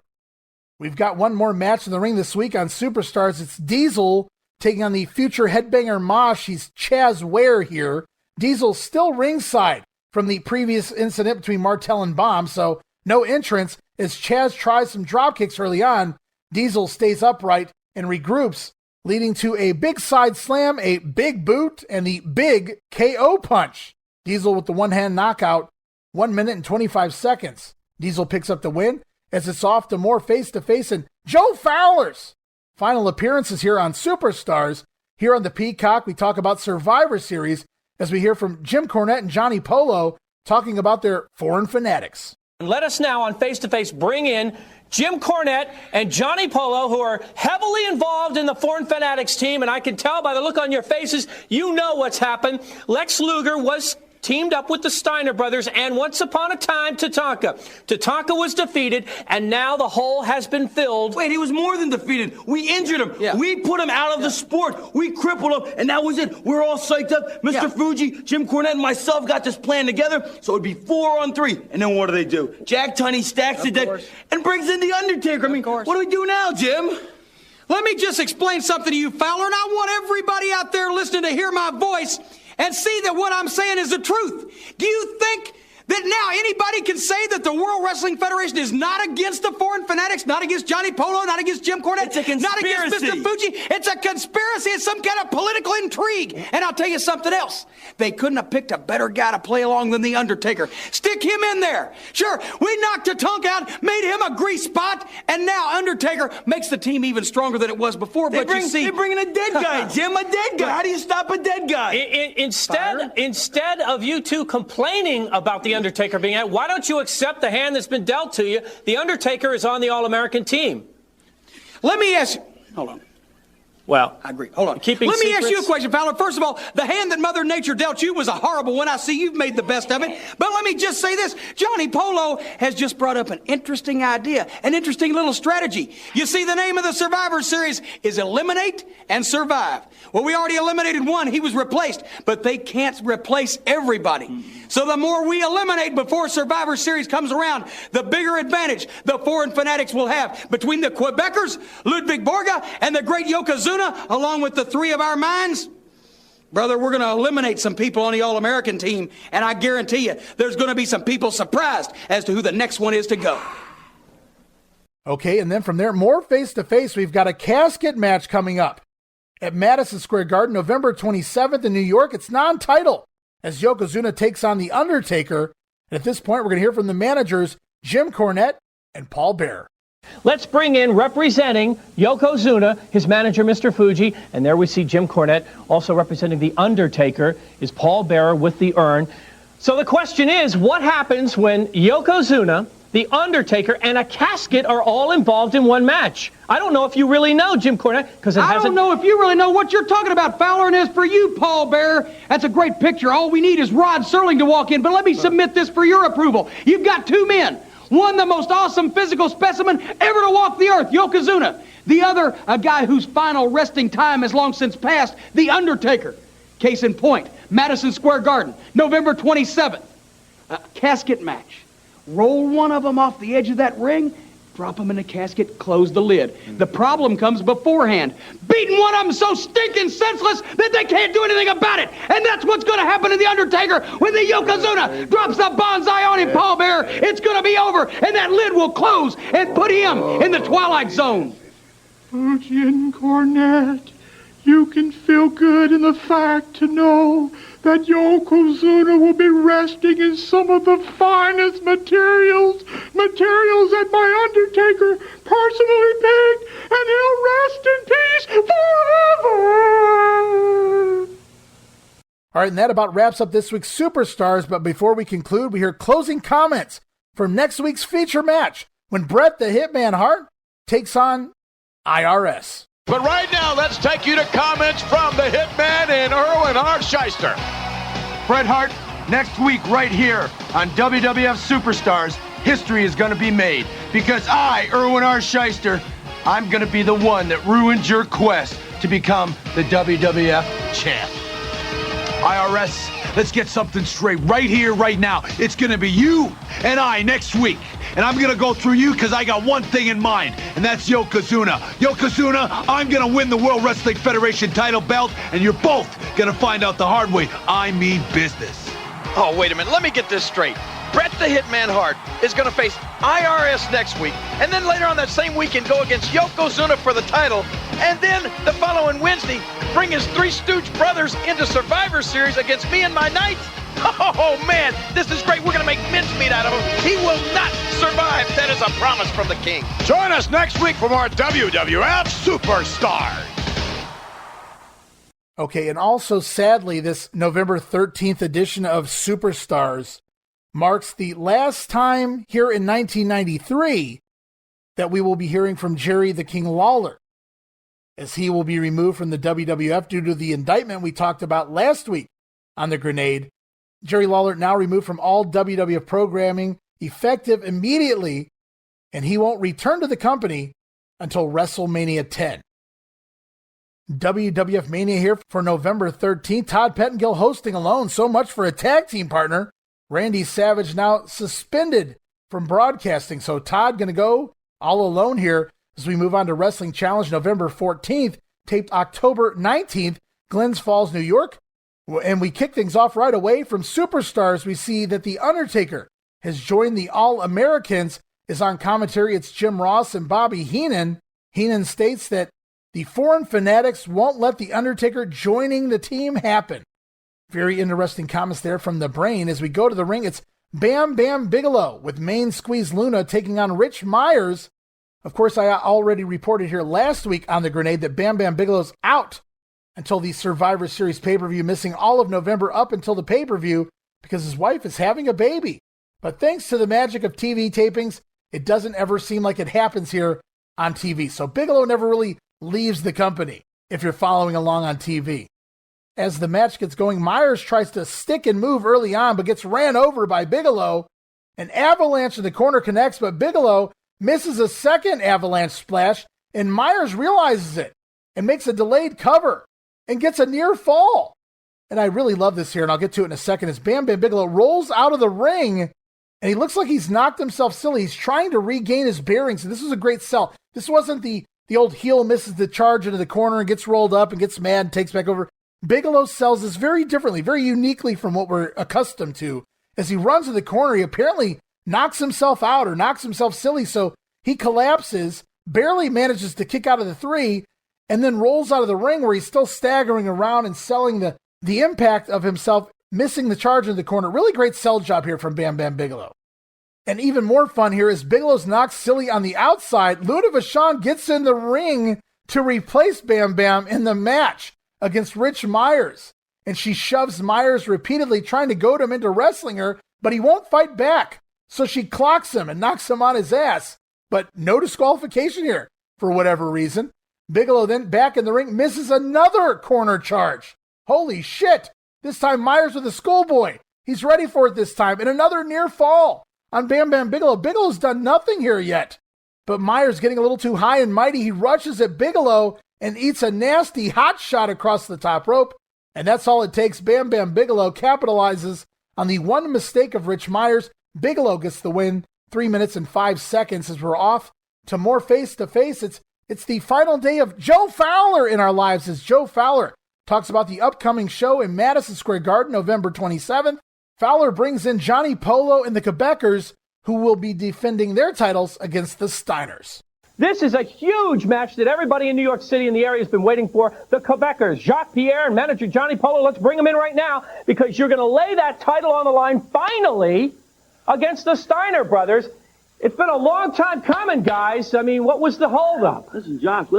We've got one more match in the ring this week on Superstars. It's Diesel taking on the future headbanger Mosh. He's Chaz Ware here. Diesel's still ringside from the previous incident between Martel and Bomb, so no entrance as Chaz tries some drop kicks early on. Diesel stays upright and regroups, leading to a big side slam, a big boot, and the big KO punch. Diesel with the one-hand knockout, 1 minute and 25 seconds. Diesel picks up the win as it's off to more face-to-face and Joe Fowler's final appearances here on Superstars. Here on the Peacock, we talk about Survivor Series as we hear from Jim Cornette and Johnny Polo talking about their Foreign Fanatics. Let us now on Face to Face bring in Jim Cornette and Johnny Polo, who are heavily involved in the Foreign Fanatics team, and I can tell by the look on your faces, you know what's happened. Lex Luger was teamed up with the Steiner brothers and once upon a time Tatanka. Tatanka was defeated, and now the hole has been filled. Wait, he was more than defeated. We injured him. Yeah. We put him out of the sport. We crippled him, and that was it. We're all psyched up. Mr. Fuji, Jim Cornette, and myself got this plan together, so it'd be 4-on-3. And then what do? Jack Tunney stacks the deck and brings in The Undertaker. I mean, what do we do now, Jim? Let me just explain something to you, Fowler, and I want everybody out there listening to hear my voice and see that what I'm saying is the truth. Do you think that now anybody can say that the World Wrestling Federation is not against the Foreign Fanatics, not against Johnny Polo, not against Jim Cornette, it's a conspiracy. Not against Mr. Fuji? It's a conspiracy. It's some kind of political intrigue. And I'll tell you something else. They couldn't have picked a better guy to play along than The Undertaker. Stick him in there. Sure, we knocked Tatanka out, made him a grease spot, and now Undertaker makes the team even stronger than it was before. But you see, they're bringing a dead guy, Jim, a dead guy. How do you stop a dead guy? Instead of you two complaining about The Undertaker being out, why don't you accept the hand that's been dealt to you? The Undertaker is on the All-American team. Let me ask you. Hold on. Well, I agree. Hold on. Let me ask you a question, Fowler. First of all, the hand that Mother Nature dealt you was a horrible one. I see you've made the best of it. But let me just say this. Johnny Polo has just brought up an interesting idea, an interesting little strategy. You see, the name of the Survivor Series is Eliminate and Survive. Well, we already eliminated one. He was replaced. But they can't replace everybody. So the more we eliminate before Survivor Series comes around, the bigger advantage the Foreign Fanatics will have between the Quebecers, Ludvig Borga, and the great Yokozuna, along with the three of our minds. Brother, we're going to eliminate some people on the All-American team, and I guarantee you there's going to be some people surprised as to who the next one is to go. Okay, and then from there, more face-to-face. We've got a casket match coming up at Madison Square Garden, November 27th in New York. It's non-title as Yokozuna takes on The Undertaker. And at this point, we're going to hear from the managers, Jim Cornette and Paul Bearer. Let's bring in, representing Yokozuna, his manager, Mr. Fuji, and there we see Jim Cornette. Also representing The Undertaker is Paul Bearer with the urn. So the question is, what happens when Yokozuna, The Undertaker, and a casket are all involved in one match? I don't know if you really know, Jim Cornette, because I don't know if you really know what you're talking about, Fowler, and as for you, Paul Bearer, that's a great picture. All we need is Rod Serling to walk in, but let me submit this for your approval. You've got two men. One, the most awesome physical specimen ever to walk the earth, Yokozuna. The other, a guy whose final resting time has long since passed, The Undertaker. Case in point, Madison Square Garden, November 27th. A casket match. Roll one of them off the edge of that ring, drop them in the casket, close the lid. The problem comes beforehand. Beating one of them so stinking senseless that they can't do anything about it. And that's what's going to happen to The Undertaker when the Yokozuna drops the bonsai on him, Paul Bearer. It's going to be over, and that lid will close and put him in the Twilight Zone. Fuji and Cornette, you can feel good in the fact to know that Yokozuna will be resting in some of the finest materials that my Undertaker personally picked, and he'll rest in peace forever. All right, and that about wraps up this week's Superstars, but before we conclude, we hear closing comments from next week's feature match when Bret the Hitman Hart takes on IRS. But right now, let's take you to comments from the Hitman and Erwin R. Shyster. Bret Hart, next week right here on WWF Superstars, history is going to be made. Because I, Erwin R. Shyster, I'm going to be the one that ruined your quest to become the WWF champ. IRS, let's get something straight right here, right now. It's going to be you and I next week. And I'm going to go through you because I got one thing in mind, and that's Yokozuna. Yokozuna, I'm going to win the World Wrestling Federation title belt, and you're both going to find out the hard way. I mean business. Oh, wait a minute. Let me get this straight. Bret the Hitman Hart is going to face IRS next week, and then later on that same weekend go against Yokozuna for the title, and then the following Wednesday bring his Three Stooge brothers into Survivor Series against me and my knights. Oh, man, this is great. We're going to make mincemeat out of him. He will not survive. That is a promise from the king. Join us next week for more WWF Superstars. Okay, and also, sadly, this November 13th edition of Superstars marks the last time here in 1993 that we will be hearing from Jerry the King Lawler, as he will be removed from the WWF due to the indictment we talked about last week on the Grenade. Jerry Lawler now removed from all WWF programming, effective immediately, and he won't return to the company until WrestleMania 10. WWF Mania here for November 13th. Todd Pettengill hosting alone. So much for a tag team partner. Randy Savage now suspended from broadcasting. So Todd going to go all alone here as we move on to Wrestling Challenge November 14th, taped October 19th, Glens Falls, New York. And we kick things off right away from Superstars. We see that The Undertaker has joined the All-Americans. Is on commentary. It's Jim Ross and Bobby Heenan. Heenan states that the Foreign Fanatics won't let The Undertaker joining the team happen. Very interesting comments there from the Brain. As we go to the ring, it's Bam Bam Bigelow with Main Squeeze Luna taking on Rich Myers. Of course, I already reported here last week on the Grenade that Bam Bam Bigelow's out until the Survivor Series pay-per-view, missing all of November up until the pay-per-view because his wife is having a baby. But thanks to the magic of TV tapings, it doesn't ever seem like it happens here on TV. So Bigelow never really leaves the company if you're following along on TV. As the match gets going, Myers tries to stick and move early on, but gets ran over by Bigelow. An avalanche in the corner connects, but Bigelow misses a second avalanche splash, and Myers realizes it and makes a delayed cover and gets a near fall. And I really love this here, and I'll get to it in a second, as Bam Bam Bigelow rolls out of the ring, and he looks like he's knocked himself silly. He's trying to regain his bearings, and this was a great sell. This wasn't the old heel misses the charge into the corner and gets rolled up and gets mad and takes back over. Bigelow sells this very differently, very uniquely from what we're accustomed to. As he runs to the corner, he apparently knocks himself out or knocks himself silly, so he collapses, barely manages to kick out of the three, and then rolls out of the ring where he's still staggering around and selling the impact of himself missing the charge in the corner. Really great sell job here from Bam Bam Bigelow. And even more fun here is Bigelow's knocked silly on the outside. Luna Vachon gets in the ring to replace Bam Bam in the match against Rich Myers. And she shoves Myers repeatedly, trying to goad him into wrestling her, but he won't fight back. So she clocks him and knocks him on his ass. But no disqualification here for whatever reason. Bigelow then back in the ring misses another corner charge. Holy shit! This time Myers with a schoolboy. He's ready for it this time. And another near fall on Bam Bam Bigelow. Bigelow's done nothing here yet. But Myers getting a little too high and mighty. He rushes at Bigelow and eats a nasty hot shot across the top rope. And that's all it takes. Bam Bam Bigelow capitalizes on the one mistake of Rich Myers. Bigelow gets the win. 3 minutes and 5 seconds as we're off to more face-to-face. It's the final day of Joe Fowler in our lives as Joe Fowler talks about the upcoming show in Madison Square Garden, November 27th. Fowler brings in Johnny Polo and the Quebecers, who will be defending their titles against the Steiners. This is a huge match that everybody in New York City and the area has been waiting for. The Quebecers, Jacques Pierre and manager Johnny Polo. Let's bring them in right now because you're going to lay that title on the line finally against the Steiner brothers. It's been a long time coming, guys. I mean, what was the holdup? Listen, Jock,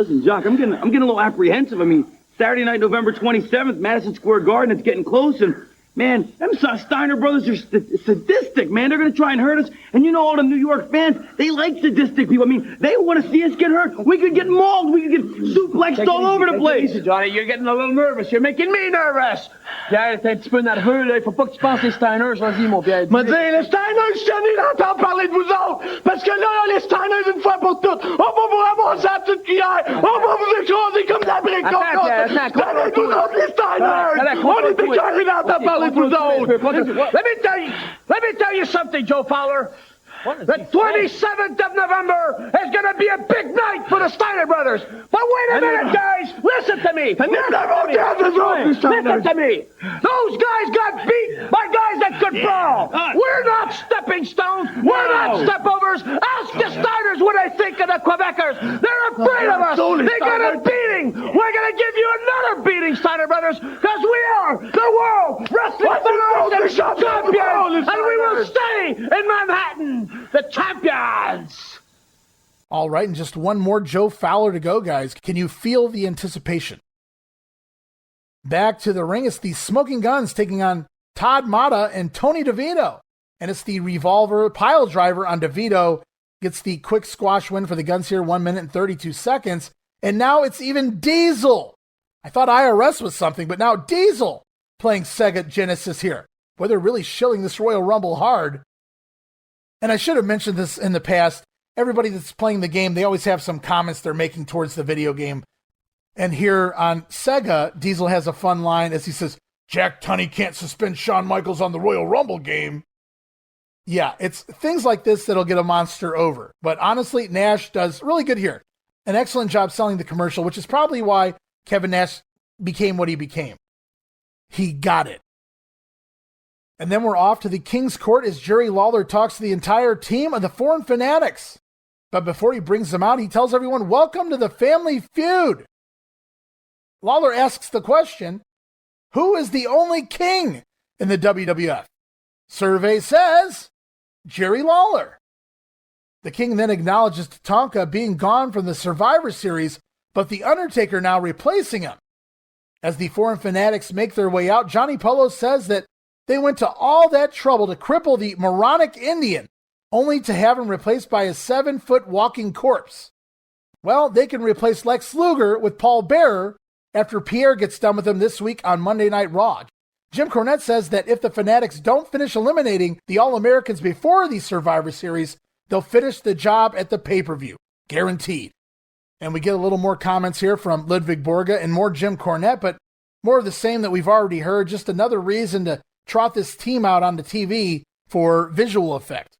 I'm getting a little apprehensive. I mean, Saturday night, November 27th, Madison Square Garden, it's getting close, and man, them Steiner brothers are sadistic, man. They're going to try and hurt us. And you know all the New York fans, they like sadistic people. I mean, they want to see us get hurt. We could get mauled. We could get suplexed all over the place. Easy, Johnny. You're getting a little nervous. You're making me nervous. Jarrett, t'es un petit peu nerveux. Il faut pas que tu penses les Steiners. Vas-y, mon bien. Me dire, les Steiners, je tenais d'entendre parler de vous autres. Parce que là, les Steiners, une fois pour toutes, on va vous ramasser à toute cuillère. On va vous écraser comme la brique. Attends, vous autres, les Steiners. On est écœurés d'entendre parler de vous autres. Let me tell you something, Joe Fowler. The 27th of November is going to be a big night for the Steiner brothers. But wait a minute, guys. Listen to me. Listen to me. Those guys got beat by guys that could brawl. We're not stepping stones. We're not stepovers. Ask the Steiners what they think of the Quebecers. They're afraid of us. They got a beating. We're going to give you another beating, Steiner brothers, because we are the World Wrestling Federation champions, and we will stay in Manhattan. The champions! All right, and just one more Joe Fowler to go, guys. Can you feel the anticipation? Back to the ring, it's the Smoking Guns taking on Todd Mata and Tony DeVito. And it's the Revolver pile driver on DeVito. Gets the quick squash win for the Guns here, 1 minute and 32 seconds. And now it's even Diesel. I thought IRS was something, but now Diesel playing Sega Genesis here. Boy, they're really shilling this Royal Rumble hard. And I should have mentioned this in the past. Everybody that's playing the game, they always have some comments they're making towards the video game. And here on Sega, Diesel has a fun line as he says, Jack Tunney can't suspend Shawn Michaels on the Royal Rumble game. Yeah, it's things like this that'll get a monster over. But honestly, Nash does really good here. An excellent job selling the commercial, which is probably why Kevin Nash became what he became. He got it. And then we're off to the King's Court as Jerry Lawler talks to the entire team of the Foreign Fanatics. But before he brings them out, he tells everyone, welcome to the Family Feud. Lawler asks the question, who is the only king in the WWF? Survey says, Jerry Lawler. The King then acknowledges Tatanka being gone from the Survivor Series, but The Undertaker now replacing him. As the Foreign Fanatics make their way out, Johnny Polo says that they went to all that trouble to cripple the moronic Indian, only to have him replaced by a 7-foot walking corpse. Well, they can replace Lex Luger with Paul Bearer after Pierre gets done with him this week on Monday Night Raw. Jim Cornette says that if the Fanatics don't finish eliminating the All-Americans before the Survivor Series, they'll finish the job at the pay-per-view. Guaranteed. And we get a little more comments here from Ludvig Borga and more Jim Cornette, but more of the same that we've already heard. Just another reason to trot this team out on the TV for visual effect.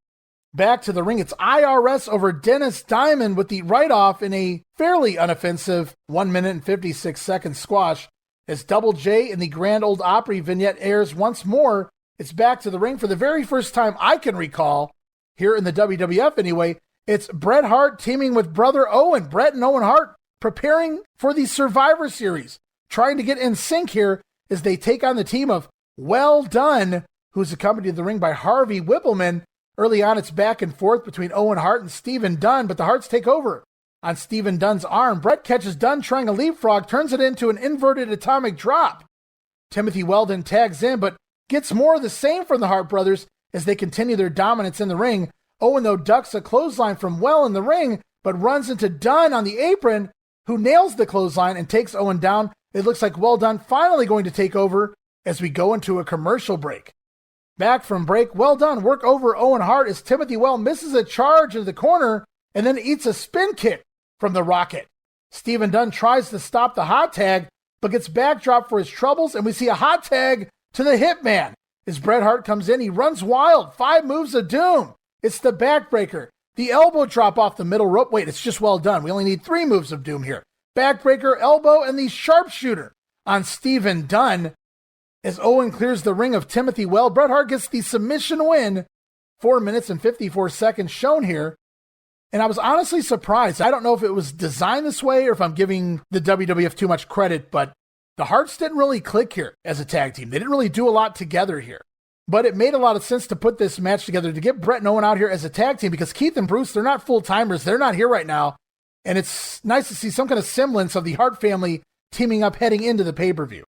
Back to the ring, it's IRS over Dennis Diamond with the write-off in a fairly unoffensive 1 minute and 56 second squash. As Double J in the Grand Ole Opry vignette airs once more, it's back to the ring for the very first time I can recall, here in the WWF anyway. It's Bret Hart teaming with brother Owen, Bret and Owen Hart, preparing for the Survivor Series, trying to get in sync here as they take on the team of Well Dunn, who's accompanied to the ring by Harvey Whippleman. Early on, it's back and forth between Owen Hart and Stephen Dunn, but the Harts take over on Stephen Dunn's arm. Bret catches Dunn trying a leapfrog, turns it into an inverted atomic drop. Timothy Weldon tags in, but gets more of the same from the Hart brothers as they continue their dominance in the ring. Owen, though, ducks a clothesline from Well in the ring, but runs into Dunn on the apron, who nails the clothesline and takes Owen down. It looks like Well Dunn finally going to take over as we go into a commercial break. Back from break, Well Dunn work over Owen Hart as Timothy Well misses a charge into the corner and then eats a spin kick from the Rocket. Stephen Dunn tries to stop the hot tag, but gets backdropped for his troubles, and we see a hot tag to the Hitman. As Bret Hart comes in, he runs wild, 5 moves of doom. It's the backbreaker, the elbow drop off the middle rope. Wait, it's just Well Done. We only need 3 moves of doom here. Backbreaker, elbow, and the sharpshooter on Stephen Dunn. As Owen clears the ring of Timothy Well, Bret Hart gets the submission win. 4 minutes and 54 seconds shown here. And I was honestly surprised. I don't know if it was designed this way or if I'm giving the WWF too much credit, but the Harts didn't really click here as a tag team. They didn't really do a lot together here. But it made a lot of sense to put this match together to get Bret and Owen out here as a tag team because Keith and Bruce, they're not full-timers. They're not here right now. And it's nice to see some kind of semblance of the Hart family teaming up heading into the pay-per-view.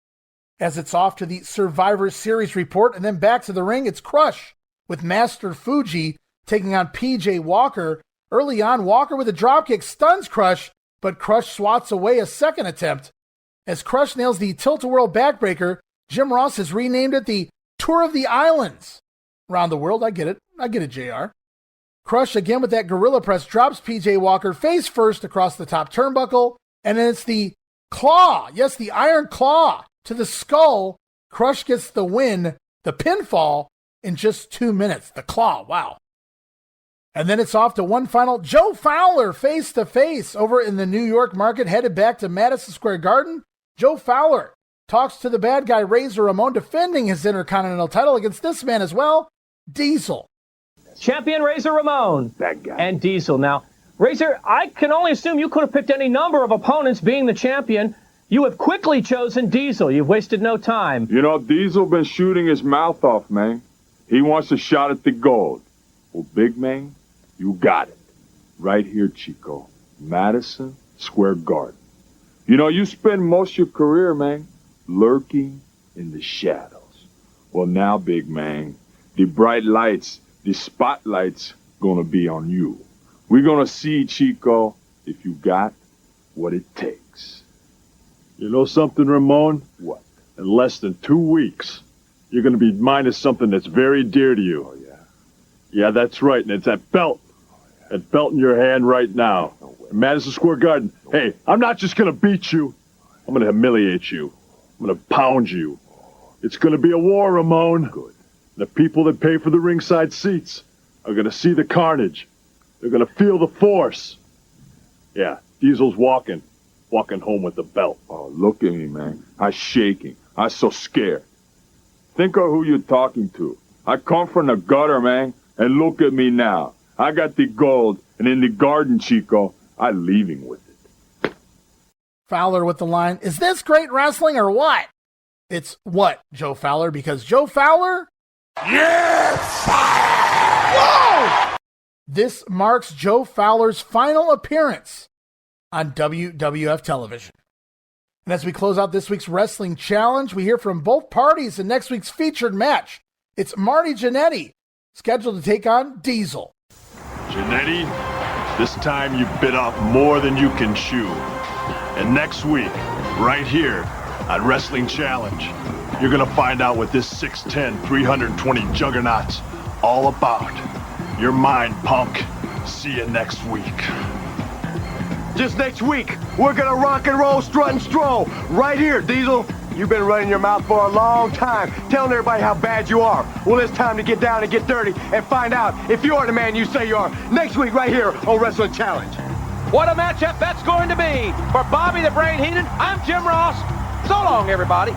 As it's off to the Survivor Series report and then back to the ring, it's Crush with Master Fuji taking on PJ Walker. Early on, Walker with a dropkick stuns Crush, but Crush swats away a second attempt. As Crush nails the Tilt-A-Whirl backbreaker, Jim Ross has renamed it the Tour of the Islands. Around the world, I get it, JR. Crush again with that gorilla press drops PJ Walker face first across the top turnbuckle, and then it's the claw, yes, the iron claw to the skull. Crush gets the win, the pinfall, in just 2 minutes. The claw, wow. And then it's off to one final Joe Fowler face-to-face over in the New York market, headed back to Madison Square Garden. Joe Fowler talks to the bad guy Razor Ramon, defending his Intercontinental title against this man as well, Diesel. Champion Razor Ramon. Bad guy. And Diesel. Now, Razor, I can only assume you could have picked any number of opponents being the champion. You have quickly chosen Diesel. You've wasted no time. You know, Diesel been shooting his mouth off, man. He wants a shot at the gold. Well, big man, you got it. Right here, Chico. Madison Square Garden. You know, you spend most of your career, man, lurking in the shadows. Well, now, big man, the bright lights, the spotlight's gonna be on you. We're gonna see, Chico, if you got what it takes. You know something, Ramon? What? In less than 2 weeks, you're going to be minus something that's very dear to you. Oh, yeah. Yeah, that's right, and it's that belt. That belt in your hand right now. Madison Square Garden. Hey, I'm not just going to beat you. I'm going to humiliate you. I'm going to pound you. It's going to be a war, Ramon. Good. The people that pay for the ringside seats are going to see the carnage. They're going to feel the force. Yeah, Diesel's walking home with the belt. Oh, look at me, man. I'm shaking. I'm so scared. Think of who you're talking to. I come from the gutter, man, and look at me now. I got the gold, and in the garden, Chico, I'm leaving with it. Fowler with the line, is this great wrestling or what? It's what, Joe Fowler? Because Joe Fowler? Yes! Whoa! This marks Joe Fowler's final appearance on WWF television. And as we close out this week's Wrestling Challenge, we hear from both parties in next week's featured match. It's Marty Jannetty, scheduled to take on Diesel. Jannetty, this time you bit off more than you can chew. And next week, right here on Wrestling Challenge, you're going to find out what this 6'10", 320 juggernaut's all about. Your mind, punk. See you next week. Just next week, we're gonna rock and roll, strut and stroll. Right here, Diesel. You've been running your mouth for a long time, telling everybody how bad you are. Well, it's time to get down and get dirty and find out if you are the man you say you are. Next week, right here on Wrestling Challenge. What a matchup that's going to be. For Bobby the Brain Heenan, I'm Jim Ross. So long, everybody.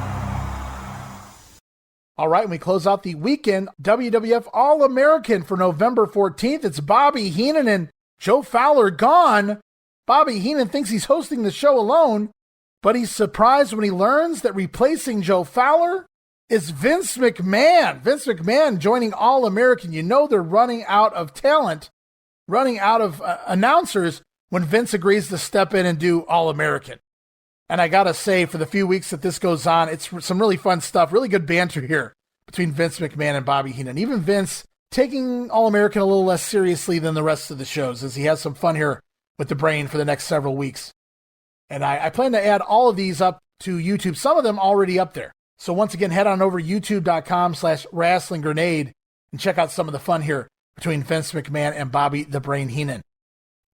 All right, we close out the weekend WWF All-American for November 14th. It's Bobby Heenan and Joe Fowler gone. Bobby Heenan thinks he's hosting the show alone, but he's surprised when he learns that replacing Joe Fowler is Vince McMahon. Vince McMahon joining All-American. You know they're running out of talent, running out of announcers when Vince agrees to step in and do All-American. And I got to say, for the few weeks that this goes on, it's some really fun stuff, really good banter here between Vince McMahon and Bobby Heenan. Even Vince taking All-American a little less seriously than the rest of the shows as he has some fun here with the Brain for the next several weeks. And I plan to add all of these up to YouTube, some of them already up there. So once again, head on over to youtube.com/wrestlinggrenade and check out some of the fun here between Vince McMahon and Bobby the Brain Heenan.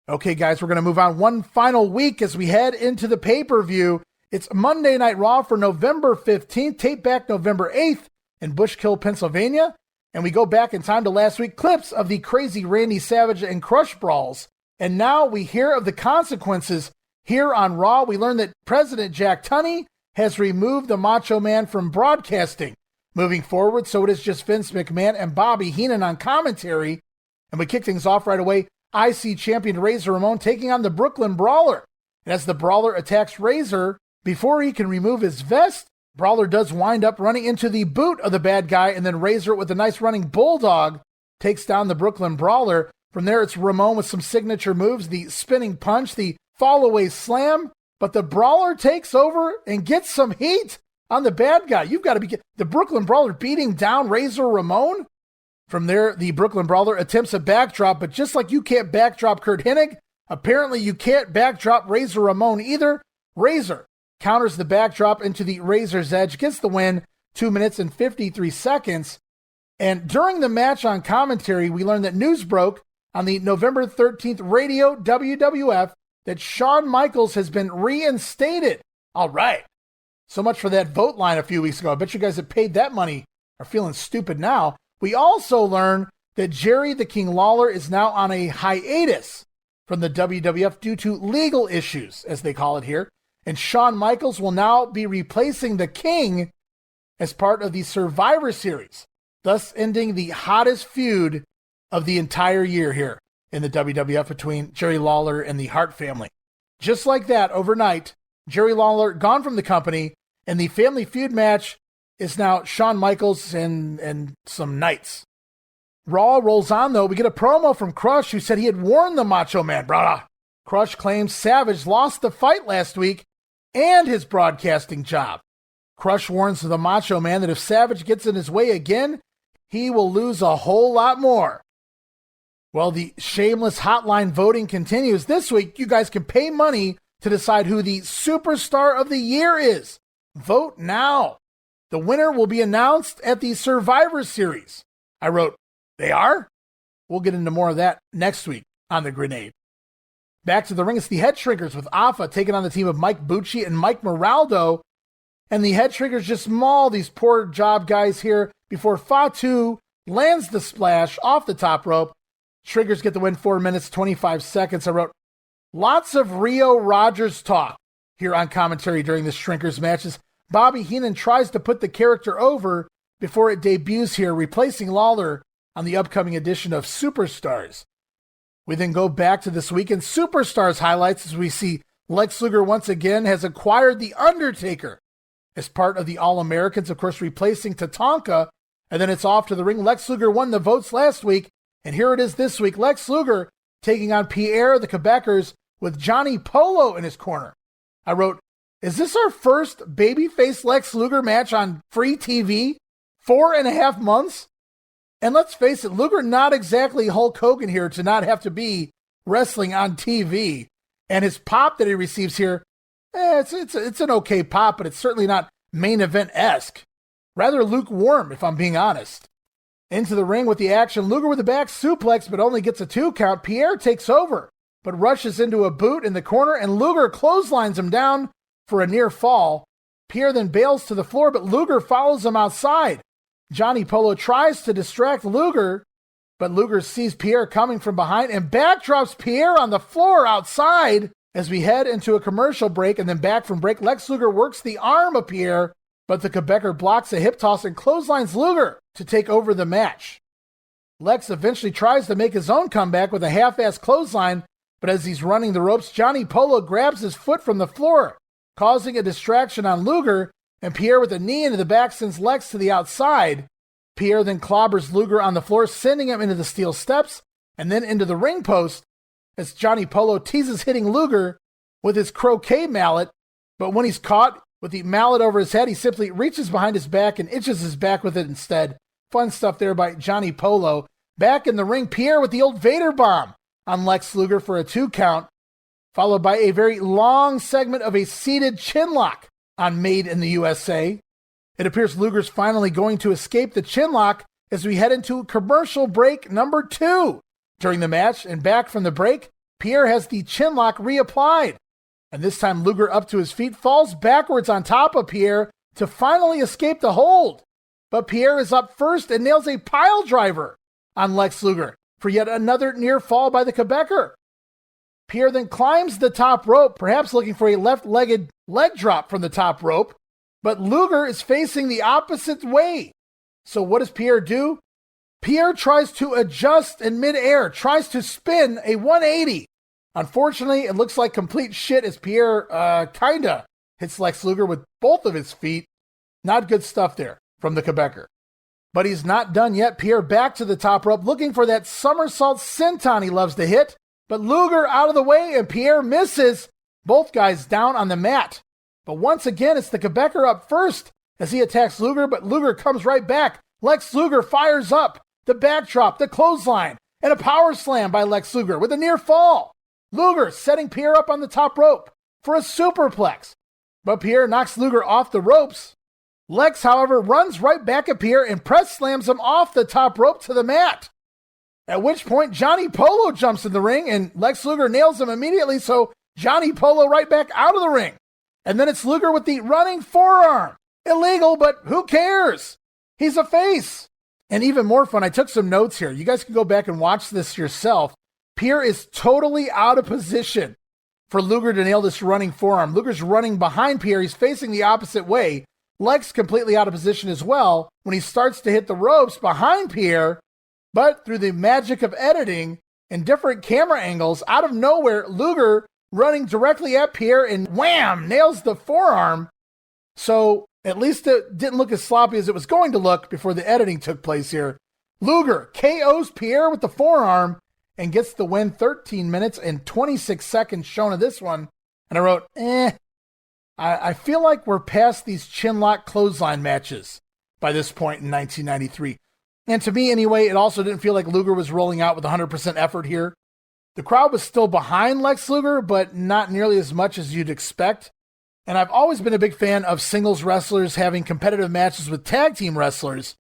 Okay, guys, we're going to move on one final week as we head into the pay-per-view. It's Monday Night Raw for November 15th, tape back November 8th in Bushkill, Pennsylvania. And we go back in time to last week, clips of the crazy Randy Savage and Crush brawls. And now we hear of the consequences here on Raw. We learn that President Jack Tunney has removed the Macho Man from broadcasting moving forward. So it is just Vince McMahon and Bobby Heenan on commentary. And we kick things off right away. IC Champion Razor Ramon taking on the Brooklyn Brawler. And as the Brawler attacks Razor, before he can remove his vest, Brawler does wind up running into the boot of the bad guy, and then Razor with a nice running bulldog takes down the Brooklyn Brawler. From there, it's Ramon with some signature moves, the spinning punch, the fall-away slam, but the Brawler takes over and gets some heat on the bad guy. You've got to be the Brooklyn Brawler beating down Razor Ramon. From there, the Brooklyn Brawler attempts a backdrop, but just like you can't backdrop Kurt Hennig, apparently you can't backdrop Razor Ramon either. Razor counters the backdrop into the Razor's Edge, gets the win, 2 minutes and 53 seconds. And during the match on commentary, we learned that news broke on the November 13th Radio WWF that Shawn Michaels has been reinstated. All right. So much for that vote line a few weeks ago. I bet you guys that paid that money are feeling stupid now. We also learn that Jerry the King Lawler is now on a hiatus from the WWF due to legal issues, as they call it here. And Shawn Michaels will now be replacing the King as part of the Survivor Series, thus ending the hottest feud of the entire year here in the WWF between Jerry Lawler and the Hart family. Just like that, overnight, Jerry Lawler gone from the company, and the Family Feud match is now Shawn Michaels and some Knights. Raw rolls on, though. We get a promo from Crush, who said he had warned the Macho Man, brother. Crush claims Savage lost the fight last week and his broadcasting job. Crush warns the Macho Man that if Savage gets in his way again, he will lose a whole lot more. Well, the shameless hotline voting continues. This week, you guys can pay money to decide who the superstar of the year is. Vote now. the winner will be announced at the Survivor Series. I wrote, they are? We'll get into more of that next week on the Grenade. Back to the ring, it's the Head Shrinkers with Afa taking on the team of Mike Bucci and Mike Moraldo. And the Head Shrinkers just maul these poor job guys here before Fatu lands the splash off the top rope. Shrinkers get the win, 4 minutes, 25 seconds. I wrote, lots of REO RODGERS talk here on commentary during the Shrinkers matches. Bobby Heenan tries to put the character over before it debuts here, replacing Lawler on the upcoming edition of Superstars. We then go back to this weekend Superstars highlights as we see Lex Luger once again has acquired The Undertaker as part of the All-Americans, of course, replacing Tatanka. And then it's off to the ring. Lex Luger won the votes last week, and here it is this week. Lex Luger taking on Pierre the Quebecers with Johnny Polo in his corner. I wrote, is this our first babyface Lex Luger match on free TV? 4.5 months? And let's face it, Luger not exactly Hulk Hogan here to not have to be wrestling on TV. And his pop that he receives here, it's an okay pop, but it's certainly not main event-esque. Rather lukewarm, if I'm being honest. Into the ring with the action, Luger with a back suplex, but only gets a 2 count. Pierre takes over, but rushes into a boot in the corner, and Luger clotheslines him down for a near fall. Pierre then bails to the floor, but Luger follows him outside. Johnny Polo tries to distract Luger, but Luger sees Pierre coming from behind and backdrops Pierre on the floor outside as we head into a commercial break. And then back from break, Lex Luger works the arm of Pierre, but the Quebecer blocks a hip toss and clotheslines Luger to take over the match. Lex eventually tries to make his own comeback with a half-ass clothesline, but as he's running the ropes, Johnny Polo grabs his foot from the floor, causing a distraction on Luger, and Pierre with a knee into the back sends Lex to the outside. Pierre then clobbers Luger on the floor, sending him into the steel steps and then into the ring post as Johnny Polo teases hitting Luger with his croquet mallet, but when he's caught with the mallet over his head, he simply reaches behind his back and itches his back with it instead. Fun stuff there by Johnny Polo. Back in the ring, Pierre with the old Vader bomb on Lex Luger for a 2 count, followed by a very long segment of a seated chinlock on Made in the USA. It appears Luger's finally going to escape the chinlock as we head into commercial break number 2. During the match and back from the break, Pierre has the chinlock reapplied. And this time Luger up to his feet falls backwards on top of Pierre to finally escape the hold. But Pierre is up first and nails a pile driver on Lex Luger for yet another near fall by the Quebecer. Pierre then climbs the top rope, perhaps looking for a left-legged leg drop from the top rope, but Luger is facing the opposite way. So what does Pierre do? Pierre tries to adjust in midair, tries to spin a 180. Unfortunately, it looks like complete shit as Pierre kinda hits Lex Luger with both of his feet. Not good stuff there from the Quebecer. But he's not done yet. Pierre back to the top rope, looking for that somersault senton he loves to hit. But Luger out of the way, and Pierre misses. Both guys down on the mat. But once again, it's the Quebecer up first as he attacks Luger, but Luger comes right back. Lex Luger fires up. The backdrop, the clothesline, and a power slam by Lex Luger with a near fall. Luger setting Pierre up on the top rope for a superplex. But Pierre knocks Luger off the ropes. Lex, however, runs right back at Pierre and press slams him off the top rope to the mat. At which point, Johnny Polo jumps in the ring, and Lex Luger nails him immediately, so Johnny Polo right back out of the ring. And then it's Luger with the running forearm. Illegal, but who cares? He's a face. And even more fun, I took some notes here. You guys can go back and watch this yourself. Pierre is totally out of position for Luger to nail this running forearm. Luger's running behind Pierre. He's facing the opposite way. Lex completely out of position as well when he starts to hit the ropes behind Pierre. But through the magic of editing and different camera angles, out of nowhere, Luger running directly at Pierre and wham, nails the forearm. So at least it didn't look as sloppy as it was going to look before the editing took place here. Luger KOs Pierre with the forearm and gets the win, 13 minutes and 26 seconds shown of this one. And I wrote, I feel like we're past these chinlock clothesline matches by this point in 1993. And to me, anyway, it also didn't feel like Luger was rolling out with 100% effort here. The crowd was still behind Lex Luger, but not nearly as much as you'd expect. And I've always been a big fan of singles wrestlers having competitive matches with tag team wrestlers.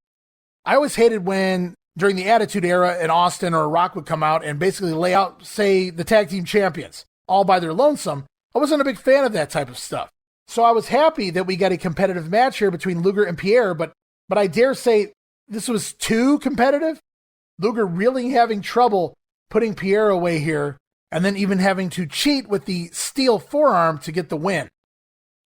I always hated when, during the Attitude Era, an Austin or a Rock would come out and basically lay out, say, the tag team champions, all by their lonesome. I wasn't a big fan of that type of stuff. So I was happy that we got a competitive match here between Luger and Pierre, but I dare say this was too competitive. Luger really having trouble putting Pierre away here, and then even having to cheat with the steel forearm to get the win.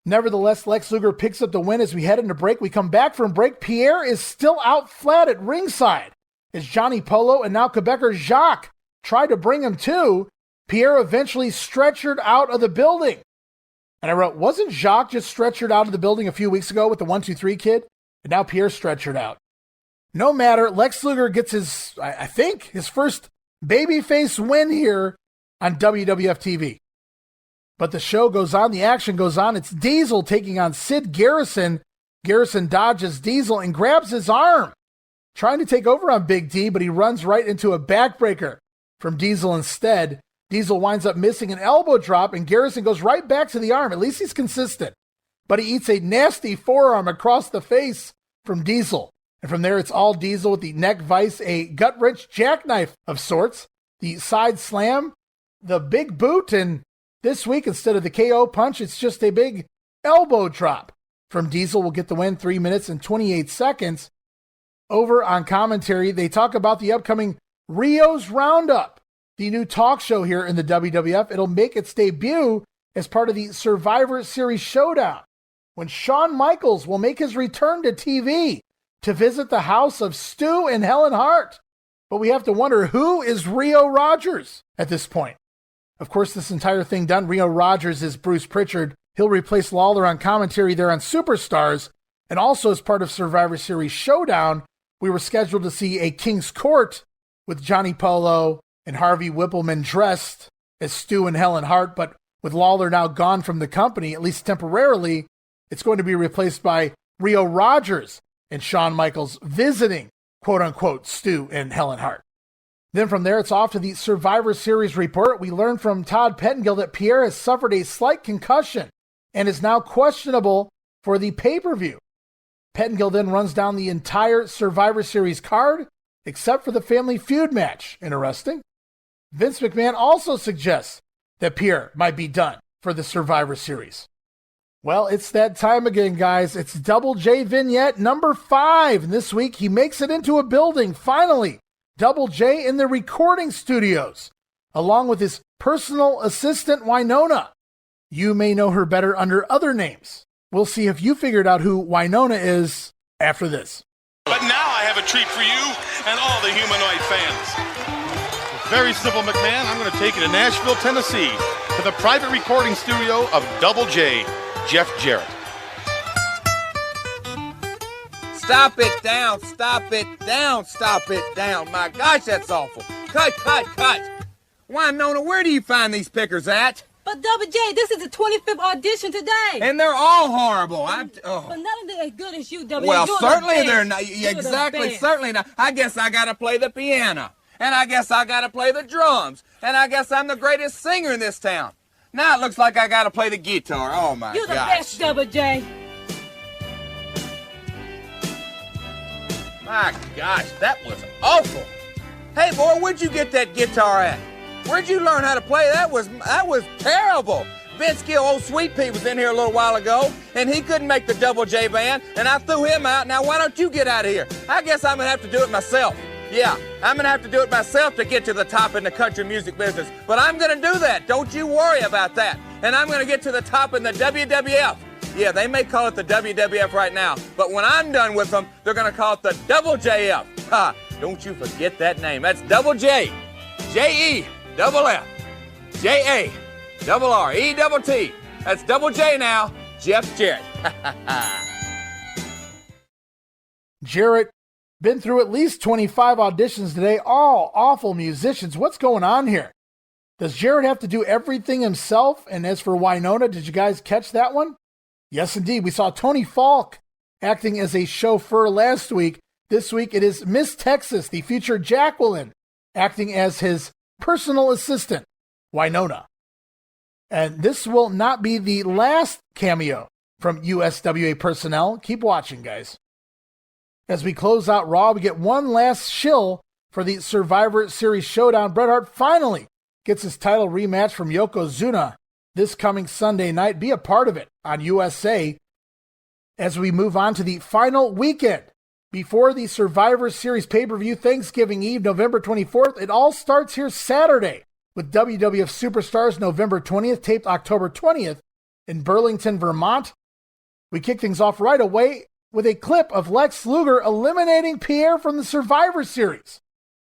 Nevertheless, Lex Luger picks up the win as we head into break. We come back from break. Pierre is still out flat at ringside as Johnny Polo and now Quebecer Jacques try to bring him to. Pierre eventually stretchered out of the building. And I wrote, wasn't Jacques just stretchered out of the building a few weeks ago with the 1-2-3 kid? And now Pierre stretchered out. No matter, Lex Luger gets his, I think, his first babyface win here on WWF TV. But the show goes on, the action goes on. It's Diesel taking on Sid Garrison. Garrison dodges Diesel and grabs his arm, trying to take over on Big D, but he runs right into a backbreaker from Diesel instead. Diesel winds up missing an elbow drop, and Garrison goes right back to the arm. At least he's consistent. But he eats a nasty forearm across the face from Diesel. And from there, it's all Diesel with the neck vice, a gut-wrench jackknife of sorts, the side slam, the big boot, and this week, instead of the KO punch, it's just a big elbow drop from Diesel. Will get the win, 3 minutes and 28 seconds. Over on commentary, they talk about the upcoming Rio's Roundup, the new talk show here in the WWF. It'll make its debut as part of the Survivor Series Showdown, when Shawn Michaels will make his return to TV to visit the house of Stu and Helen Hart. But we have to wonder, who is REO RODGERS at this point? Of course, this entire thing done, REO RODGERS is Bruce Pritchard. He'll replace Lawler on commentary there on Superstars. And also as part of Survivor Series Showdown, we were scheduled to see a King's Court with Johnny Polo and Harvey Whippleman dressed as Stu and Helen Hart. But with Lawler now gone from the company, at least temporarily, it's going to be replaced by REO RODGERS and Shawn Michaels visiting, quote-unquote, Stu and Helen Hart. Then from there, it's off to the Survivor Series report. We learn from Todd Pettengill that Pierre has suffered a slight concussion and is now questionable for the pay-per-view. Pettengill then runs down the entire Survivor Series card, except for the Family Feud match. Interesting. Vince McMahon also suggests that Pierre might be done for the Survivor Series. Well, it's that time again, guys. It's Double J vignette number 5. And this week, he makes it into a building, finally. Double J in the recording studios, along with his personal assistant, Winona. You may know her better under other names. We'll see if you figured out who Winona is after this. But now I have a treat for you and all the humanoid fans. It's very simple, McMahon. I'm going to take you to Nashville, Tennessee, to the private recording studio of Double J, Jeff Jarrett. Stop it down, stop it down, stop it down. My gosh, that's awful. Cut, cut, cut. Winona, where do you find these pickers at? But Double J, this is the 25th audition today. And they're all horrible. But none of them as good as you, Double J. Well, You're certainly the they're not. You're Exactly, the certainly not. I guess I gotta play the piano. And I guess I gotta play the drums. And I guess I'm the greatest singer in this town. Now it looks like I gotta play the guitar. Oh my gosh. You're the best, Double J. My gosh, that was awful. Hey, boy, where'd you get that guitar at? Where'd you learn how to play? That was terrible. Vince Gill, old Sweet Pea, was in here a little while ago, and he couldn't make the Double J band, and I threw him out. Now, why don't you get out of here? I guess I'm going to have to do it myself. Yeah, I'm going to have to do it myself to get to the top in the country music business. But I'm going to do that. Don't you worry about that. And I'm going to get to the top in the WWF. Yeah, they may call it the WWF right now, but when I'm done with them, they're going to call it the Double JF. Ha! Don't you forget that name. That's Double J, J-E-double-F, J-A-double-R-E-double-T. That's Double J now, Jeff Jarrett. Jarrett, been through at least 25 auditions today, all awful musicians. What's going on here? Does Jarrett have to do everything himself? And as for Winona, did you guys catch that one? Yes, indeed. We saw Tony Falk acting as a chauffeur last week. This week, it is Miss Texas, the future Jacqueline, acting as his personal assistant, Winona. And this will not be the last cameo from USWA personnel. Keep watching, guys. As we close out Raw, we get one last shill for the Survivor Series Showdown. Bret Hart finally gets his title rematch from Yokozuna this coming Sunday night. Be a part of it on USA as we move on to the final weekend before the Survivor Series pay-per-view, Thanksgiving Eve, November 24th. It all starts here Saturday with WWF Superstars November 20th, taped October 20th in Burlington, Vermont. We kick things off right away with a clip of Lex Luger eliminating Pierre from the Survivor Series.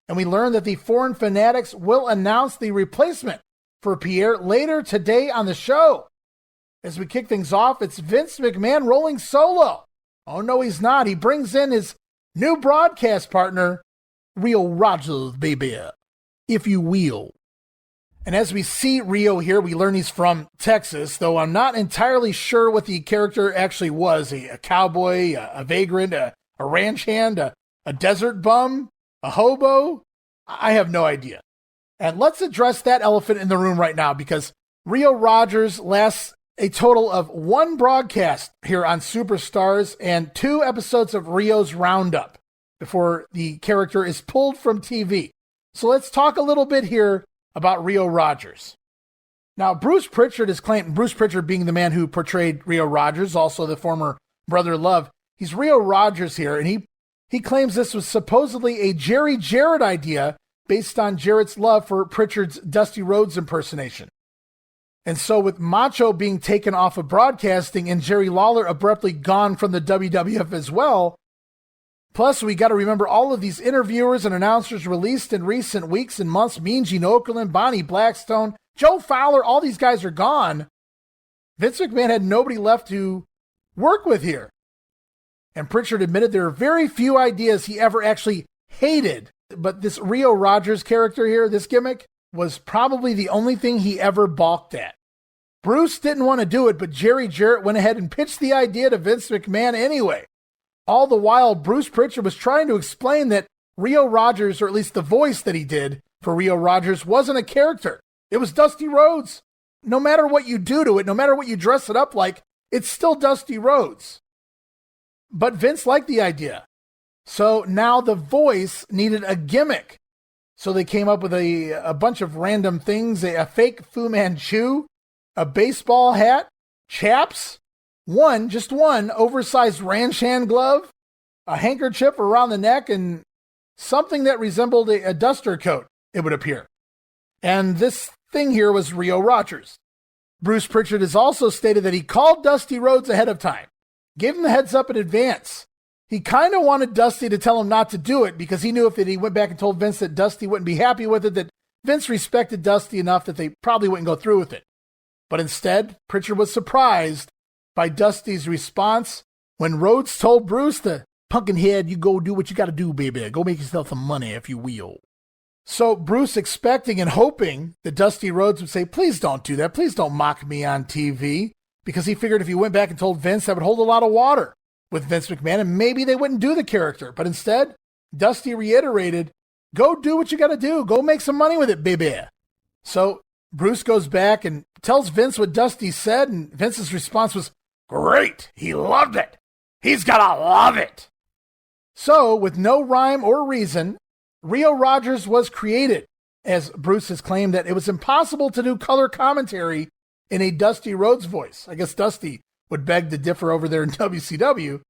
And we learn that the Foreign Fanatics will announce the replacement for Pierre later today on the show. As we kick things off, it's Vince McMahon rolling solo. Oh, no, he's not. He brings in his new broadcast partner, REO RODGERS, baby, if you will. And as we see Rio here, we learn he's from Texas, though I'm not entirely sure what the character actually was. A cowboy, a vagrant, a ranch hand, a desert bum, a hobo. I have no idea. And let's address that elephant in the room right now, because REO RODGERS lasts a total of one broadcast here on Superstars and 2 episodes of Rio's Roundup before the character is pulled from TV. So let's talk a little bit here about REO RODGERS. Now, Bruce Pritchard is claimed, Bruce Pritchard being the man who portrayed REO RODGERS, also the former Brother Love. He's REO RODGERS here, and he claims this was supposedly a Jarrett idea based on Jarrett's love for Pritchard's Dusty Rhodes impersonation. And so with Macho being taken off of broadcasting and Jerry Lawler abruptly gone from the WWF as well, plus we got to remember all of these interviewers and announcers released in recent weeks and months, Mean Gene Okerlund, Bonnie Blackstone, Joe Fowler, all these guys are gone. Vince McMahon had nobody left to work with here. And Pritchard admitted there are very few ideas he ever actually hated. But this REO RODGERS character here, this gimmick, was probably the only thing he ever balked at. Bruce didn't want to do it, but Jerry Jarrett went ahead and pitched the idea to Vince McMahon anyway. All the while, Bruce Pritchard was trying to explain that REO RODGERS, or at least the voice that he did for REO RODGERS, wasn't a character. It was Dusty Rhodes. No matter what you do to it, no matter what you dress it up like, it's still Dusty Rhodes. But Vince liked the idea. So now the voice needed a gimmick. So they came up with a bunch of random things, a fake Fu Manchu, a baseball hat, chaps, just one oversized ranch hand glove, a handkerchief around the neck, and something that resembled a duster coat, it would appear. And this thing here was REO RODGERS. Bruce Pritchard has also stated that he called Dusty Rhodes ahead of time, gave him the heads up in advance. He kind of wanted Dusty to tell him not to do it because he knew if he went back and told Vince that Dusty wouldn't be happy with it, that Vince respected Dusty enough that they probably wouldn't go through with it. But instead, Pritchard was surprised by Dusty's response when Rhodes told Bruce to, "Pumpkin head, you go do what you got to do, baby. Go make yourself some money, if you will." So Bruce, expecting and hoping that Dusty Rhodes would say, "Please don't do that. Please don't mock me on TV," because he figured if he went back and told Vince, that would hold a lot of water with Vince McMahon, and maybe they wouldn't do the character. But instead, Dusty reiterated, "Go do what you got to do. Go make some money with it, baby." So Bruce goes back and tells Vince what Dusty said, and Vince's response was, "Great. He loved it. He's got to love it." So, with no rhyme or reason, REO RODGERS was created, as Bruce has claimed that it was impossible to do color commentary in a Dusty Rhodes voice. I guess Dusty would beg to differ over there in WCW.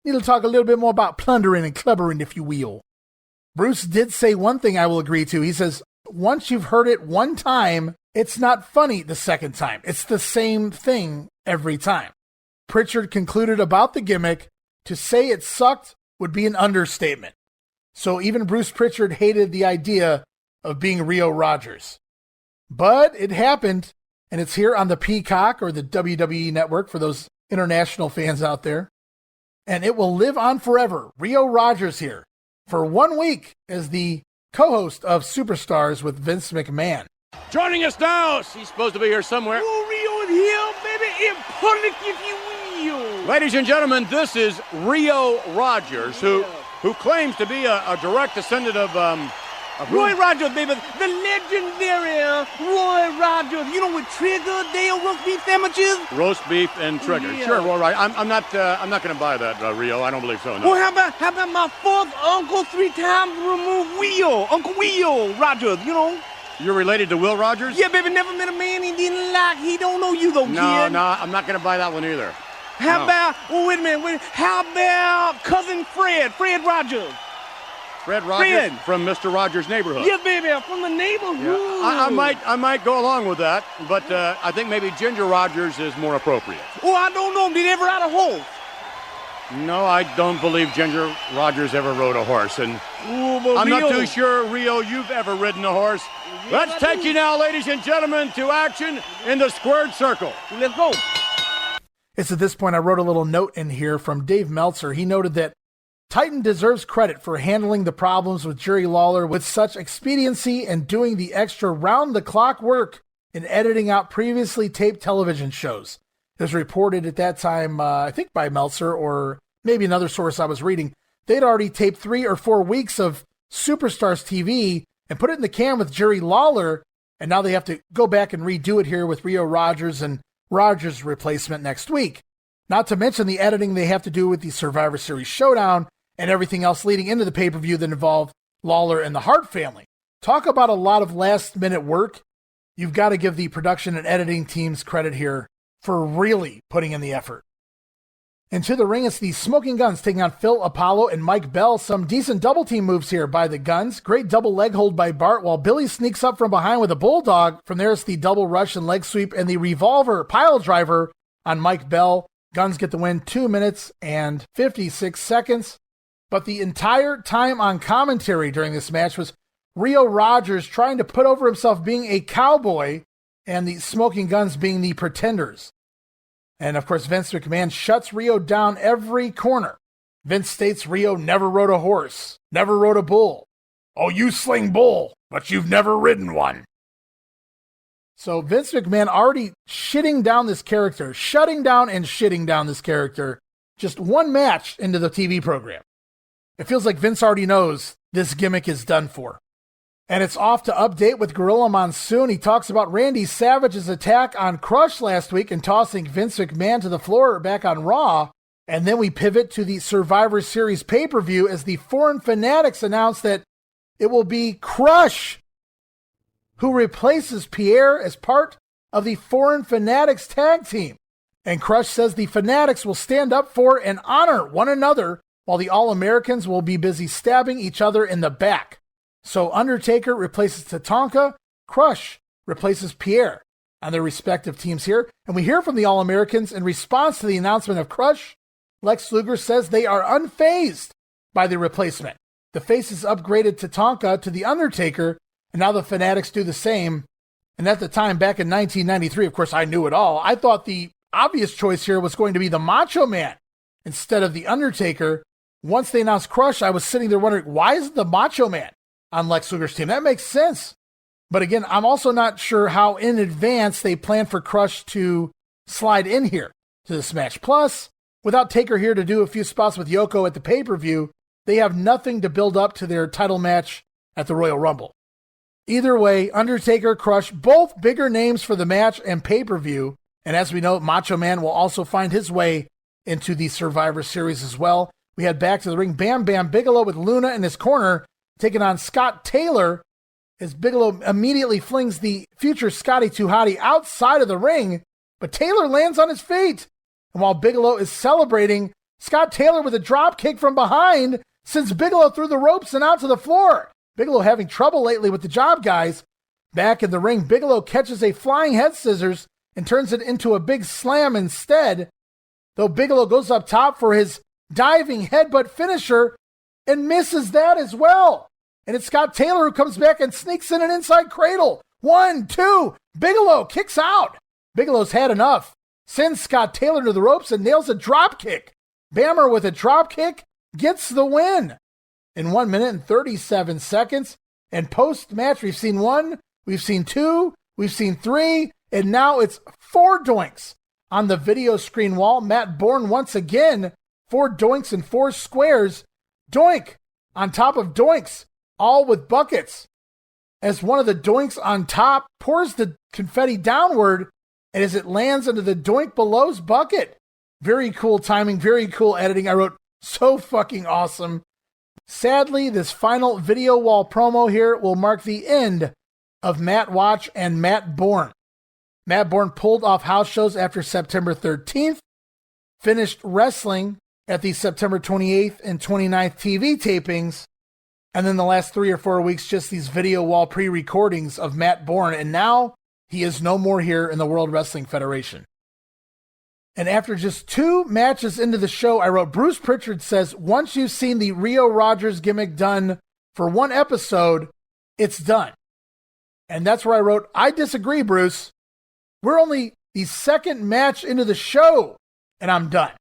Need to talk a little bit more about plundering and clubbering, if you will. Bruce did say one thing I will agree to. He says, once you've heard it one time, it's not funny the second time. It's the same thing every time. Pritchard concluded about the gimmick, to say it sucked would be an understatement. So even Bruce Pritchard hated the idea of being REO RODGERS. But it happened, and it's here on the Peacock or the WWE Network for those international fans out there. And it will live on forever. REO RODGERS here for 1 week as the co-host of Superstars with Vince McMahon. Joining us now, she's supposed to be here somewhere. REO here, baby, in public, if you will. Ladies and gentlemen, this is REO RODGERS, who claims to be a direct descendant of Roy Rogers, baby, the legendary Roy Rogers. Rogers, you know what Trigger Dale roast beef sandwiches? Roast beef and trigger. Yeah. Sure, all right. I'm not going to buy that, Rio. I don't believe so. No. Well, how about my fourth uncle 3 times removed Weell, Uncle Weell Rogers, you know? You're related to Will Rogers? Yeah, baby, never met a man he didn't like. He don't know you though, kid. No, I'm not going to buy that one either. How about, oh, wait a minute, how about cousin Fred Rogers? Fred Rogers from Mr. Rogers' neighborhood. Yeah, baby, from the neighborhood. Yeah. I might go along with that, but I think maybe Ginger Rogers is more appropriate. Oh, I don't know. Did he ever ride a horse? No, I don't believe Ginger Rogers ever rode a horse, and I'm not too sure, Rio, you've ever ridden a horse. Let's take you now, ladies and gentlemen, to action in the squared circle. Let's go. It's at this point I wrote a little note in here from Dave Meltzer. He noted that Titan deserves credit for handling the problems with Jerry Lawler with such expediency and doing the extra round-the-clock work in editing out previously taped television shows. It was reported at that time, I think by Meltzer or maybe another source I was reading, they'd already taped 3 or 4 weeks of Superstars TV and put it in the can with Jerry Lawler, and now they have to go back and redo it here with REO Rodgers and Rodgers' replacement next week. Not to mention the editing they have to do with the Survivor Series Showdown and everything else leading into the pay-per-view that involved Lawler and the Hart family. Talk about a lot of last-minute work. You've got to give the production and editing teams credit here for really putting in the effort. Into the ring, it's the Smoking Guns taking on Phil Apollo and Mike Bell. Some decent double-team moves here by the Guns. Great double leg hold by Bart while Billy sneaks up from behind with a bulldog. From there, it's the double rush and leg sweep and the revolver pile driver on Mike Bell. Guns get the win 2 minutes and 56 seconds. But the entire time on commentary during this match was REO Rodgers trying to put over himself being a cowboy and the Smoking Guns being the pretenders. And of course, Vince McMahon shuts REO down every corner. Vince states REO never rode a horse, never rode a bull. Oh, you sling bull, but you've never ridden one. So Vince McMahon already shitting down this character, shutting down and shitting down this character, just one match into the TV program. It feels like Vince already knows this gimmick is done for. And it's off to update with Gorilla Monsoon. He talks about Randy Savage's attack on Crush last week and tossing Vince McMahon to the floor back on Raw. And then we pivot to the Survivor Series pay-per-view as the Foreign Fanatics announce that it will be Crush who replaces Pierre as part of the Foreign Fanatics tag team. And Crush says the Fanatics will stand up for and honor one another while the All-Americans will be busy stabbing each other in the back. So Undertaker replaces Tatanka, Crush replaces Pierre on their respective teams here. And we hear from the All-Americans in response to the announcement of Crush. Lex Luger says they are unfazed by the replacement. The faces upgraded Tatanka to the Undertaker, and now the Fanatics do the same. And at the time, back in 1993, of course, I knew it all. I thought the obvious choice here was going to be the Macho Man instead of the Undertaker. Once they announced Crush, I was sitting there wondering, why is the Macho Man on Lex Luger's team? That makes sense. But again, I'm also not sure how in advance they plan for Crush to slide in here to this match. Plus, without Taker here to do a few spots with Yoko at the pay-per-view, they have nothing to build up to their title match at the Royal Rumble. Either way, Undertaker, Crush, both bigger names for the match and pay-per-view. And as we know, Macho Man will also find his way into the Survivor Series as well. We head back to the ring. Bam Bam Bigelow with Luna in his corner, taking on Scott Taylor, as Bigelow immediately flings the future Scotty 2 Hotty outside of the ring, but Taylor lands on his feet. And while Bigelow is celebrating, Scott Taylor with a drop kick from behind sends Bigelow through the ropes and out to the floor. Bigelow having trouble lately with the job guys. Back in the ring, Bigelow catches a flying head scissors and turns it into a big slam instead, though Bigelow goes up top for his diving headbutt finisher and misses that as well. And it's Scott Taylor who comes back and sneaks in an inside cradle. 1, 2, Bigelow kicks out. Bigelow's had enough. Sends Scott Taylor to the ropes and nails a drop kick. Bammer with a drop kick gets the win in 1 minute and 37 seconds. And post-match, we've seen 1, we've seen 2, we've seen 3, and now it's 4 doinks on the video screen wall. Matt Bourne once again, 4 doinks and 4 squares. Doink on top of doinks, all with buckets. As one of the doinks on top pours the confetti downward, and as it lands into the Doink Below's bucket. Very cool timing, very cool editing. I wrote, so fucking awesome. Sadly, this final video wall promo here will mark the end of Matt Watch and Matt Bourne. Matt Bourne pulled off house shows after September 13th, finished wrestling at the September 28th and 29th TV tapings, and then the last 3 or 4 weeks, just these video wall pre-recordings of Matt Bourne, and now he is no more here in the World Wrestling Federation. And after just 2 matches into the show, I wrote, Bruce Pritchard says, once you've seen the REO RODGERS gimmick done for 1 episode, it's done. And that's where I wrote, I disagree, Bruce. We're only the 2nd match into the show, and I'm done.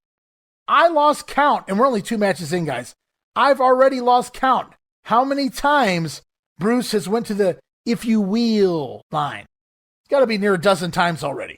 I lost count, and we're only 2 matches in, guys. I've already lost count how many times Bruce has went to the if you will line. It's got to be near a dozen times already.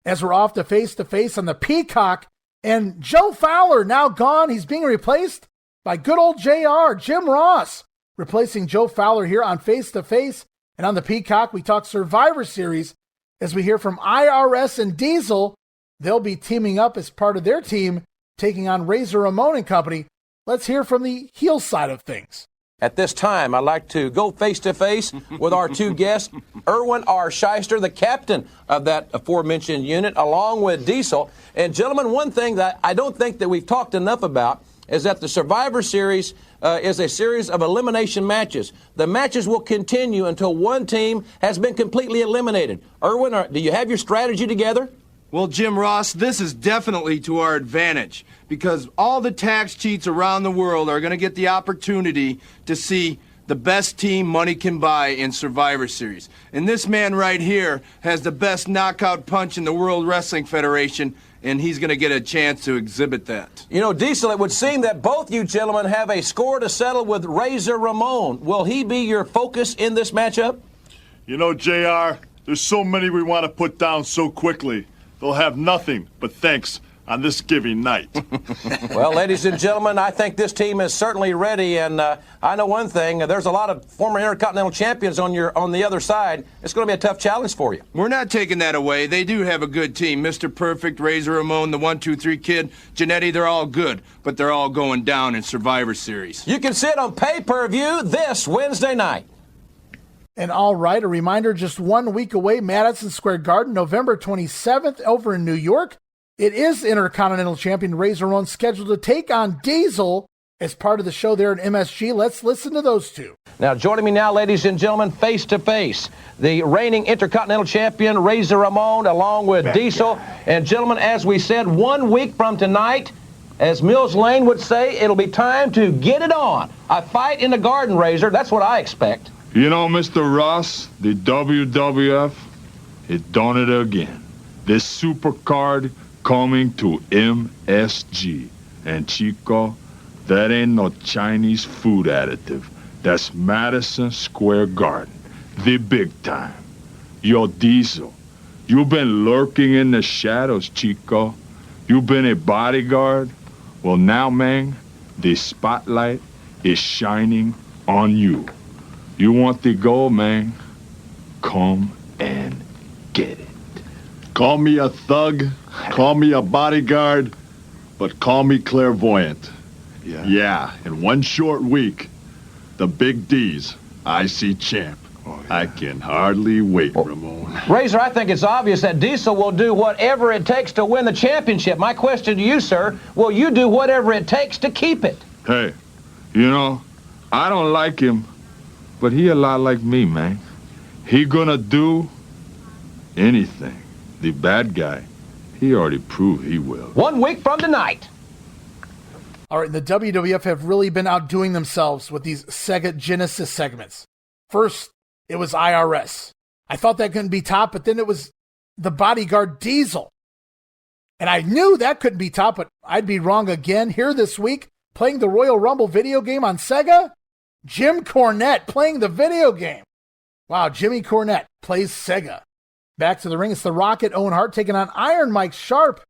As we're off to face on the Peacock, and Joe Fowler now gone. He's being replaced by good old JR, Jim Ross, replacing Joe Fowler here on Face to Face. And on the Peacock, we talk Survivor Series as we hear from IRS and Diesel. They'll be teaming up as part of their team, taking on Razor Ramon and company. Let's hear from the heel side of things. At this time, I'd like to go face-to-face with our 2 guests, Erwin R. Shyster, the captain of that aforementioned unit, along with Diesel. And gentlemen, one thing that I don't think that we've talked enough about is that the Survivor Series is a series of elimination matches. The matches will continue until one team has been completely eliminated. Erwin, do you have your strategy together? Well, Jim Ross, this is definitely to our advantage because all the tax cheats around the world are going to get the opportunity to see the best team money can buy in Survivor Series. And this man right here has the best knockout punch in the World Wrestling Federation, and he's going to get a chance to exhibit that. You know, Diesel, it would seem that both you gentlemen have a score to settle with Razor Ramon. Will he be your focus in this matchup? You know, JR, there's so many we want to put down so quickly. They'll have nothing but thanks on this giving night. Well, ladies and gentlemen, I think this team is certainly ready, and I know one thing. There's a lot of former Intercontinental Champions on the other side. It's going to be a tough challenge for you. We're not taking that away. They do have a good team. Mr. Perfect, Razor Ramon, the 1, 2, 3 Kid, Jannetty, they're all good, but they're all going down in Survivor Series. You can see it on pay-per-view this Wednesday night. And all right, a reminder, just 1 week away, Madison Square Garden, November 27th, over in New York. It is Intercontinental Champion Razor Ramon scheduled to take on Diesel as part of the show there at MSG. Let's listen to those 2. Now, joining me now, ladies and gentlemen, face to face, the reigning Intercontinental Champion Razor Ramon, along with Diesel. And gentlemen, as we said, 1 week from tonight, as Mills Lane would say, it'll be time to get it on. A fight in the Garden, Razor. That's what I expect. You know, Mr. Ross, the WWF is done it again. This super card coming to MSG. And Chico, that ain't no Chinese food additive. That's Madison Square Garden, the big time. Yo, Diesel, you've been lurking in the shadows, Chico. You've been a bodyguard. Well, now, man, the spotlight is shining on you. You want the gold, man? Come and get it. Call me a thug, call me a bodyguard, but call me clairvoyant. Yeah, in 1 short week, the Big D's IC champ. I can hardly wait, Ramon. Razor, I think it's obvious that Diesel will do whatever it takes to win the championship. My question to you, sir, will you do whatever it takes to keep it? Hey, you know, I don't like him, but he a lot like me, man. He gonna do anything. The bad guy, he already proved he will. 1 week from tonight. All right, the WWF have really been outdoing themselves with these Sega Genesis segments. First, it was IRS. I thought that couldn't be top, but then it was the bodyguard Diesel. And I knew that couldn't be top, but I'd be wrong again. Here this week, playing the Royal Rumble video game on Sega, Jim Cornette playing the video game. Wow, Jimmy Cornette plays Sega. Back to the ring, it's the Rocket Owen Hart taking on Iron Mike Sharp.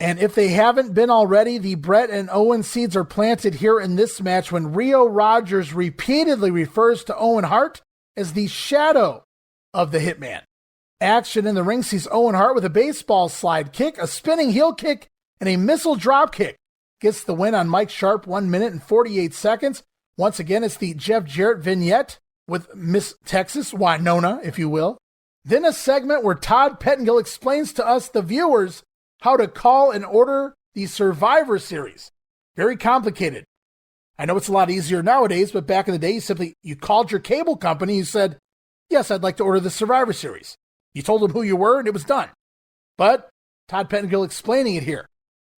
And if they haven't been already, the Bret and Owen seeds are planted here in this match when REO RODGERS repeatedly refers to Owen Hart as the Shadow. of the Hitman. Action in the ring sees Owen Hart with a baseball slide kick, a spinning heel kick, and a missile drop kick. Gets the win on Mike Sharp, 1 minute and 48 seconds. Once again, it's the Jeff Jarrett vignette with Miss Texas, Winona, if you will. Then a segment where Todd Pettengill explains to us, the viewers, how to call and order the Survivor Series. Very complicated. I know it's a lot easier nowadays, but back in the day, you called your cable company, you said, yes, I'd like to order the Survivor Series. You told them who you were, and it was done. But Todd Pettengill explaining it here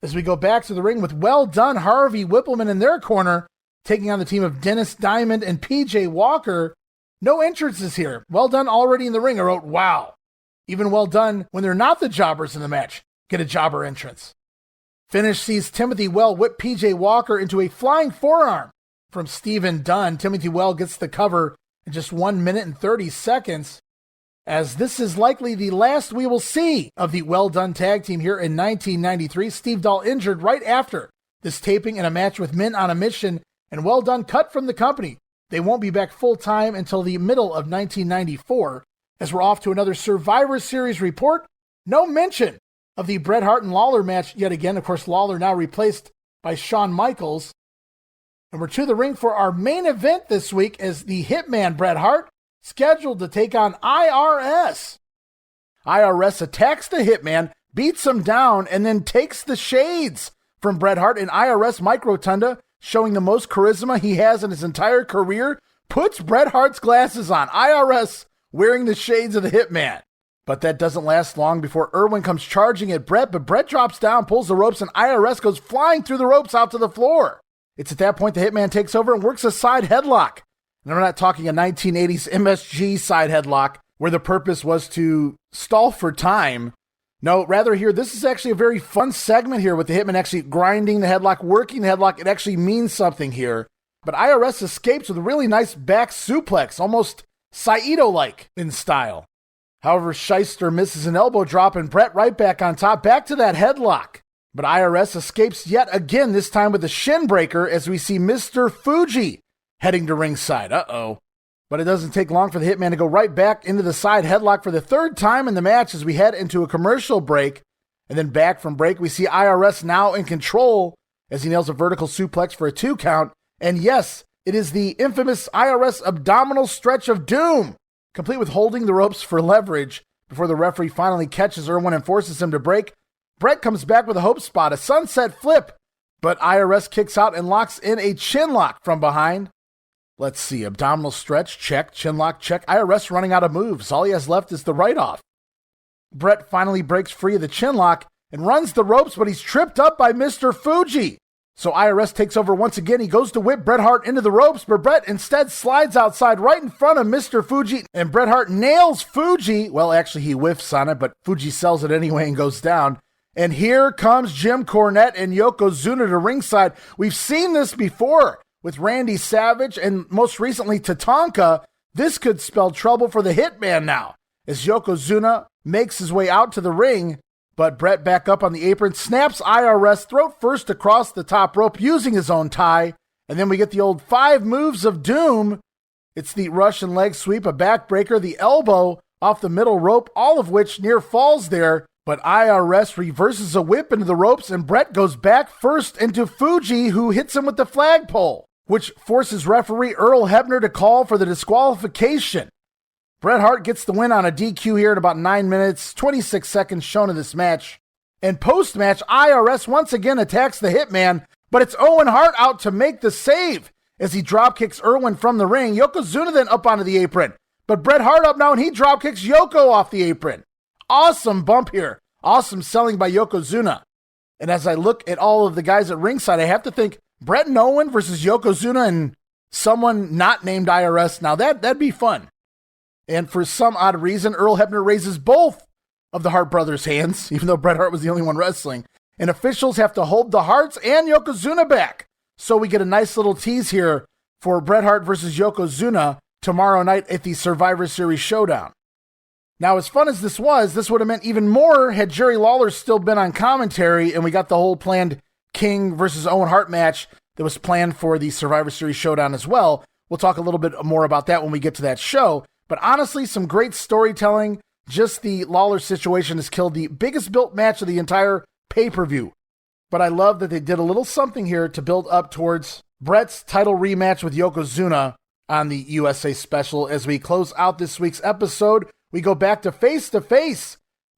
as we go back to the ring with Well Dunn, Harvey Whippleman in their corner, taking on the team of Dennis Diamond and PJ Walker. No entrances here. Well Dunn already in the ring. I wrote, wow. Even Well Dunn, when they're not the jobbers in the match, get a jobber entrance. Finish sees Timothy Well whip PJ Walker into a flying forearm from Stephen Dunn. Timothy Well gets the cover in just 1 minute and 30 seconds. As this is likely the last we will see of the Well Dunn tag team here in 1993. Steve Dahl injured right after this taping in a match with Men on a Mission, and Well Dunn cut from the company. They won't be back full-time until the middle of 1994. As we're off to another Survivor Series report, no mention of the Bret Hart and Lawler match yet again. Of course, Lawler now replaced by Shawn Michaels. And we're to the ring for our main event this week as the Hitman Bret Hart scheduled to take on IRS. IRS attacks the Hitman, beats him down, and then takes the shades from Bret Hart. And IRS Mike Rotunda, showing the most charisma he has in his entire career, puts Bret Hart's glasses on. IRS wearing the shades of the Hitman. But that doesn't last long before Irwin comes charging at Bret, but Bret drops down, pulls the ropes, and IRS goes flying through the ropes out to the floor. It's at that point the Hitman takes over and works a side headlock. And we're not talking a 1980s MSG side headlock where the purpose was to stall for time. No, rather here, this is actually a very fun segment here with the Hitman actually grinding the headlock, working the headlock. It actually means something here. But IRS escapes with a really nice back suplex, almost Saito-like in style. However, Shyster misses an elbow drop and Bret right back on top, back to that headlock. But IRS escapes yet again, this time with a shin breaker as we see Mr. Fuji heading to ringside. Uh-oh. But it doesn't take long for the Hitman to go right back into the side headlock for the third time in the match as we head into a commercial break. And then back from break, we see IRS now in control as he nails a vertical suplex for a 2 count. And yes, it is the infamous IRS abdominal stretch of doom, complete with holding the ropes for leverage before the referee finally catches Irwin and forces him to break. Bret comes back with a hope spot, a sunset flip, but IRS kicks out and locks in a chin lock from behind. Let's see, abdominal stretch, check, chin lock, check. IRS running out of moves. All he has left is the write-off. Bret finally breaks free of the chin lock and runs the ropes, but he's tripped up by Mr. Fuji. So IRS takes over once again. He goes to whip Bret Hart into the ropes, but Bret instead slides outside right in front of Mr. Fuji, and Bret Hart nails Fuji. Well, actually, he whiffs on it, but Fuji sells it anyway and goes down. And here comes Jim Cornette and Yokozuna to ringside. We've seen this before with Randy Savage and most recently Tatanka. This could spell trouble for the Hitman now as Yokozuna makes his way out to the ring. But Bret back up on the apron, snaps IRS throat first across the top rope using his own tie. And then we get the old 5 moves of doom. It's the Russian leg sweep, a backbreaker, the elbow off the middle rope, all of which near falls there. But IRS reverses a whip into the ropes and Bret goes back first into Fuji, who hits him with the flagpole, which forces referee Earl Hebner to call for the disqualification. Bret Hart gets the win on a DQ here at about 9 minutes, 26 seconds shown in this match. And post-match, IRS once again attacks the Hitman, but it's Owen Hart out to make the save as he dropkicks Irwin from the ring. Yokozuna then up onto the apron, but Bret Hart up now and he dropkicks Yoko off the apron. Awesome bump here. Awesome selling by Yokozuna. And as I look at all of the guys at ringside, I have to think Bret and Owen versus Yokozuna and someone not named IRS. Now that'd be fun. And for some odd reason, Earl Hebner raises both of the Hart brothers' hands, even though Bret Hart was the only one wrestling. And officials have to hold the Harts and Yokozuna back. So we get a nice little tease here for Bret Hart versus Yokozuna tomorrow night at the Survivor Series Showdown. Now, as fun as this would have meant even more had Jerry Lawler still been on commentary and we got the whole planned King versus Owen Hart match that was planned for the Survivor Series Showdown as well. We'll talk a little bit more about that when we get to that show. But honestly, some great storytelling. Just the Lawler situation has killed the biggest built match of the entire pay-per-view. But I love that they did a little something here to build up towards Bret's title rematch with Yokozuna on the USA special. As we close out this week's episode, we go back to Face.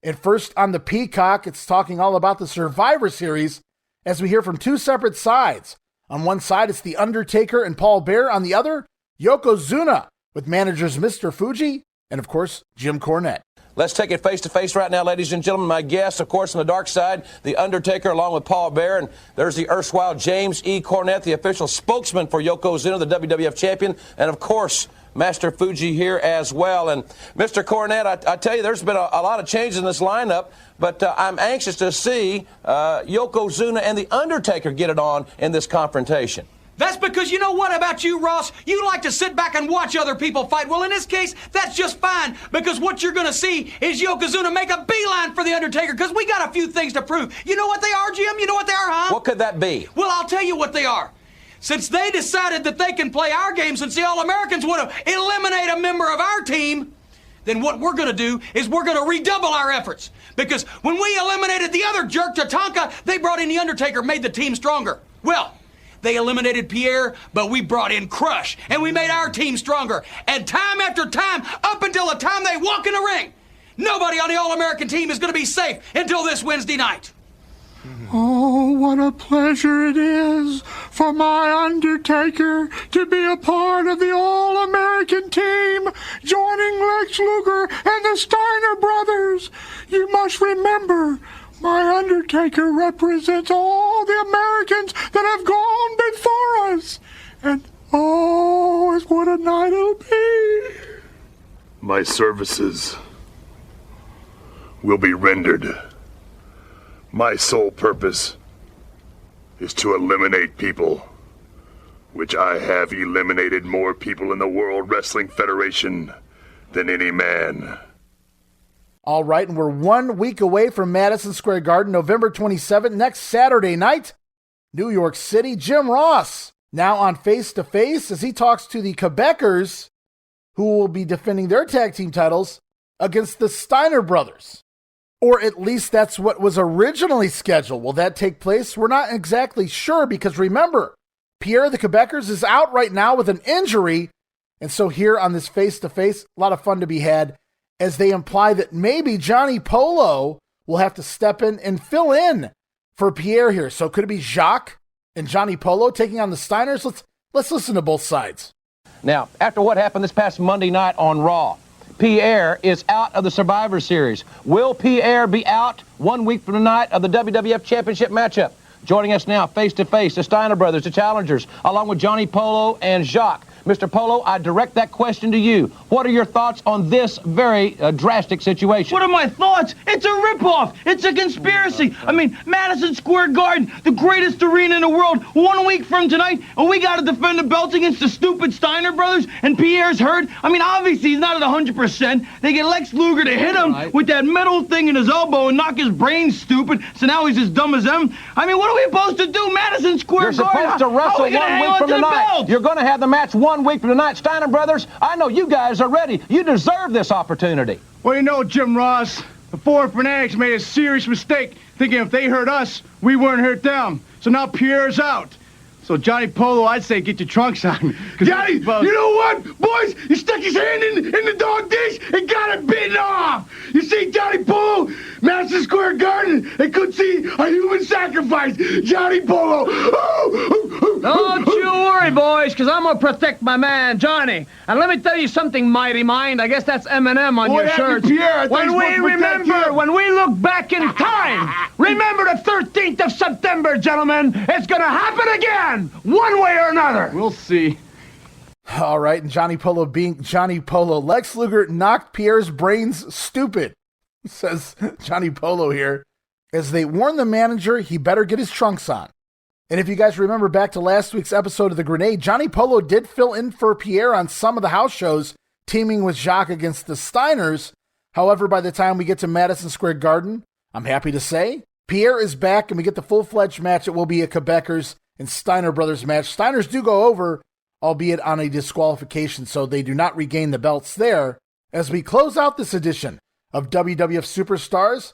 And first on the Peacock, it's talking all about the Survivor Series as we hear from two separate sides. On one side, it's The Undertaker and Paul Bearer. On the other, Yokozuna with managers Mr. Fuji and, of course, Jim Cornette. Let's take it face-to-face right now, ladies and gentlemen. My guest, of course, on the dark side, The Undertaker, along with Paul Bearer. And there's the erstwhile James E. Cornette, the official spokesman for Yokozuna, the WWF champion. And, of course, Master Fuji here as well. And, Mr. Cornette, I tell you, there's been a lot of changes in this lineup. But I'm anxious to see Yokozuna and The Undertaker get it on in this confrontation. That's because you know what about you, Ross? You like to sit back and watch other people fight. Well, in this case, that's just fine, because what you're going to see is Yokozuna make a beeline for The Undertaker, because we got a few things to prove. You know what they are, Jim? You know what they are, huh? What could that be? Well, I'll tell you what they are. Since they decided that they can play our game, since the All-Americans want to eliminate a member of our team, then what we're going to do is we're going to redouble our efforts. Because when we eliminated the other jerk, Tatanka, they brought in The Undertaker, made the team stronger. Well, they eliminated Pierre, but we brought in Crush, and we made our team stronger. And time after time, up until the time they walk in the ring, nobody on the All-American team is going to be safe until this Wednesday night. Oh, what a pleasure it is for my Undertaker to be a part of the All-American team, joining Lex Luger and the Steiner brothers. You must remember, my Undertaker represents all the Americans that have gone before us. And oh, what a night it'll be. My services will be rendered. My sole purpose is to eliminate people, which I have eliminated more people in the World Wrestling Federation than any man. All right, and we're 1 week away from Madison Square Garden, November 27th, next Saturday night, New York City. Jim Ross now on Face to Face as he talks to the Quebecers, who will be defending their tag team titles against the Steiner brothers. Or at least that's what was originally scheduled. Will that take place? We're not exactly sure, because remember, Pierre the Quebecers is out right now with an injury. And so here on this Face to Face, a lot of fun to be had, as they imply that maybe Johnny Polo will have to step in and fill in for Pierre here. So could it be Jacques and Johnny Polo taking on the Steiners? Let's listen to both sides. Now, after what happened this past Monday night on Raw, Pierre is out of the Survivor Series. Will Pierre be out 1 week from tonight of the WWF Championship matchup? Joining us now, face to face, the Steiner brothers, the challengers, along with Johnny Polo and Jacques. Mr. Polo, I direct that question to you. What are your thoughts on this very drastic situation? What are my thoughts? It's a ripoff. It's a conspiracy. I mean, Madison Square Garden, the greatest arena in the world, 1 week from tonight, and we got to defend the belts against the stupid Steiner brothers, and Pierre's hurt. I mean, obviously, he's not at 100%. They get Lex Luger to hit him with that metal thing in his elbow and knock his brain stupid, so now he's as dumb as them. I mean, what are we supposed to do, Madison Square Garden? You're supposed to wrestle 1 week from tonight. You're going to have the match 1 week from tonight. Steiner brothers, I know you guys are ready. You deserve this opportunity. Well, you know, Jim Ross, the Foreign Fanatics made a serious mistake, thinking if they hurt us, we wouldn't hurt them. So now Pierre's out. So, Johnny Polo, I'd say get your trunks on. Johnny, you know what, boys? He stuck his hand in the dog dish and got it bitten off. You see, Johnny Polo, Madison Square Garden, they could see a human sacrifice. Johnny Polo. Don't you worry, boys, because I'm going to protect my man, Johnny. And let me tell you something, Mighty Mind. I guess that's M&M on your shirt. When we look back in time, remember the 13th of September, gentlemen. It's going to happen again. One way or another. We'll see. All right, and Johnny Polo being Johnny Polo. Lex Luger knocked Pierre's brains stupid, says Johnny Polo here, as they warn the manager he better get his trunks on. And if you guys remember back to last week's episode of The Grenade, Johnny Polo did fill in for Pierre on some of the house shows, teaming with Jacques against the Steiners. However, by the time we get to Madison Square Garden, I'm happy to say, Pierre is back and we get the full-fledged match. It will be a Quebecers and Steiner brothers match. Steiners do go over albeit on a disqualification, so they do not regain the belts there. As we close out this edition of WWF Superstars,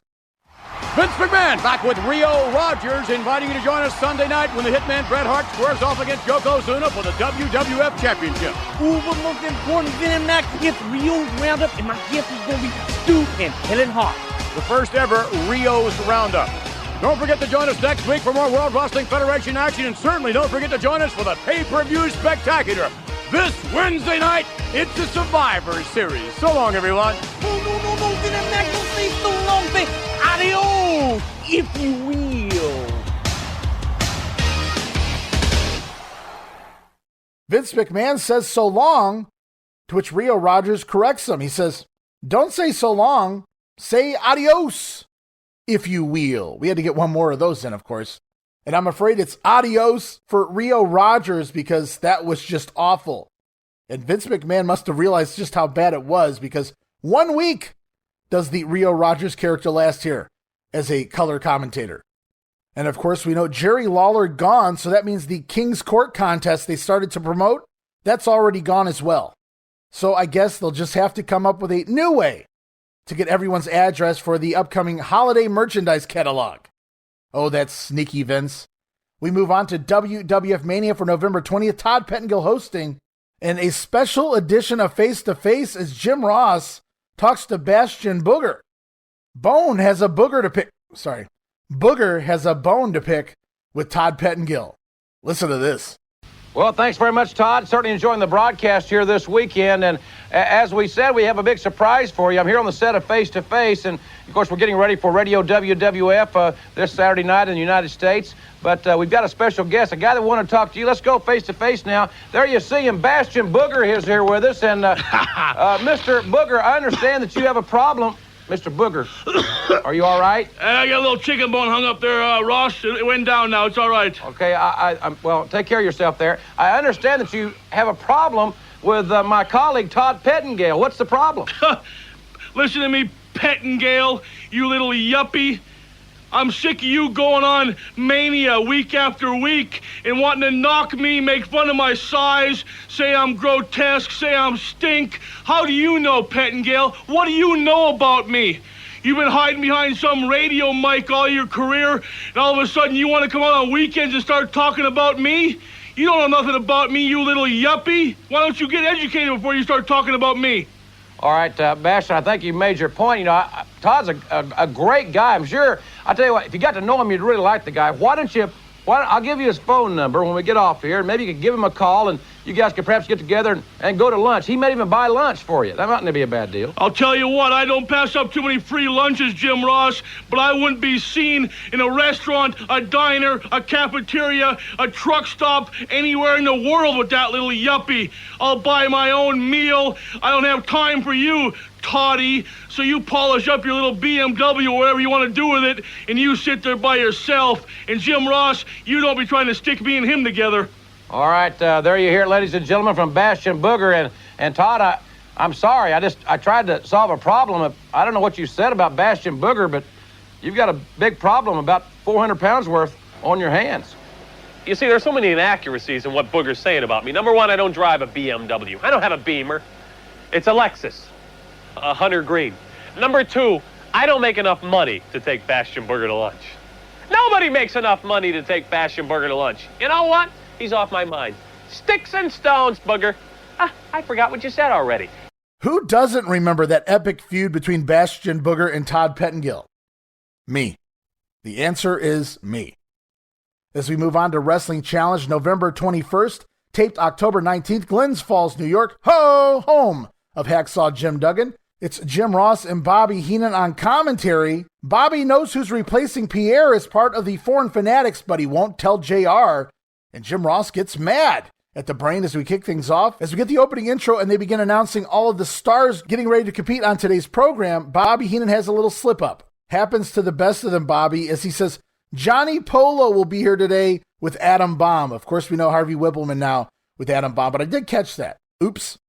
Vince McMahon back with REO RODGERS, inviting you to join us Sunday night when the Hitman Bret Hart squares off against Yokozuna for the WWF Championship. Ooh, but most important than in that gift, Rio's Roundup, and my gift is going to be Stu and Helen Hart. The first ever REO's Roundup. Don't forget to join us next week for more World Wrestling Federation action, and certainly don't forget to join us for the pay-per-view spectacular this Wednesday night. It's the Survivor Series. So long, everyone. No, then I'm not going to say so long, thing. Adios, if you will. Vince McMahon says so long, to which REO RODGERS corrects him. He says, don't say so long, say adios, if you will. We had to get one more of those in, of course. And I'm afraid it's adios for REO RODGERS because that was just awful. And Vince McMahon must have realized just how bad it was, because 1 week does the REO RODGERS character last here as a color commentator. And of course, we know Jerry Lawler gone, so that means the King's Court contest they started to promote, that's already gone as well. So I guess they'll just have to come up with a new way to get everyone's address for the upcoming holiday merchandise catalog. Oh, that's sneaky, Vince. We move on to WWF Mania for November 20th. Todd Pettengill hosting, and a special edition of Face to Face as Jim Ross talks to Bastion Booger. Booger has a bone to pick with Todd Pettengill. Listen to this. Well, thanks very much, Todd. Certainly enjoying the broadcast here this weekend. And as we said, we have a big surprise for you. I'm here on the set of Face to Face. And, of course, we're getting ready for Radio WWF this Saturday night in the United States. But we've got a special guest, a guy that wanted to talk to you. Let's go face to face now. There you see him. Bastion Booger is here with us. And, Mr. Booger, I understand that you have a problem. Mr. Booger, are you all right? I got a little chicken bone hung up there, Ross. It went down now. It's all right. Okay, well, take care of yourself there. I understand that you have a problem with my colleague, Todd Pettengill. What's the problem? Listen to me, Pettengill, you little yuppie. I'm sick of you going on Mania week after week and wanting to knock me, make fun of my size, say I'm grotesque, say I'm stink. How do you know, Pettengill? What do you know about me? You've been hiding behind some radio mic all your career, and all of a sudden you want to come out on weekends and start talking about me? You don't know nothing about me, you little yuppie. Why don't you get educated before you start talking about me? All right, Bastion, I think you made your point. You know, Todd's a great guy, I'm sure. I'll tell you what, if you got to know him, you'd really like the guy. I'll give you his phone number when we get off here, and maybe you could give him a call, and you guys could perhaps get together and go to lunch. He may even buy lunch for you. That mightn't be a bad deal. I'll tell you what, I don't pass up too many free lunches, Jim Ross, but I wouldn't be seen in a restaurant, a diner, a cafeteria, a truck stop, anywhere in the world with that little yuppie. I'll buy my own meal. I don't have time for you, Toddy, so you polish up your little BMW or whatever you want to do with it, and you sit there by yourself. And Jim Ross, you don't be trying to stick me and him together. All right, there you hear it, ladies and gentlemen, from Bastion Booger. And Todd, I'm sorry, I tried to solve a problem. I don't know what you said about Bastion Booger, but you've got a big problem, about 400 pounds worth on your hands. You see, there's so many inaccuracies in what Booger's saying about me. Number one, I don't drive a BMW. I don't have a Beamer. It's a Lexus, a Hunter Green. Number two, I don't make enough money to take Bastion Booger to lunch. Nobody makes enough money to take Bastion Booger to lunch. You know what? He's off my mind. Sticks and stones, Booger. I forgot what you said already. Who doesn't remember that epic feud between Bastion Booger and Todd Pettengill? Me. The answer is me. As we move on to Wrestling Challenge, November 21st, taped October 19th, Glens Falls, New York, home of Hacksaw Jim Duggan. It's Jim Ross and Bobby Heenan on commentary. Bobby knows who's replacing Pierre as part of the Foreign Fanatics, but he won't tell JR. And Jim Ross gets mad at the brain as we kick things off. As we get the opening intro and they begin announcing all of the stars getting ready to compete on today's program, Bobby Heenan has a little slip-up. Happens to the best of them, Bobby, as he says, Johnny Polo will be here today with Adam Bomb. Of course, we know Harvey Whippleman now with Adam Bomb, but I did catch that. Oops.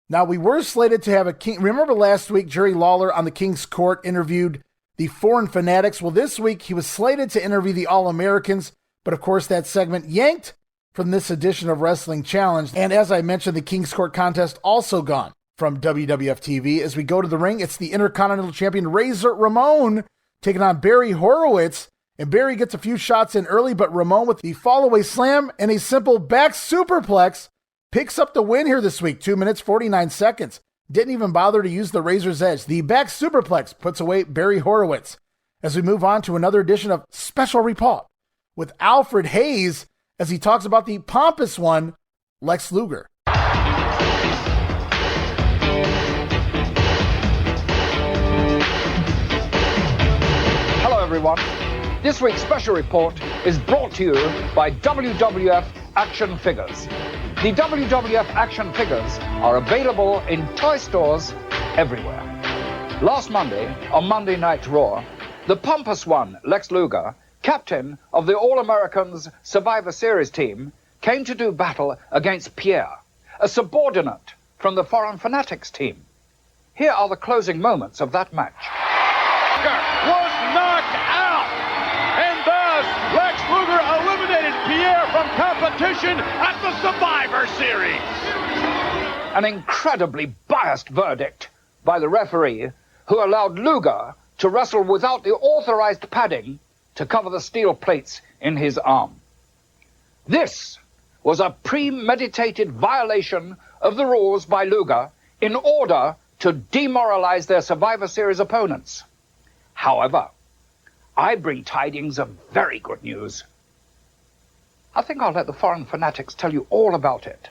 Now, we were slated to have a King. Remember last week, Jerry Lawler on the King's Court interviewed the Foreign Fanatics? Well, this week, he was slated to interview the All-Americans, but of course, that segment yanked from this edition of Wrestling Challenge. And as I mentioned, the King's Court contest also gone from WWF TV. As we go to the ring, it's the Intercontinental Champion Razor Ramon taking on Barry Horowitz. And Barry gets a few shots in early, but Ramon with the fallaway slam and a simple back superplex picks up the win here this week. 2 minutes, 49 seconds. Didn't even bother to use the Razor's Edge. The back superplex puts away Barry Horowitz. As we move on to another edition of Special Report with Alfred Hayes as he talks about the pompous one, Lex Luger. Hello, everyone. This week's Special Report is brought to you by WWF Action Figures. The WWF Action Figures are available in toy stores everywhere. Last Monday, on Monday Night Raw, the pompous one, Lex Luger, captain of the All-Americans Survivor Series team, came to do battle against Pierre, a subordinate from the Foreign Fanatics team. Here are the closing moments of that match. Was knocked out, and thus Lex Luger eliminated Pierre from competition at the Survivor Series. An incredibly biased verdict by the referee, who allowed Luger to wrestle without the authorized padding to cover the steel plates in his arm. This was a premeditated violation of the rules by Luger in order to demoralize their Survivor Series opponents. However, I bring tidings of very good news. I think I'll let the Foreign Fanatics tell you all about it.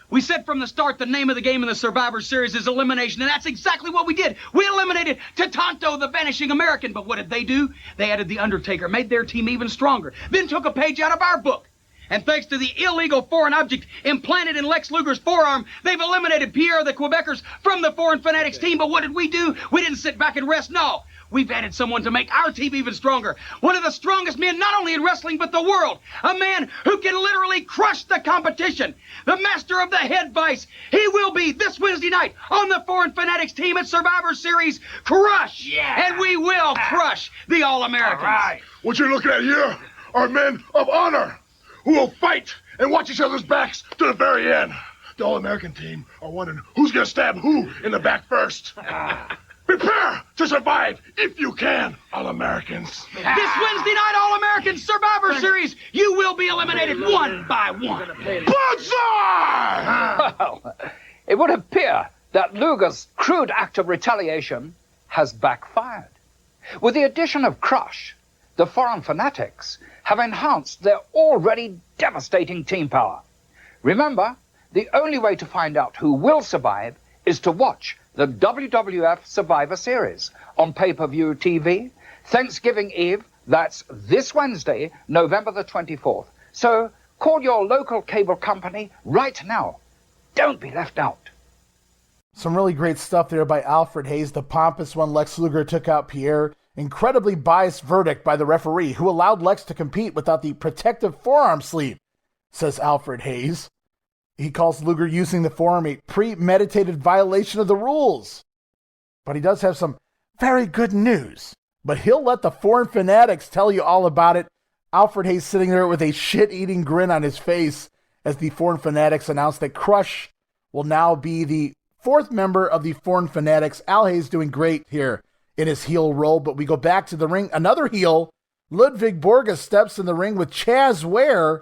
We said from the start the name of the game in the Survivor Series is elimination, and that's exactly what we did. We eliminated Tatanto, the Vanishing American. But what did they do? They added The Undertaker, made their team even stronger, then took a page out of our book. And thanks to the illegal foreign object implanted in Lex Luger's forearm, they've eliminated Pierre the Quebecers from the Foreign Fanatics team. But what did we do? We didn't sit back and rest. No. We've added someone to make our team even stronger. One of the strongest men, not only in wrestling, but the world. A man who can literally crush the competition. The master of the head vice. He will be this Wednesday night on the Foreign Fanatics team at Survivor Series Crush. Yeah. And we will crush the All-Americans. All right. What you're looking at here are men of honor who will fight and watch each other's backs to the very end. The All-American team are wondering who's going to stab who in the back first. Prepare to survive if you can, All-Americans. This Wednesday night, All-Americans Survivor Series, you will be eliminated one by one. Banzai! Well, it would appear that Luger's crude act of retaliation has backfired. With the addition of Crush, the Foreign Fanatics have enhanced their already devastating team power. Remember, the only way to find out who will survive is to watch the WWF Survivor Series on pay-per-view TV, Thanksgiving Eve. That's this Wednesday, November the 24th. So call your local cable company right now. Don't be left out. Some really great stuff there by Alfred Hayes. The pompous one, Lex Luger, took out Pierre. Incredibly biased verdict by the referee, who allowed Lex to compete without the protective forearm sleeve, says Alfred Hayes. He calls Luger using the forearm a premeditated violation of the rules. But he does have some very good news. But he'll let the Foreign Fanatics tell you all about it. Alfred Hayes sitting there with a shit-eating grin on his face as the Foreign Fanatics announced that Crush will now be the fourth member of the Foreign Fanatics. Al Hayes doing great here in his heel role. But we go back to the ring. Another heel, Ludvig Borga, steps in the ring with Chaz Ware.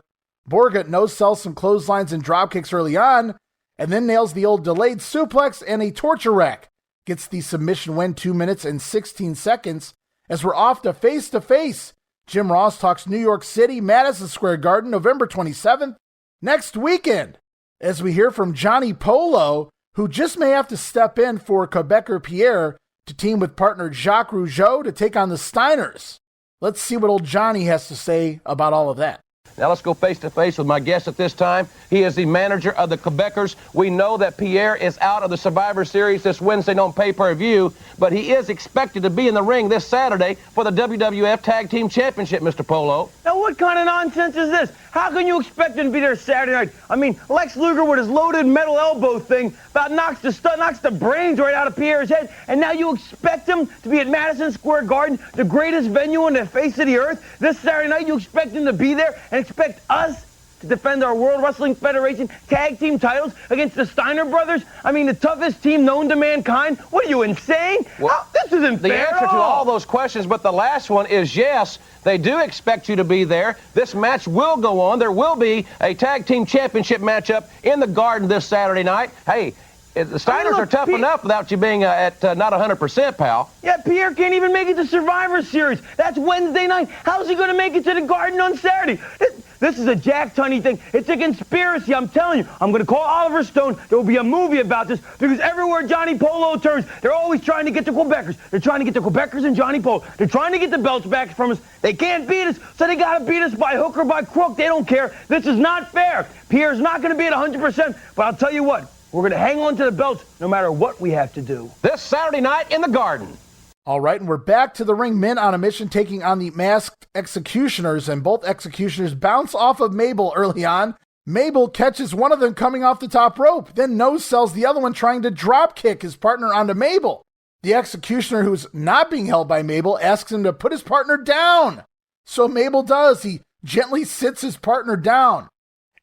Borga no-sells some clotheslines and dropkicks early on, and then nails the old delayed suplex and a torture rack. Gets the submission win, 2 minutes and 16 seconds. As we're off to face-to-face, Jim Ross talks New York City, Madison Square Garden, November 27th, next weekend, as we hear from Johnny Polo, who just may have to step in for Quebecer Pierre to team with partner Jacques Rougeau to take on the Steiners. Let's see what old Johnny has to say about all of that. Now let's go face-to-face with my guest at this time. He is the manager of the Quebecers. We know that Pierre is out of the Survivor Series this Wednesday on pay-per-view, but he is expected to be in the ring this Saturday for the WWF Tag Team Championship, Mr. Polo. Now what kind of nonsense is this? How can you expect him to be there Saturday night? I mean, Lex Luger with his loaded metal elbow thing about knocks the brains right out of Pierre's head, and now you expect him to be at Madison Square Garden, the greatest venue on the face of the earth? This Saturday night you expect him to be there and expect us to defend our World Wrestling Federation tag team titles against the Steiner brothers? I mean, the toughest team known to mankind? What are you, insane? Well, this isn't the fair answer at to all. all those questions, but the last one is yes. They do expect you to be there. This match will go on. There will be a tag team championship matchup in the Garden this Saturday night. Hey, the Steiners are tough enough without you being at not 100%, pal. Yeah, Pierre can't even make it to Survivor Series. That's Wednesday night. How's he going to make it to the Garden on Saturday? This is a Jack Tunney thing. It's a conspiracy, I'm telling you. I'm going to call Oliver Stone. There will be a movie about this because everywhere Johnny Polo turns, they're always trying to get the Quebecers. They're trying to get the Quebecers and Johnny Polo. They're trying to get the belts back from us. They can't beat us, so they got to beat us by hook or by crook. They don't care. This is not fair. Pierre's not going to be at 100%, but I'll tell you what. We're going to hang on to the belts no matter what we have to do. This Saturday night in the Garden. All right, and we're back to the ring. Men on a mission taking on the masked executioners, and both executioners bounce off of Mabel early on. Mabel catches one of them coming off the top rope, then no-sells the other one trying to drop kick his partner onto Mabel. The executioner, who's not being held by Mabel, asks him to put his partner down. So Mabel does. He gently sits his partner down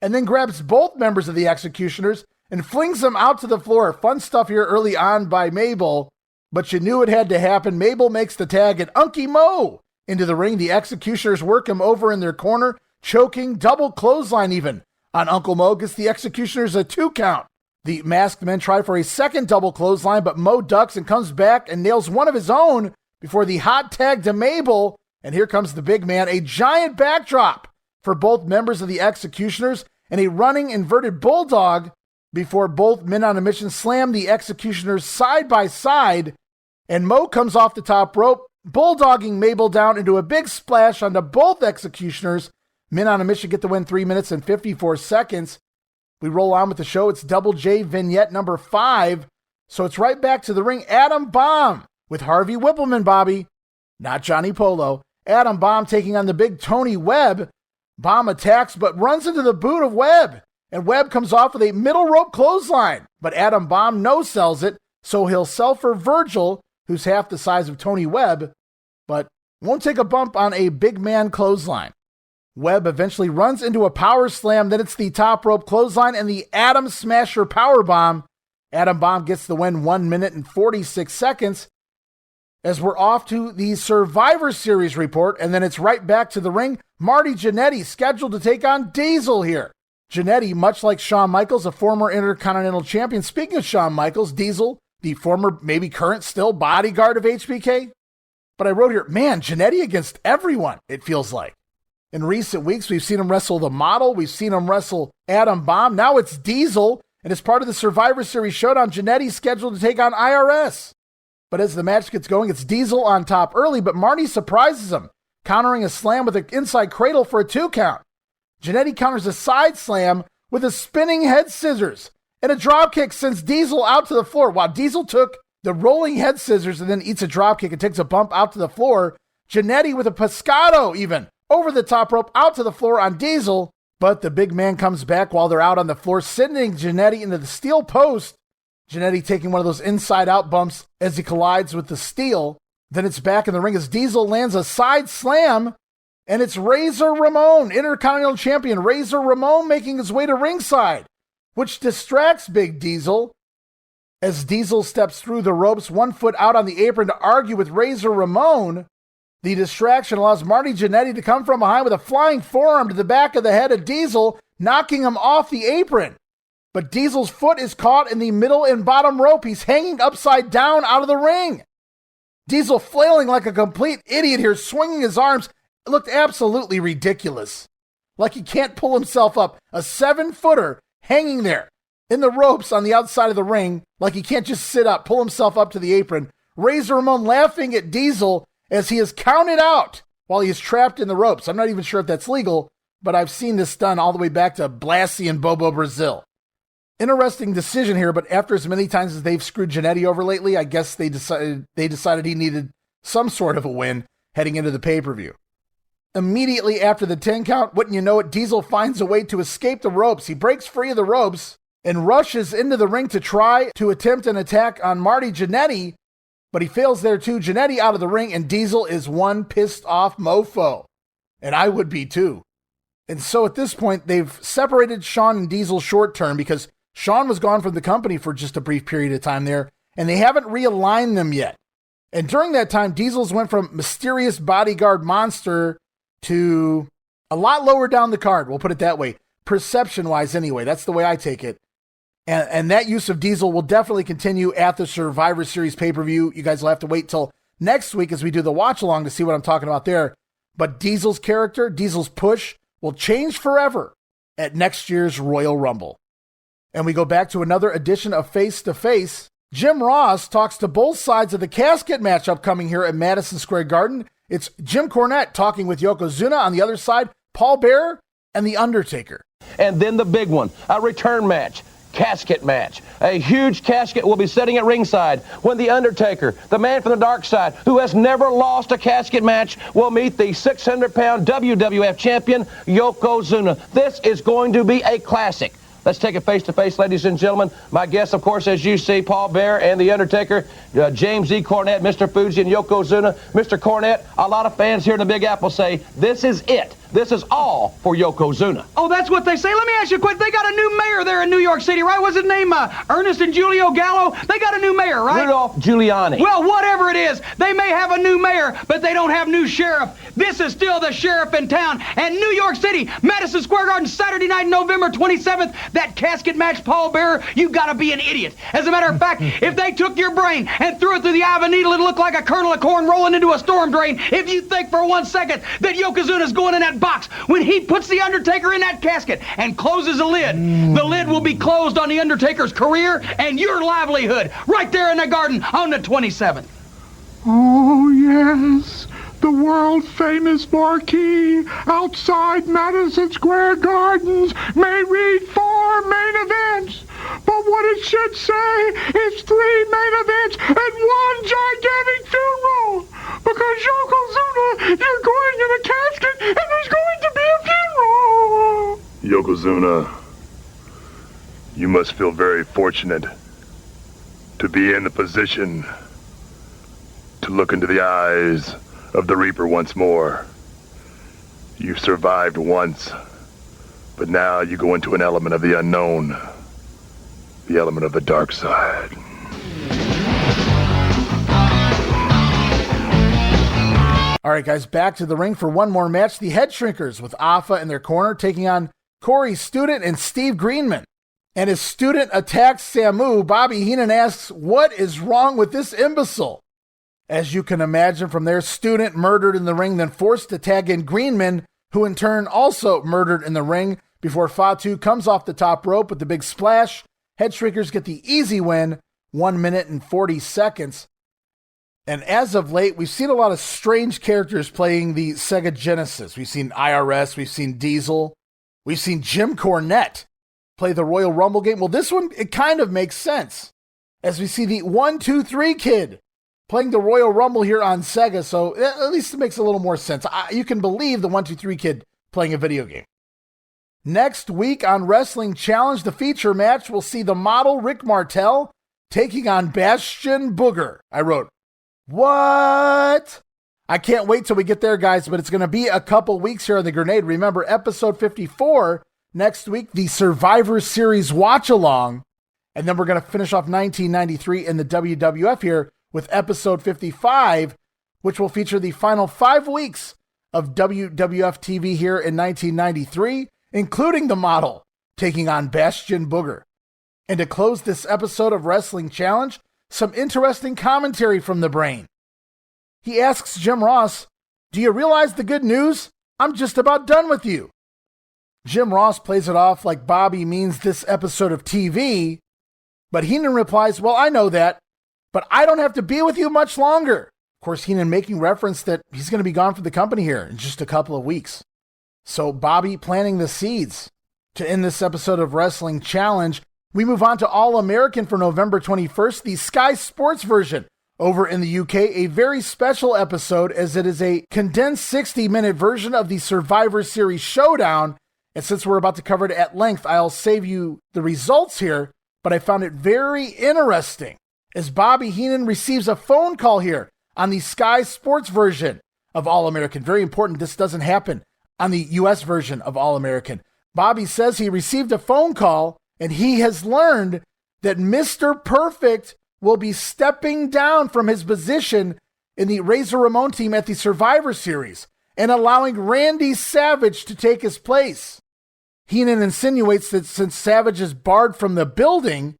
and then grabs both members of the executioners and flings them out to the floor. Fun stuff here early on by Mabel, but you knew it had to happen. Mabel makes the tag and Unky Mo into the ring. The executioners work him over in their corner, choking, double clothesline even on Uncle Mo. Gets the executioners a 2 count. The masked men try for a second double clothesline, but Mo ducks and comes back and nails one of his own before the hot tag to Mabel. And here comes the big man, a giant backdrop for both members of the executioners and a running inverted bulldog before both men on a mission slam the executioners side by side, and Mo comes off the top rope, bulldogging Mabel down into a big splash onto both executioners. Men on a mission get the win 3 minutes and 54 seconds. We roll on with the show. It's Double J vignette number 5, so it's right back to the ring. Adam Bomb with Harvey Whippleman, Bobby, not Johnny Polo. Adam Bomb taking on the big Tony Webb. Bomb attacks but runs into the boot of Webb. And Webb comes off with a middle rope clothesline, but Adam Bomb no-sells it, so he'll sell for Virgil, who's half the size of Tony Webb, but won't take a bump on a big man clothesline. Webb eventually runs into a power slam, then it's the top rope clothesline and the Adam Smasher powerbomb. Adam Bomb gets the win 1 minute and 46 seconds. As we're off to the Survivor Series report, and then it's right back to the ring. Marty Jannetty scheduled to take on Diesel here. Jannetty, much like Shawn Michaels, a former Intercontinental Champion. Speaking of Shawn Michaels, Diesel, the former, maybe current still, bodyguard of HBK. But I wrote here, man, Jannetty against everyone, it feels like. In recent weeks, we've seen him wrestle the Model. We've seen him wrestle Adam Bomb. Now it's Diesel, and as part of the Survivor Series Showdown, Jannetty's scheduled to take on IRS. But as the match gets going, it's Diesel on top early, but Marty surprises him, countering a slam with an inside cradle for a 2 count. Jannetty counters a side slam with a spinning head scissors, and a dropkick sends Diesel out to the floor. While Diesel took the rolling head scissors and then eats a dropkick and takes a bump out to the floor, Jannetty with a pescado even over the top rope out to the floor on Diesel, but the big man comes back while they're out on the floor, sending Jannetty into the steel post. Jannetty taking one of those inside-out bumps as he collides with the steel. Then it's back in the ring as Diesel lands a side slam, and it's Razor Ramon, Intercontinental Champion Razor Ramon, making his way to ringside, which distracts Big Diesel as Diesel steps through the ropes, 1 foot out on the apron to argue with Razor Ramon. The distraction allows Marty Jannetty to come from behind with a flying forearm to the back of the head of Diesel, knocking him off the apron. But Diesel's foot is caught in the middle and bottom rope. He's hanging upside down out of the ring. Diesel flailing like a complete idiot here, swinging his arms. It looked absolutely ridiculous. Like he can't pull himself up. A 7-footer hanging there in the ropes on the outside of the ring, like he can't just sit up, pull himself up to the apron. Razor Ramon laughing at Diesel as he is counted out while he is trapped in the ropes. I'm not even sure if that's legal, but I've seen this done all the way back to Blassie and Bobo Brazil. Interesting decision here, but after as many times as they've screwed Jannetty over lately, I guess they decided he needed some sort of a win heading into the pay-per-view. Immediately after the 10 count, wouldn't you know it, Diesel finds a way to escape the ropes. He breaks free of the ropes and rushes into the ring to try to attempt an attack on Marty Jannetty, but he fails there too. Jannetty out of the ring, and Diesel is one pissed off mofo. And I would be too. And so at this point, they've separated Shawn and Diesel short term because Shawn was gone from the company for just a brief period of time there, and they haven't realigned them yet. And during that time, Diesel's went from mysterious bodyguard monster to a lot lower down the card. We'll put it that way. Perception-wise anyway. That's the way I take it. And that use of Diesel will definitely continue at the Survivor Series pay-per-view. You guys will have to wait till next week as we do the watch-along to see what I'm talking about there. But Diesel's character, Diesel's push, will change forever at next year's Royal Rumble. And we go back to another edition of Face to Face. Jim Ross talks to both sides of the casket match upcoming here at Madison Square Garden. It's Jim Cornette talking with Yokozuna on the other side, Paul Bearer, and The Undertaker. And then the big one, a return match. Casket match. A huge casket will be sitting at ringside when The Undertaker, the man from the dark side, who has never lost a casket match, will meet the 600-pound WWF champion, Yokozuna. This is going to be a classic. Let's take it face-to-face, ladies and gentlemen. My guests, of course, as you see, Paul Bearer and The Undertaker, James E. Cornette, Mr. Fuji, and Yokozuna. Mr. Cornette, a lot of fans here in the Big Apple say, this is it. This is all for Yokozuna. Oh, that's what they say. Let me ask you a quick. They got a new mayor there in New York City, right? What's his name? Ernest and Julio Gallo? They got a new mayor, right? Rudolph Giuliani. Well, whatever it is, they may have a new mayor, but they don't have new sheriff. This is still the sheriff in town. And New York City, Madison Square Garden, Saturday night, November 27th, that casket match, Paul Bearer, you got to be an idiot. As a matter of fact, if they took your brain and threw it through the eye of a needle, it'd look like a kernel of corn rolling into a storm drain. If you think for 1 second that Yokozuna's going in that box, when he puts The Undertaker in that casket and closes the lid will be closed on The Undertaker's career and your livelihood right there in the garden on the 27th. Oh, yes, the world-famous marquee outside Madison Square Gardens may read 4 main events, but what it should say is 3 main events and 1 gigantic funeral, because Yokozuna, you're going in a casket and there's going to be a funeral. Yokozuna, you must feel very fortunate to be in the position to look into the eyes of the Reaper once more. You've survived once, but now you go into an element of the unknown, the element of the dark side. All right, guys, back to the ring for one more match. The Head Shrinkers with Afa in their corner taking on Corey Student and Steve Greenman. And as Student attacks Samu, Bobby Heenan asks, what is wrong with this imbecile? As you can imagine from there, Student murdered in the ring, then forced to tag in Greenman, who in turn also murdered in the ring before Fatu comes off the top rope with the big splash. Head Shrinkers get the easy win, 1 minute and 40 seconds. And as of late, we've seen a lot of strange characters playing the Sega Genesis. We've seen IRS, we've seen Diesel, we've seen Jim Cornette play the Royal Rumble game. Well, this one, it kind of makes sense, as we see the 1, 2, 3 kid playing the Royal Rumble here on Sega, so at least it makes a little more sense. You can believe the 1, 2, 3 kid playing a video game. Next week on Wrestling Challenge, the feature match, we'll see the model Rick Martel taking on Bastion Booger. I wrote, what? I can't wait till we get there, guys, but it's going to be a couple weeks here on the Grenade. Remember, episode 54 next week, the Survivor Series watch-along, and then we're going to finish off 1993 in the WWF here with episode 55, which will feature the final 5 weeks of WWF TV here in 1993, including the model taking on Bastion Booger. And to close this episode of Wrestling Challenge, some interesting commentary from the Brain. He asks Jim Ross, do you realize the good news? I'm just about done with you. Jim Ross plays it off like Bobby means this episode of TV, but Heenan replies, well, I know that, but I don't have to be with you much longer. Of course, Heenan making reference that he's going to be gone from the company here in just a couple of weeks. So Bobby planting the seeds to end this episode of Wrestling Challenge. We move on to All-American for November 21st, the Sky Sports version over in the UK, a very special episode as it is a condensed 60-minute version of the Survivor Series Showdown. And since we're about to cover it at length, I'll save you the results here, but I found it very interesting as Bobby Heenan receives a phone call here on the Sky Sports version of All-American. Very important, this doesn't happen on the U.S. version of All-American. Bobby says he received a phone call and he has learned that Mr. Perfect will be stepping down from his position in the Razor Ramon team at the Survivor Series and allowing Randy Savage to take his place. Heenan insinuates that since Savage is barred from the building,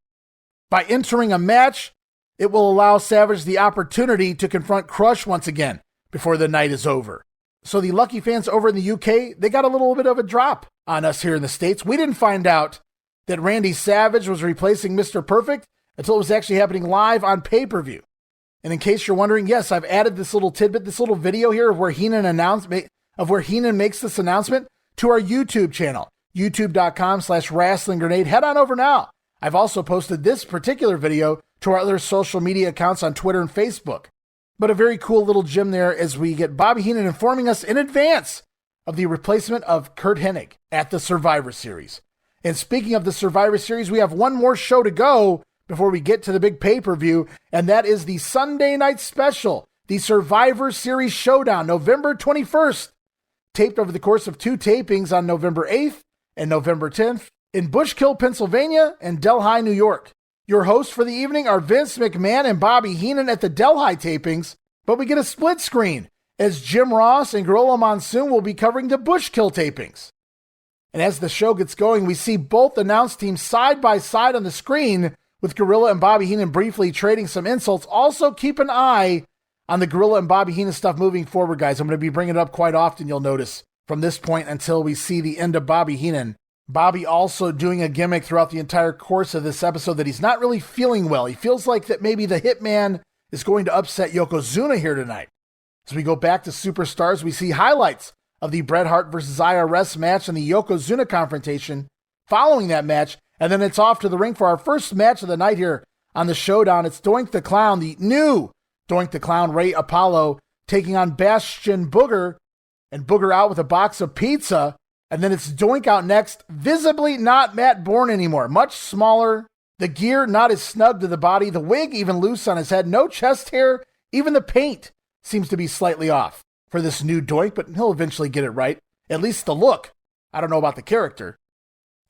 by entering a match, it will allow Savage the opportunity to confront Crush once again before the night is over. So the lucky fans over in the UK, they got a little bit of a drop on us here in the States. We didn't find out that Randy Savage was replacing Mr. Perfect until it was actually happening live on pay-per-view. And in case you're wondering, yes, I've added this little tidbit, this little video here of where Heenan makes this announcement to our YouTube channel, youtube.com/wrestling grenade. Head on over now. I've also posted this particular video to our other social media accounts on Twitter and Facebook. But a very cool little gem there as we get Bobby Heenan informing us in advance of the replacement of Curt Hennig at the Survivor Series. And speaking of the Survivor Series, we have one more show to go before we get to the big pay-per-view, and that is the Sunday night special, the Survivor Series Showdown, November 21st, taped over the course of 2 tapings on November 8th and November 10th in Bushkill, Pennsylvania and Delhi, New York. Your hosts for the evening are Vince McMahon and Bobby Heenan at the Delhi tapings, but we get a split screen as Jim Ross and Gorilla Monsoon will be covering the Bushkill tapings. And as the show gets going, we see both announced teams side by side on the screen, with Gorilla and Bobby Heenan briefly trading some insults. Also keep an eye on the Gorilla and Bobby Heenan stuff moving forward, guys. I'm going to be bringing it up quite often, you'll notice, from this point until we see the end of Bobby Heenan. Bobby also doing a gimmick throughout the entire course of this episode that he's not really feeling well. He feels like that maybe the Hitman is going to upset Yokozuna here tonight. As we go back to Superstars, we see highlights of the Bret Hart versus IRS match and the Yokozuna confrontation following that match. And then it's off to the ring for our first match of the night here on the Showdown. It's Doink the Clown, the new Doink the Clown, Ray Apollo, taking on Bastion Booger, and Booger out with a box of pizza. And then it's Doink out next, visibly not Matt Bourne anymore, much smaller, the gear not as snug to the body, the wig even loose on his head, no chest hair, even the paint seems to be slightly off for this new Doink, but he'll eventually get it right, at least the look. I don't know about the character.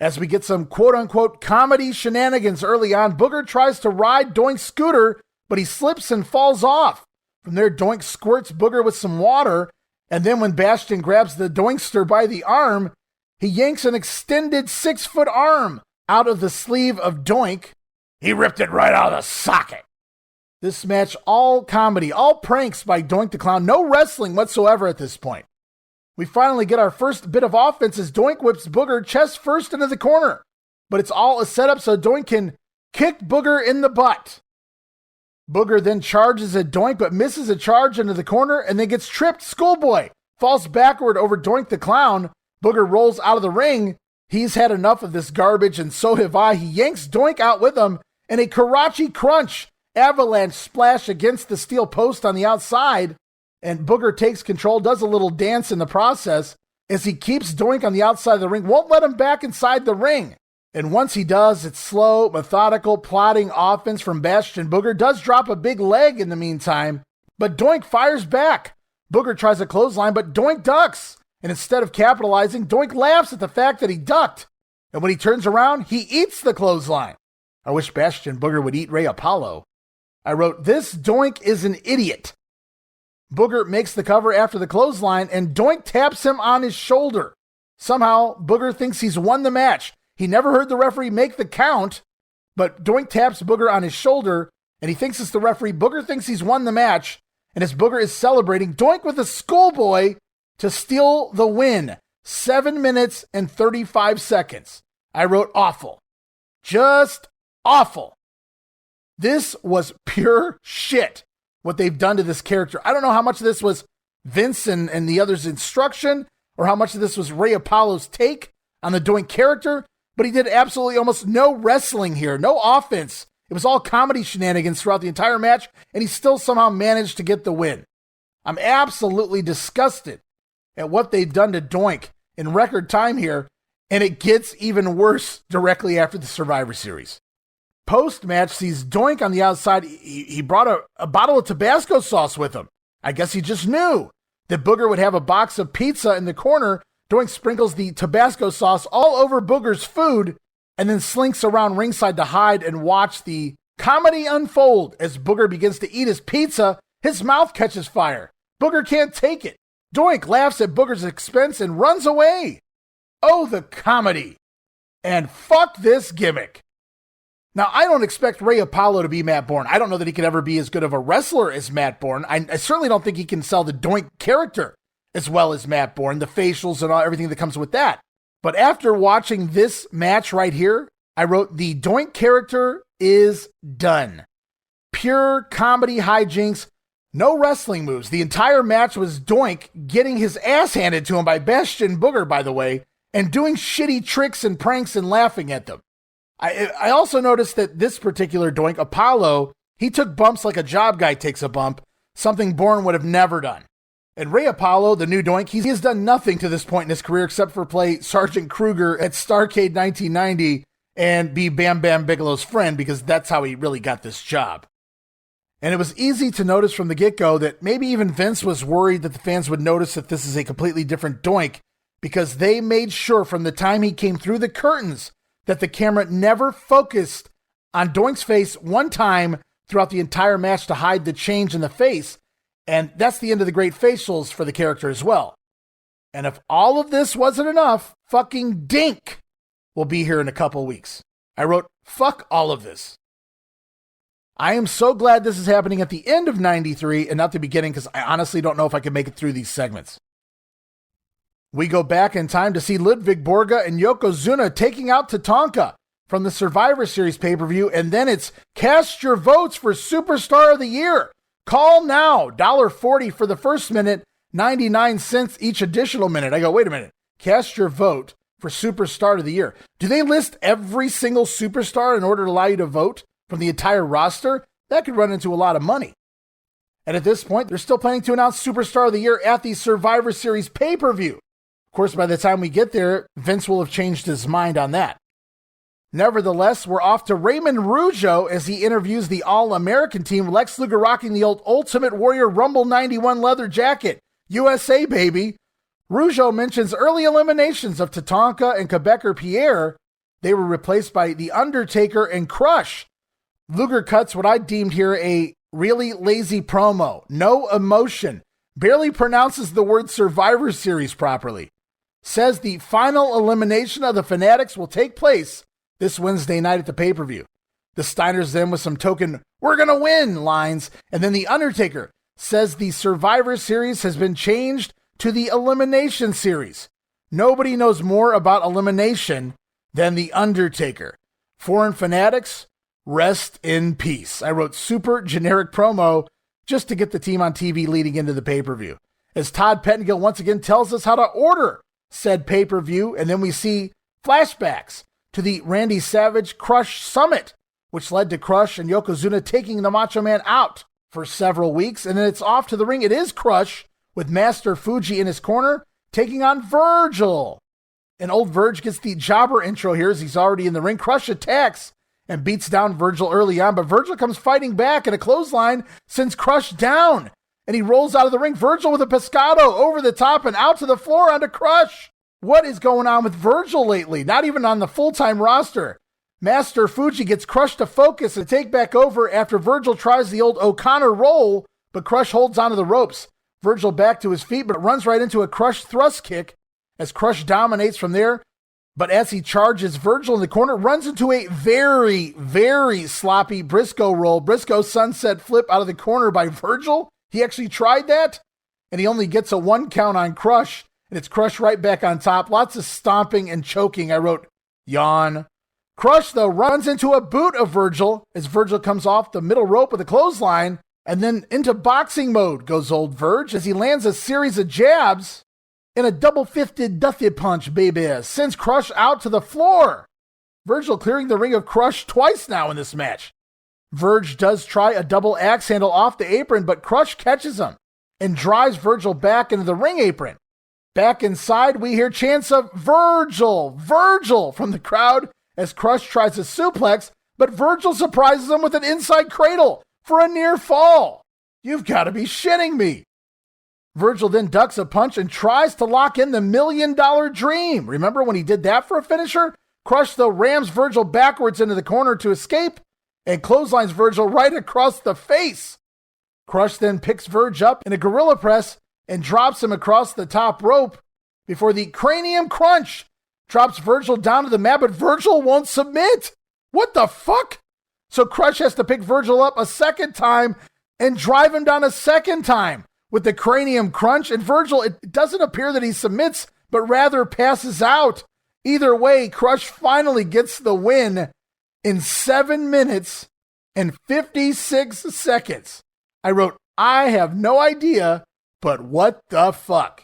As we get some quote-unquote comedy shenanigans early on, Booger tries to ride Doink's scooter, but he slips and falls off. From there, Doink squirts Booger with some water, and then when Bastion grabs the Doinkster by the arm, he yanks an extended 6-foot arm out of the sleeve of Doink. He ripped it right out of the socket. This match, all comedy, all pranks by Doink the Clown, no wrestling whatsoever at this point. We finally get our first bit of offense as Doink whips Booger chest first into the corner. But it's all a setup so Doink can kick Booger in the butt. Booger then charges at Doink but misses a charge into the corner and then gets tripped. Schoolboy falls backward over Doink the Clown. Booger rolls out of the ring. He's had enough of this garbage and so have I. He yanks Doink out with him and a Karachi Crunch avalanche splash against the steel post on the outside. And Booger takes control, does a little dance in the process as he keeps Doink on the outside of the ring, won't let him back inside the ring. And once he does, it's slow, methodical, plodding offense from Bastion. Booger does drop a big leg in the meantime, but Doink fires back. Booger tries a clothesline, but Doink ducks. And instead of capitalizing, Doink laughs at the fact that he ducked. And when he turns around, he eats the clothesline. I wish Bastion Booger would eat Ray Apollo. I wrote, "This Doink is an idiot." Booger makes the cover after the clothesline, and Doink taps him on his shoulder. Somehow, Booger thinks he's won the match. He never heard the referee make the count, but Doink taps Booger on his shoulder, and he thinks it's the referee. Booger thinks he's won the match, and as Booger is celebrating, Doink with a schoolboy to steal the win. 7 minutes and 35 seconds. I wrote awful. Just awful. This was pure shit, what they've done to this character. I don't know how much of this was Vince and the others' instruction, or how much of this was Ray Apollo's take on the Doink character, but he did absolutely almost no wrestling here, no offense. It was all comedy shenanigans throughout the entire match, and he still somehow managed to get the win. I'm absolutely disgusted at what they've done to Doink in record time here, and it gets even worse directly after the Survivor Series. Post-match sees Doink on the outside. He brought a bottle of Tabasco sauce with him. I guess he just knew that Booger would have a box of pizza in the corner Doink sprinkles the Tabasco sauce all over Booger's food and then slinks around ringside to hide and watch the comedy unfold. As Booger begins to eat his pizza, his mouth catches fire. Booger can't take it. Doink laughs at Booger's expense and runs away. Oh, the comedy. And fuck this gimmick. Now, I don't expect Ray Apollo to be Matt Bourne. I don't know that he could ever be as good of a wrestler as Matt Bourne. I certainly don't think he can sell the Doink character as well as Matt Bourne, the facials and everything that comes with that. But after watching this match right here, I wrote, the Doink character is done. Pure comedy hijinks, no wrestling moves. The entire match was Doink getting his ass handed to him by Bastion Booger, by the way, and doing shitty tricks and pranks and laughing at them. I also noticed that this particular Doink, Apollo, he took bumps like a job guy takes a bump, something Bourne would have never done. And Ray Apollo, the new Doink, he has done nothing to this point in his career except for play Sergeant Kruger at Starrcade 1990 and be Bam Bam Bigelow's friend, because that's how he really got this job. And it was easy to notice from the get-go that maybe even Vince was worried that the fans would notice that this is a completely different Doink, because they made sure from the time he came through the curtains that the camera never focused on Doink's face one time throughout the entire match to hide the change in the face. And that's the end of the great facials for the character as well. And if all of this wasn't enough, fucking Dink will be here in a couple weeks. I wrote, fuck all of this. I am so glad this is happening at the end of 93 and not the beginning, because I honestly don't know if I can make it through these segments. We go back in time to see Ludvig Borga and Yokozuna taking out Tatanka from the Survivor Series pay-per-view, and then it's cast your votes for Superstar of the Year. Call now, $1.40 for the first minute, 99 cents each additional minute. I go, wait a minute, cast your vote for Superstar of the Year. Do they list every single superstar in order to allow you to vote from the entire roster? That could run into a lot of money. And at this point, they're still planning to announce Superstar of the Year at the Survivor Series pay-per-view. Of course, by the time we get there, Vince will have changed his mind on that. Nevertheless, we're off to Raymond Rougeau as he interviews the All-American team, Lex Luger rocking the old Ultimate Warrior Rumble 91 leather jacket. USA, baby. Rougeau mentions early eliminations of Tatanka and Quebecer Pierre. They were replaced by The Undertaker and Crush. Luger cuts what I deemed here a really lazy promo. No emotion. Barely pronounces the word Survivor Series properly. Says the final elimination of the Fanatics will take place this Wednesday night at the pay-per-view. The Steiners then with some token, we're gonna win lines, and then The Undertaker says the Survivor Series has been changed to the Elimination Series. Nobody knows more about elimination than The Undertaker. Foreign Fanatics, rest in peace. I wrote super generic promo just to get the team on TV leading into the pay-per-view. As Todd Pettengill once again tells us how to order said pay-per-view, and then we see flashbacks to the Randy Savage Crush Summit, which led to Crush and Yokozuna taking the Macho Man out for several weeks, and then it's off to the ring. It is Crush with Master Fuji in his corner, taking on Virgil. And old Virg gets the jobber intro here as he's already in the ring. Crush attacks and beats down Virgil early on, but Virgil comes fighting back, and a clothesline sends Crush down, and he rolls out of the ring. Virgil with a pescado over the top and out to the floor onto Crush. What is going on with Virgil lately? Not even on the full-time roster. Master Fuji gets Crush to focus and take back over after Virgil tries the old O'Connor roll, but Crush holds onto the ropes. Virgil back to his feet, but runs right into a Crush thrust kick as Crush dominates from there. But as he charges Virgil in the corner, runs into a very, very sloppy Briscoe roll. Briscoe sunset flip out of the corner by Virgil. He actually tried that, and he only gets a 1 count on Crush, and it's Crush right back on top. Lots of stomping and choking. I wrote, yawn. Crush, though, runs into a boot of Virgil as Virgil comes off the middle rope with a clothesline, and then into boxing mode goes old Virg as he lands a series of jabs and a double-fisted Duffy punch, baby, sends Crush out to the floor. Virgil clearing the ring of Crush twice now in this match. Virg does try a double axe handle off the apron, but Crush catches him and drives Virgil back into the ring apron. Back inside, we hear chants of Virgil, Virgil from the crowd as Crush tries a suplex, but Virgil surprises him with an inside cradle for a near fall. You've got to be shitting me. Virgil then ducks a punch and tries to lock in the $1 million dream. Remember when he did that for a finisher? Crush, though, rams Virgil backwards into the corner to escape and clotheslines Virgil right across the face. Crush then picks Virg up in a gorilla press and drops him across the top rope before the cranium crunch drops Virgil down to the mat, but Virgil won't submit. What the fuck? So Crush has to pick Virgil up a second time and drive him down a second time with the cranium crunch. And Virgil, it doesn't appear that he submits, but rather passes out. Either way, Crush finally gets the win in 7 minutes and 56 seconds. I wrote, I have no idea, but what the fuck?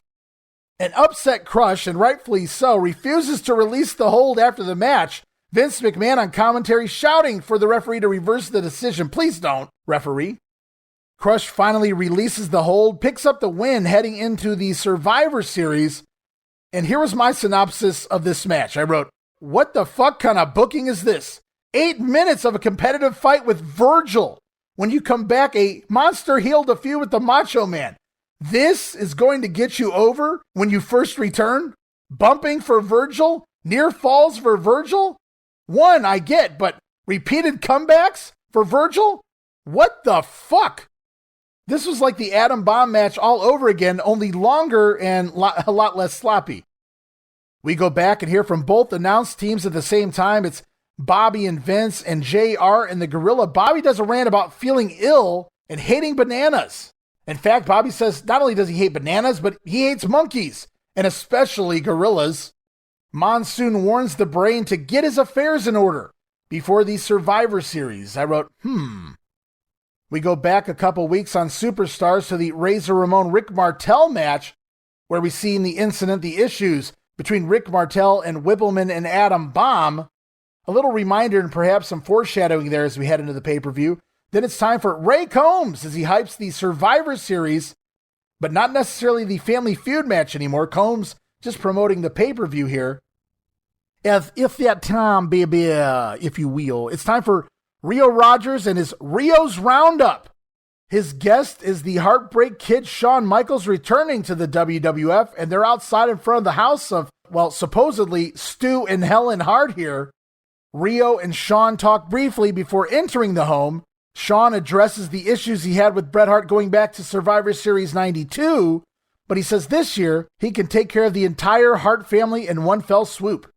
An upset Crush, and rightfully so, refuses to release the hold after the match. Vince McMahon on commentary shouting for the referee to reverse the decision. Please don't, referee. Crush finally releases the hold, picks up the win heading into the Survivor Series. And here was my synopsis of this match. I wrote, what the fuck kind of booking is this? 8 minutes of a competitive fight with Virgil. When you come back, a monster heel to feud with the Macho Man. This is going to get you over when you first return? Bumping for Virgil? Near falls for Virgil? One, I get, but repeated comebacks for Virgil? What the fuck? This was like the Atom Bomb match all over again, only longer and a lot less sloppy. We go back and hear from both announced teams at the same time. It's Bobby and Vince and JR and the Gorilla. Bobby does a rant about feeling ill and hating bananas. In fact, Bobby says not only does he hate bananas, but he hates monkeys, and especially gorillas. Monsoon warns the Brain to get his affairs in order before the Survivor Series. I wrote, We go back a couple weeks on Superstars to the Razor Ramon Rick Martel match, where we see in the incident the issues between Rick Martel and Whippleman and Atom Bomb. A little reminder and perhaps some foreshadowing there as we head into the pay-per-view. Then it's time for Ray Combs as he hypes the Survivor Series, but not necessarily the Family Feud match anymore. Combs just promoting the pay-per-view here. If that time, baby, if you will, it's time for REO RODGERS and his Rio's Roundup. His guest is the Heartbreak Kid Shawn Michaels returning to the WWF, and they're outside in front of the house of, well, supposedly Stu and Helen Hart here. Rio and Shawn talk briefly before entering the home. Shawn addresses the issues he had with Bret Hart going back to Survivor Series 92, but he says this year he can take care of the entire Hart family in one fell swoop.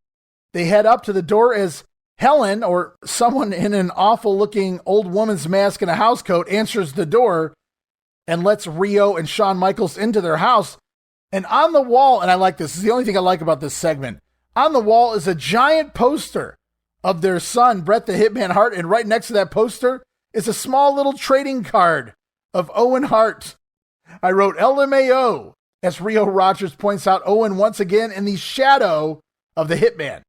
They head up to the door as Helen, or someone in an awful-looking old woman's mask and a housecoat, answers the door and lets Rio and Shawn Michaels into their house. And on the wall, and I like this is the only thing I like about this segment, on the wall is a giant poster of their son, Bret the Hitman Hart, and right next to that poster is a small little trading card of Owen Hart. I wrote LMAO, as REO RODGERS points out Owen once again in the shadow of the Hitman.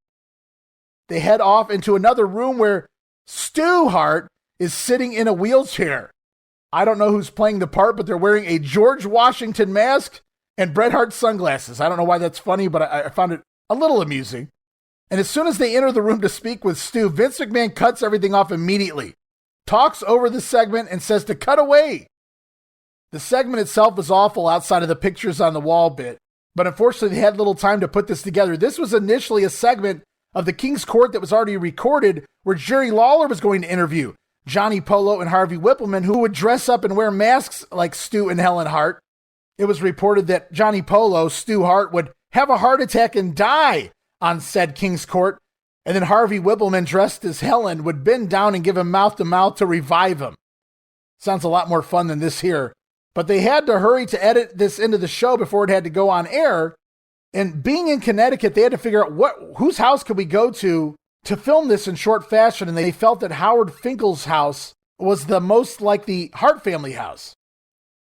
They head off into another room where Stu Hart is sitting in a wheelchair. I don't know who's playing the part, but they're wearing a George Washington mask and Bret Hart sunglasses. I don't know why that's funny, but I found it a little amusing. And as soon as they enter the room to speak with Stu, Vince McMahon cuts everything off immediately, talks over the segment, and says to cut away. The segment itself was awful outside of the pictures on the wall bit, but unfortunately they had little time to put this together. This was initially a segment of the King's Court that was already recorded, where Jerry Lawler was going to interview Johnny Polo and Harvey Whippleman, who would dress up and wear masks like Stu and Helen Hart. It was reported that Johnny Polo, Stu Hart, would have a heart attack and die on said King's Court, and then Harvey Whippleman, dressed as Helen, would bend down and give him mouth-to-mouth to revive him. Sounds a lot more fun than this here. But they had to hurry to edit this into the show before it had to go on air. And being in Connecticut, they had to figure out whose house could we go to film this in short fashion, and they felt that Howard Finkel's house was the most like the Hart family house.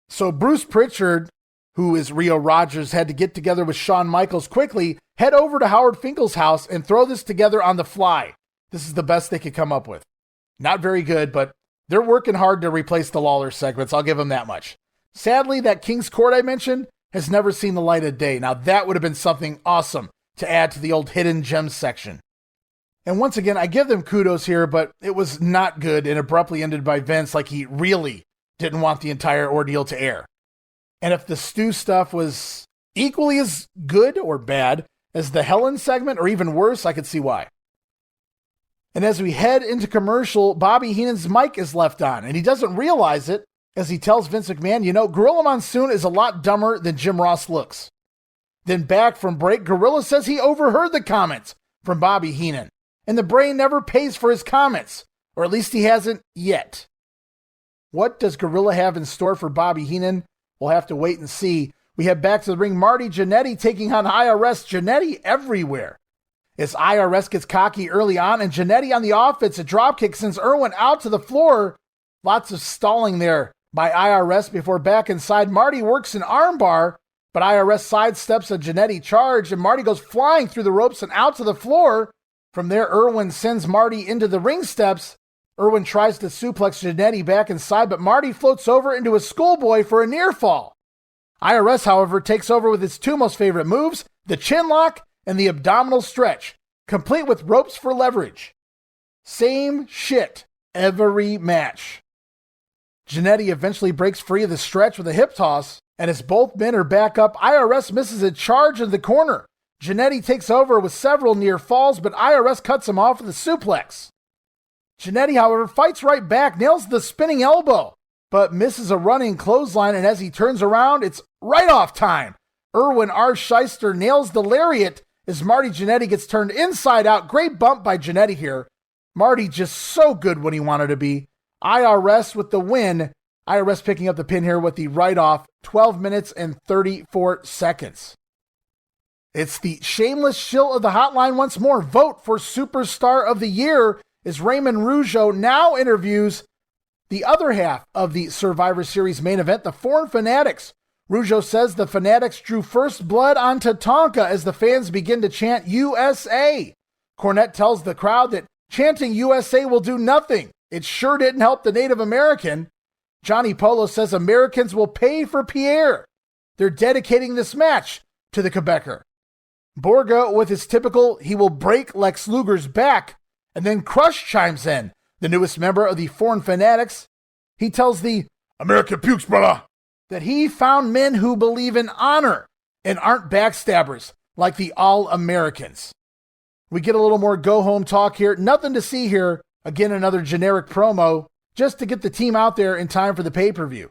So Bruce Pritchard, who is REO RODGERS, had to get together with Shawn Michaels quickly, head over to Howard Finkel's house, and throw this together on the fly. This is the best they could come up with. Not very good, but they're working hard to replace the Lawler segments. I'll give them that much. Sadly, that King's Court I mentioned has never seen the light of day. Now, that would have been something awesome to add to the old Hidden Gems section. And once again, I give them kudos here, but it was not good and abruptly ended by Vince like he really didn't want the entire ordeal to air. And if the Stu stuff was equally as good or bad as the Helen segment, or even worse, I could see why. And as we head into commercial, Bobby Heenan's mic is left on, and he doesn't realize it as he tells Vince McMahon, you know, Gorilla Monsoon is a lot dumber than Jim Ross looks. Then back from break, Gorilla says he overheard the comments from Bobby Heenan, and the brain never pays for his comments, or at least he hasn't yet. What does Gorilla have in store for Bobby Heenan? We'll have to wait and see. We head back to the ring. Marty Jannetty taking on IRS. Jannetty everywhere. As IRS gets cocky early on, and Jannetty on the offense, a dropkick sends Irwin out to the floor. Lots of stalling there by IRS before back inside. Marty works an armbar, but IRS sidesteps a Jannetty charge, and Marty goes flying through the ropes and out to the floor. From there, Irwin sends Marty into the ring steps. Irwin tries to suplex Jannetty back inside, but Marty floats over into a schoolboy for a near fall. IRS, however, takes over with his two most favorite moves, the chin lock and the abdominal stretch, complete with ropes for leverage. Same shit every match. Jannetty eventually breaks free of the stretch with a hip toss, and as both men are back up, IRS misses a charge in the corner. Jannetty takes over with several near falls, but IRS cuts him off with a suplex. Jannetty, however, fights right back, nails the spinning elbow, but misses a running clothesline, and as he turns around, it's right off time. Irwin R. Shyster nails the lariat as Marty Jannetty gets turned inside out. Great bump by Jannetty here. Marty just so good when he wanted to be. IRS with the win. IRS picking up the pin here with the write-off, 12 minutes and 34 seconds. It's the shameless shill of the hotline once more. Vote for Superstar of the Year as Raymond Rougeau now interviews the other half of the Survivor Series main event, the Foreign Fanatics. Rougeau says the Fanatics drew first blood on Tatanka as the fans begin to chant USA. Cornette tells the crowd that chanting USA will do nothing. It sure didn't help the Native American. Johnny Polo says Americans will pay for Pierre. They're dedicating this match to the Quebecer. Borga with his typical, he will break Lex Luger's back, and then Crush chimes in, the newest member of the Foreign Fanatics. He tells the American Pukes, brother, that he found men who believe in honor and aren't backstabbers like the All-Americans. We get a little more go-home talk here. Nothing to see here. Again, another generic promo just to get the team out there in time for the pay-per-view.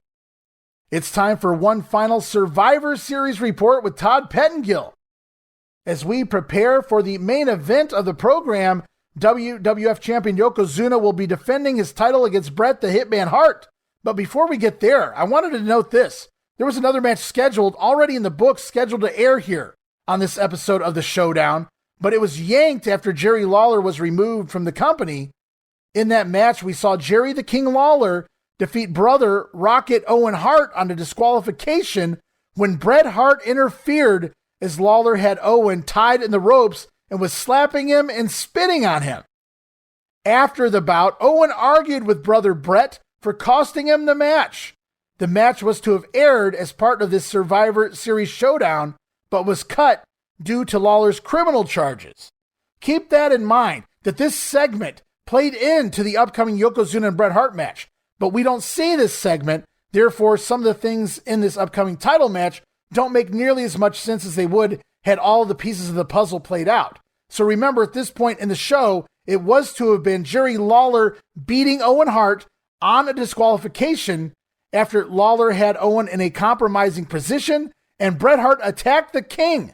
It's time for one final Survivor Series report with Todd Pettengill. As we prepare for the main event of the program, WWF Champion Yokozuna will be defending his title against Bret the Hitman Hart. But before we get there, I wanted to note this. There was another match scheduled, already in the books, scheduled to air here on this episode of the Showdown, but it was yanked after Jerry Lawler was removed from the company. In that match, we saw Jerry the King Lawler defeat brother Rocket Owen Hart on a disqualification when Bret Hart interfered as Lawler had Owen tied in the ropes and was slapping him and spitting on him. After the bout, Owen argued with brother Bret for costing him the match. The match was to have aired as part of this Survivor Series Showdown, but was cut due to Lawler's criminal charges. Keep that in mind, that this segment played into the upcoming Yokozuna and Bret Hart match, but we don't see this segment, therefore some of the things in this upcoming title match don't make nearly as much sense as they would had all the pieces of the puzzle played out. So remember, at this point in the show, it was to have been Jerry Lawler beating Owen Hart on a disqualification after Lawler had Owen in a compromising position and Bret Hart attacked the King.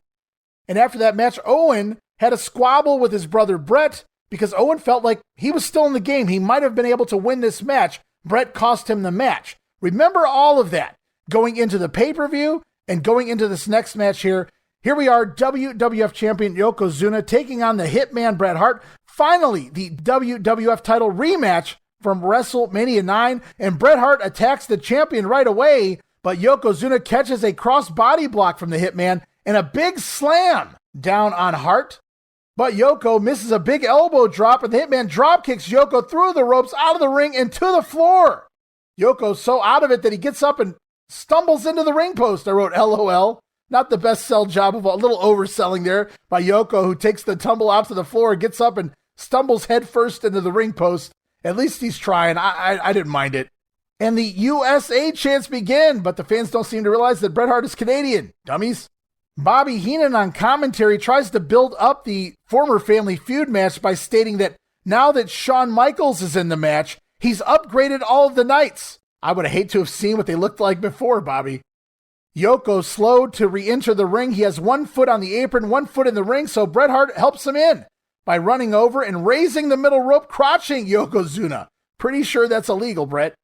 And after that match, Owen had a squabble with his brother Bret because Owen felt like he was still in the game. He might have been able to win this match. Bret cost him the match. Remember all of that going into the pay-per-view and going into this next match here. Here we are, WWF Champion Yokozuna taking on the Hitman Bret Hart. Finally, the WWF title rematch from WrestleMania 9, and Bret Hart attacks the champion right away, but Yokozuna catches a cross-body block from the Hitman and a big slam down on Hart. But Yoko misses a big elbow drop, and the Hitman drop kicks Yoko through the ropes, out of the ring, and to the floor. Yoko's so out of it that he gets up and stumbles into the ring post. I wrote LOL. Not the best sell job of all. A little overselling there by Yoko, who takes the tumble out to the floor, gets up and stumbles head first into the ring post. At least he's trying. I didn't mind it. and the USA chants begin, but the fans don't seem to realize that Bret Hart is Canadian. Dummies. Bobby Heenan on commentary tries to build up the former Family Feud match by stating that now that Shawn Michaels is in the match, he's upgraded all of the Knights. I would hate to have seen what they looked like before, Bobby. Yoko slowed to re-enter the ring. He has 1 foot on the apron, 1 foot in the ring, so Bret Hart helps him in by running over and raising the middle rope, crotching Yokozuna. Pretty sure that's illegal, Bret.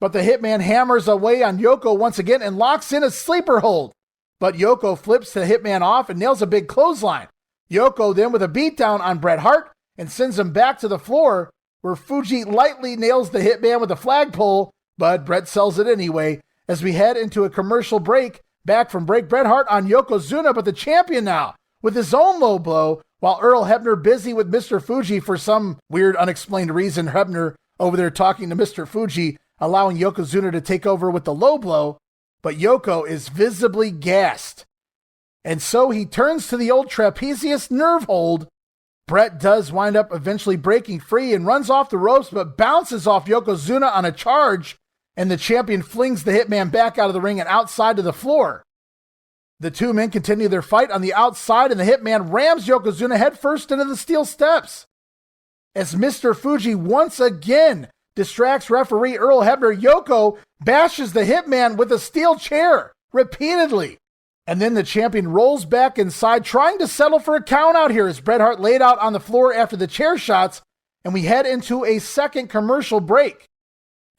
But the Hitman hammers away on Yoko once again and locks in a sleeper hold. But Yoko flips the Hitman off and nails a big clothesline. Yoko then with a beatdown on Bret Hart and sends him back to the floor, where Fuji lightly nails the Hitman with a flagpole, but Bret sells it anyway. As we head into a commercial break, back from break, Bret Hart on Yokozuna, but the champion now with his own low blow, while Earl Hebner busy with Mr. Fuji for some weird unexplained reason. Hebner over there talking to Mr. Fuji, allowing Yokozuna to take over with the low blow, but Yoko is visibly gassed. And so he turns to the old trapezius nerve hold. Bret does wind up eventually breaking free and runs off the ropes, but bounces off Yokozuna on a charge, and the champion flings the Hitman back out of the ring and outside to the floor. The two men continue their fight on the outside, and the Hitman rams Yokozuna headfirst into the steel steps. As Mr. Fuji once again distracts referee Earl Hebner, Yoko bashes the Hitman with a steel chair repeatedly. And then the champion rolls back inside, trying to settle for a count out here as Bret Hart laid out on the floor after the chair shots, and we head into a second commercial break.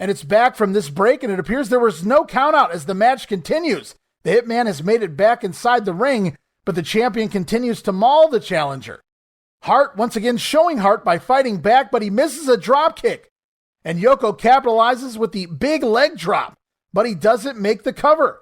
And it's back from this break, and it appears there was no count out as the match continues. The Hitman has made it back inside the ring, but the champion continues to maul the challenger. Hart once again showing Hart by fighting back, but he misses a drop kick. And Yoko capitalizes with the big leg drop, but he doesn't make the cover.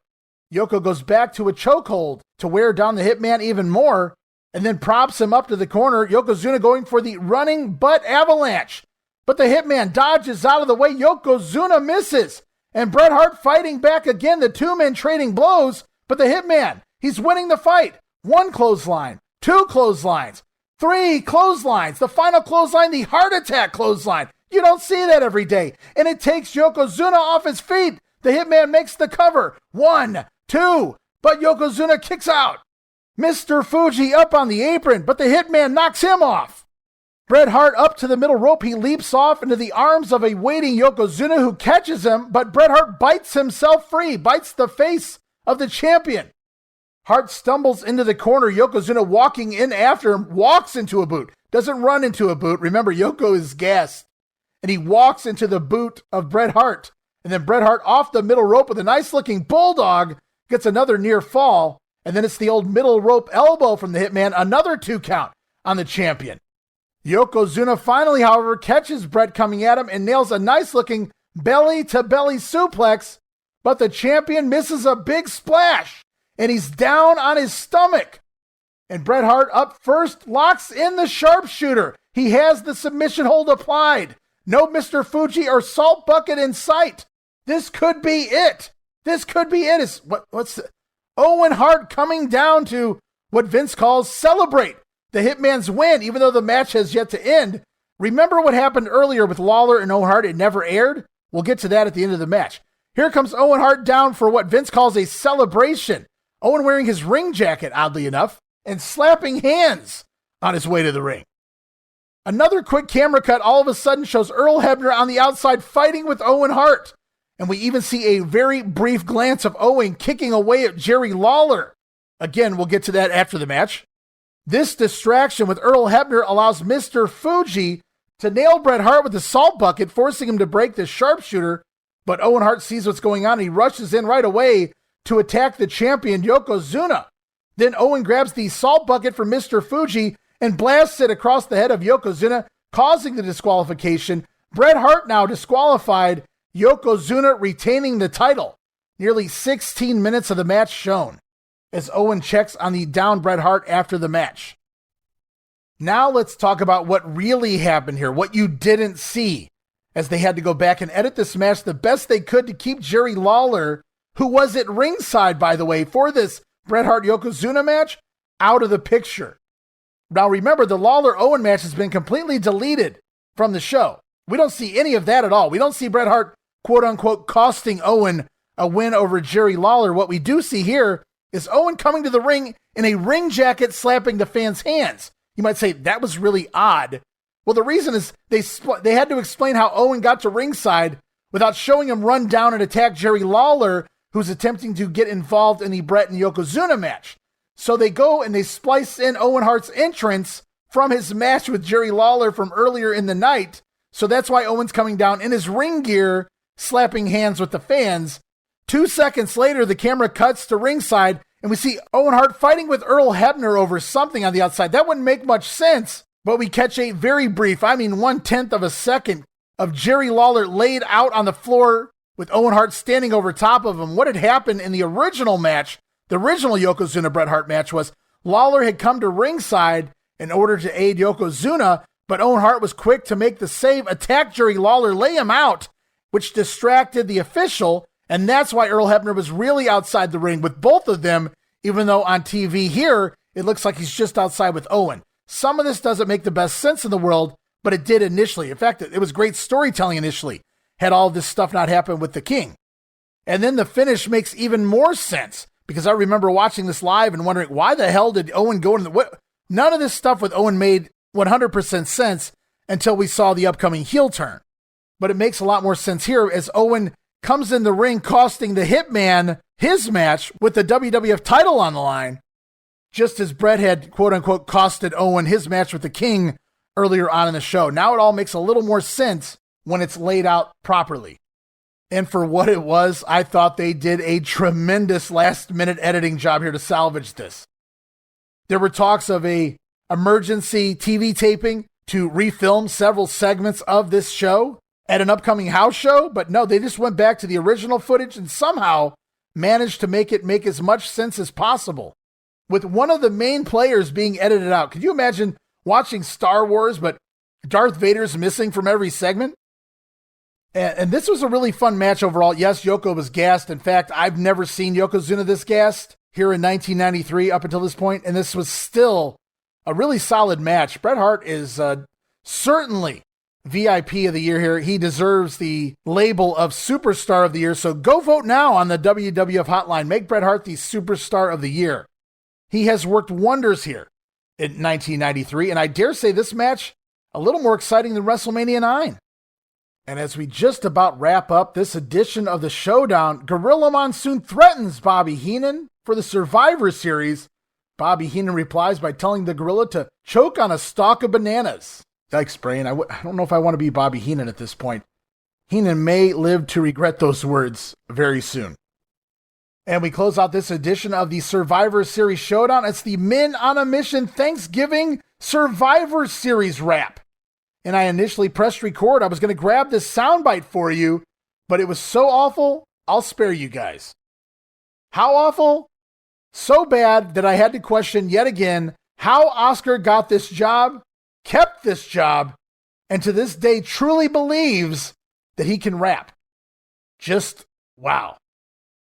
Yoko goes back to a chokehold to wear down the Hitman even more, and then props him up to the corner. Yokozuna going for the running butt avalanche, but the Hitman dodges out of the way. Yokozuna misses, and Bret Hart fighting back again. The two men trading blows, but the Hitman, he's winning the fight. 1 clothesline, 2 clotheslines, 3 clotheslines. The final clothesline, the heart attack clothesline. You don't see that every day, and it takes Yokozuna off his feet. The Hitman makes the cover. 1, 2, but Yokozuna kicks out. Mr. Fuji up on the apron, but the Hitman knocks him off. Bret Hart up to the middle rope. He leaps off into the arms of a waiting Yokozuna who catches him, but Bret Hart bites himself free, bites the face of the champion. Hart stumbles into the corner. Yokozuna walking in after him, walks into a boot. Doesn't run into a boot. Remember, Yoko is gassed. And he walks into the boot of Bret Hart. And then Bret Hart off the middle rope with a nice-looking bulldog, gets another near fall. And then it's the old middle rope elbow from the Hitman, another 2 count on the champion. Yokozuna finally, however, catches Bret coming at him and nails a nice-looking belly-to-belly suplex, but the champion misses a big splash, and he's down on his stomach. And Bret Hart up first locks in the sharpshooter. He has the submission hold applied. No Mr. Fuji or salt bucket in sight. This could be it. This could be it. What's Owen Hart coming down to what Vince calls celebrate the Hitman's win, even though the match has yet to end. Remember what happened earlier with Lawler and Owen Hart? It never aired. We'll get to that at the end of the match. Here comes Owen Hart down for what Vince calls a celebration. Owen wearing his ring jacket, oddly enough, and slapping hands on his way to the ring. Another quick camera cut all of a sudden shows Earl Hebner on the outside fighting with Owen Hart. And we even see a very brief glance of Owen kicking away at Jerry Lawler. Again, we'll get to that after the match. This distraction with Earl Hebner allows Mr. Fuji to nail Bret Hart with the salt bucket, forcing him to break the sharpshooter. But Owen Hart sees what's going on and he rushes in right away to attack the champion Yokozuna. Then Owen grabs the salt bucket from Mr. Fuji and blasts it across the head of Yokozuna, causing the disqualification. Bret Hart now disqualified, Yokozuna retaining the title. Nearly 16 minutes of the match shown as Owen checks on the down Bret Hart after the match. Now let's talk about what really happened here, what you didn't see, as they had to go back and edit this match the best they could to keep Jerry Lawler, who was at ringside, by the way, for this Bret Hart-Yokozuna match, out of the picture. Now remember, the Lawler-Owen match has been completely deleted from the show. We don't see any of that at all. We don't see Bret Hart quote-unquote costing Owen a win over Jerry Lawler, what we do see here is Owen coming to the ring in a ring jacket slapping the fans' hands. You might say, that was really odd. Well, the reason is they had to explain how Owen got to ringside without showing him run down and attack Jerry Lawler, who's attempting to get involved in the Bret and Yokozuna match. So they go and they splice in Owen Hart's entrance from his match with Jerry Lawler from earlier in the night. So that's why Owen's coming down in his ring gear, slapping hands with the fans. 2 seconds later, the camera cuts to ringside, and we see Owen Hart fighting with Earl Hebner over something on the outside. That wouldn't make much sense, but we catch a very brief, 1/10 of a second, of Jerry Lawler laid out on the floor with Owen Hart standing over top of him. What had happened in the original match, the original Yokozuna Bret Hart match, was Lawler had come to ringside in order to aid Yokozuna, but Owen Hart was quick to make the save, attack Jerry Lawler, lay him out, which distracted the official, and that's why Earl Hebner was really outside the ring with both of them, even though on TV here, it looks like he's just outside with Owen. Some of this doesn't make the best sense in the world, but it did initially. In fact, it was great storytelling initially, had all this stuff not happened with the King. And then the finish makes even more sense, because I remember watching this live and wondering, why the hell did Owen go into the... None of this stuff with Owen made 100% sense until we saw the upcoming heel turn. But it makes a lot more sense here as Owen comes in the ring, costing the Hitman his match with the WWF title on the line, just as Bret had, quote-unquote, costed Owen his match with the King earlier on in the show. Now it all makes a little more sense when it's laid out properly. And for what it was, I thought they did a tremendous last-minute editing job here to salvage this. There were talks of a emergency TV taping to refilm several segments of this show at an upcoming house show, but no, they just went back to the original footage and somehow managed to make it make as much sense as possible, with one of the main players being edited out. Could you imagine watching Star Wars, but Darth Vader's missing from every segment? And this was a really fun match overall. Yes, Yoko was gassed. In fact, I've never seen Yokozuna this gassed here in 1993 up until this point, and this was still a really solid match. Bret Hart is certainly VIP of the year here. He deserves the label of Superstar of the Year, so go vote now on the WWF hotline. Make Bret Hart the Superstar of the Year. He has worked wonders here in 1993, and I dare say this match a little more exciting than WrestleMania 9. And as we just about wrap up this edition of the Showdown, Gorilla Monsoon threatens Bobby Heenan for the Survivor Series. Bobby Heenan replies by telling the Gorilla to choke on a stalk of bananas. Yikes, Brain. I don't know if I want to be Bobby Heenan at this point. Heenan may live to regret those words very soon. And we close out this edition of the Survivor Series Showdown. It's the Men on a Mission Thanksgiving Survivor Series wrap. And I initially pressed record. I was going to grab this soundbite for you, but it was so awful, I'll spare you guys. How awful? So bad that I had to question yet again how Oscar got this job, kept this job, and to this day truly believes that he can rap. Just wow.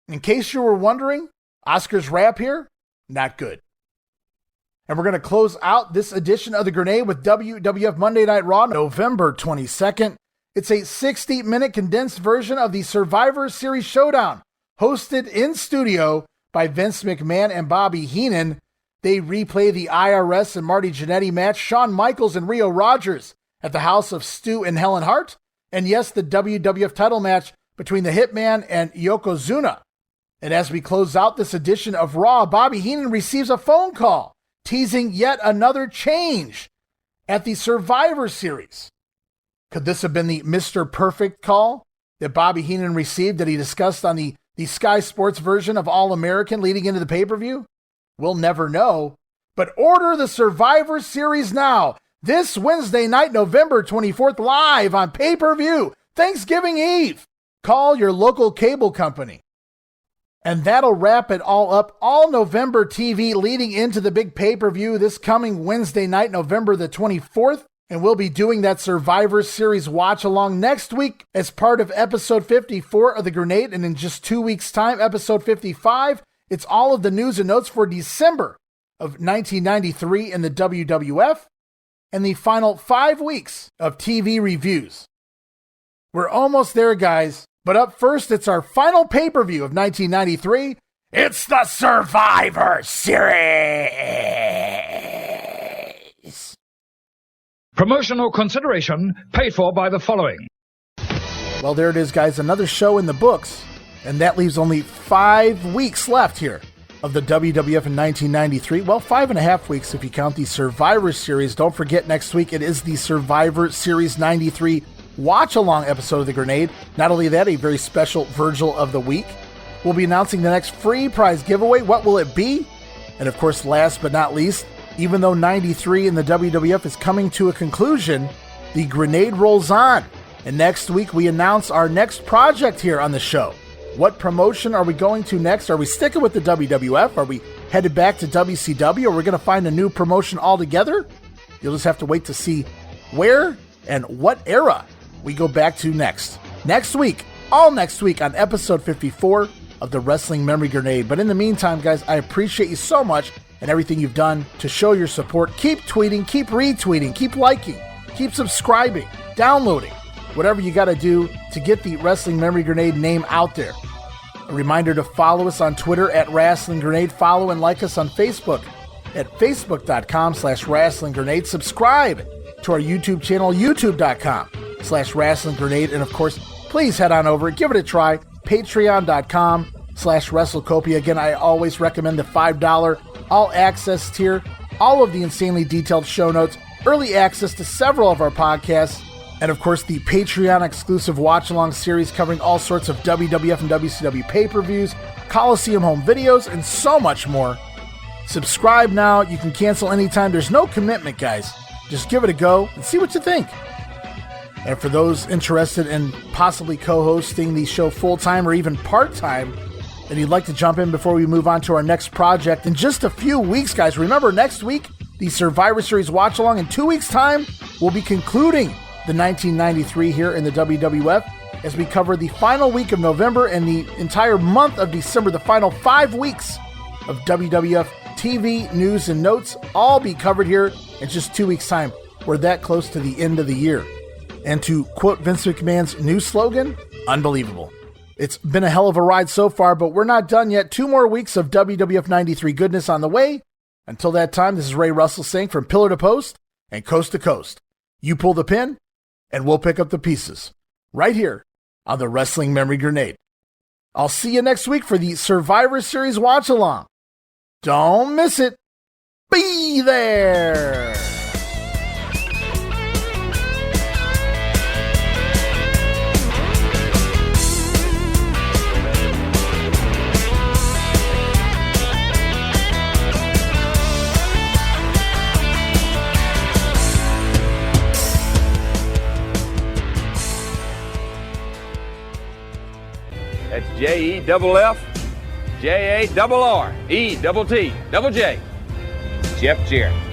In case you were wondering, Oscar's rap here, not good. And we're going to close out this edition of The Grenade with WWF Monday Night Raw, November 22nd. It's a 60-minute condensed version of the Survivor Series Showdown, hosted in studio by Vince McMahon and Bobby Heenan. They replay the IRS and Marty Jannetty match, Shawn Michaels and REO RODGERS at the house of Stu and Helen Hart, and yes, the WWF title match between the Hitman and Yokozuna. And as we close out this edition of Raw, Bobby Heenan receives a phone call teasing yet another change at the Survivor Series. Could this have been the Mr. Perfect call that Bobby Heenan received that he discussed on the Sky Sports version of All-American leading into the pay-per-view? We'll never know. But order the Survivor Series now, this Wednesday night, November 24th, live on pay-per-view, Thanksgiving Eve. Call your local cable company. And that'll wrap it all up. All November TV leading into the big pay-per-view this coming Wednesday night, November the 24th. And we'll be doing that Survivor Series watch-along next week as part of episode 54 of The Grenade. And in just 2 weeks' time, episode 55, it's all of the news and notes for December of 1993 in the WWF and the final 5 weeks of TV reviews. We're almost there, guys. But up first, it's our final pay-per-view of 1993. It's the Survivor Series. Promotional consideration paid for by the following. Well, there it is, guys. Another show in the books. And that leaves only 5 weeks left here of the WWF in 1993. Well, 5.5 weeks if you count the Survivor Series. Don't forget, next week it is the Survivor Series 93 watch-along episode of The Grenade. Not only that, a very special Virgil of the Week. We'll be announcing the next free prize giveaway. What will it be? And of course, last but not least, even though 93 in the WWF is coming to a conclusion, the Grenade rolls on. And next week we announce our next project here on the show. What promotion are we going to next? Are we sticking with the WWF? Are we headed back to WCW? Or are we going to find a new promotion altogether? You'll just have to wait to see where and what era we go back to next. Next week, all next week on episode 54 of the Wrestling Memory Grenade. But in the meantime, guys, I appreciate you so much and everything you've done to show your support. Keep tweeting, keep retweeting, keep liking, keep subscribing, downloading, whatever you got to do to get the Wrestling Memory Grenade name out there. A reminder to follow us on Twitter at Wrestling Grenade. Follow and like us on Facebook at facebook.com/Wrestling Grenade. Subscribe to our YouTube channel, youtube.com/Wrestling Grenade. And of course, please head on over, give it a try, patreon.com/WrestleCopia. Again, I always recommend the $5 all access tier, all of the insanely detailed show notes, early access to several of our podcasts, and of course the Patreon exclusive watch-along series covering all sorts of WWF and WCW pay-per-views, Coliseum home videos, and so much more. Subscribe now. You can cancel anytime. There's no commitment, guys. Just give it a go and see what you think. And for those interested in possibly co-hosting the show full-time or even part-time, and you'd like to jump in before we move on to our next project in just a few weeks, guys, remember next week, the Survivor Series watch-along. In 2 weeks' time, we'll be concluding the 1993 here in the WWF as we cover the final week of November and the entire month of December, the final 5 weeks of WWF TV news and notes, all be covered here in just 2 weeks' time. We're that close to the end of the year. And to quote Vince McMahon's new slogan, unbelievable. It's been a hell of a ride so far, but we're not done yet. 2 more weeks of WWF 93 goodness on the way. Until that time, this is Ray Russell saying from pillar to post and coast to coast, you pull the pin, and we'll pick up the pieces right here on the Wrestling Memory Grenade. I'll see you next week for the Survivor Series watch-along. Don't miss it. Be there. That's JEFF, JARRETT, J. Jeff Jarrett.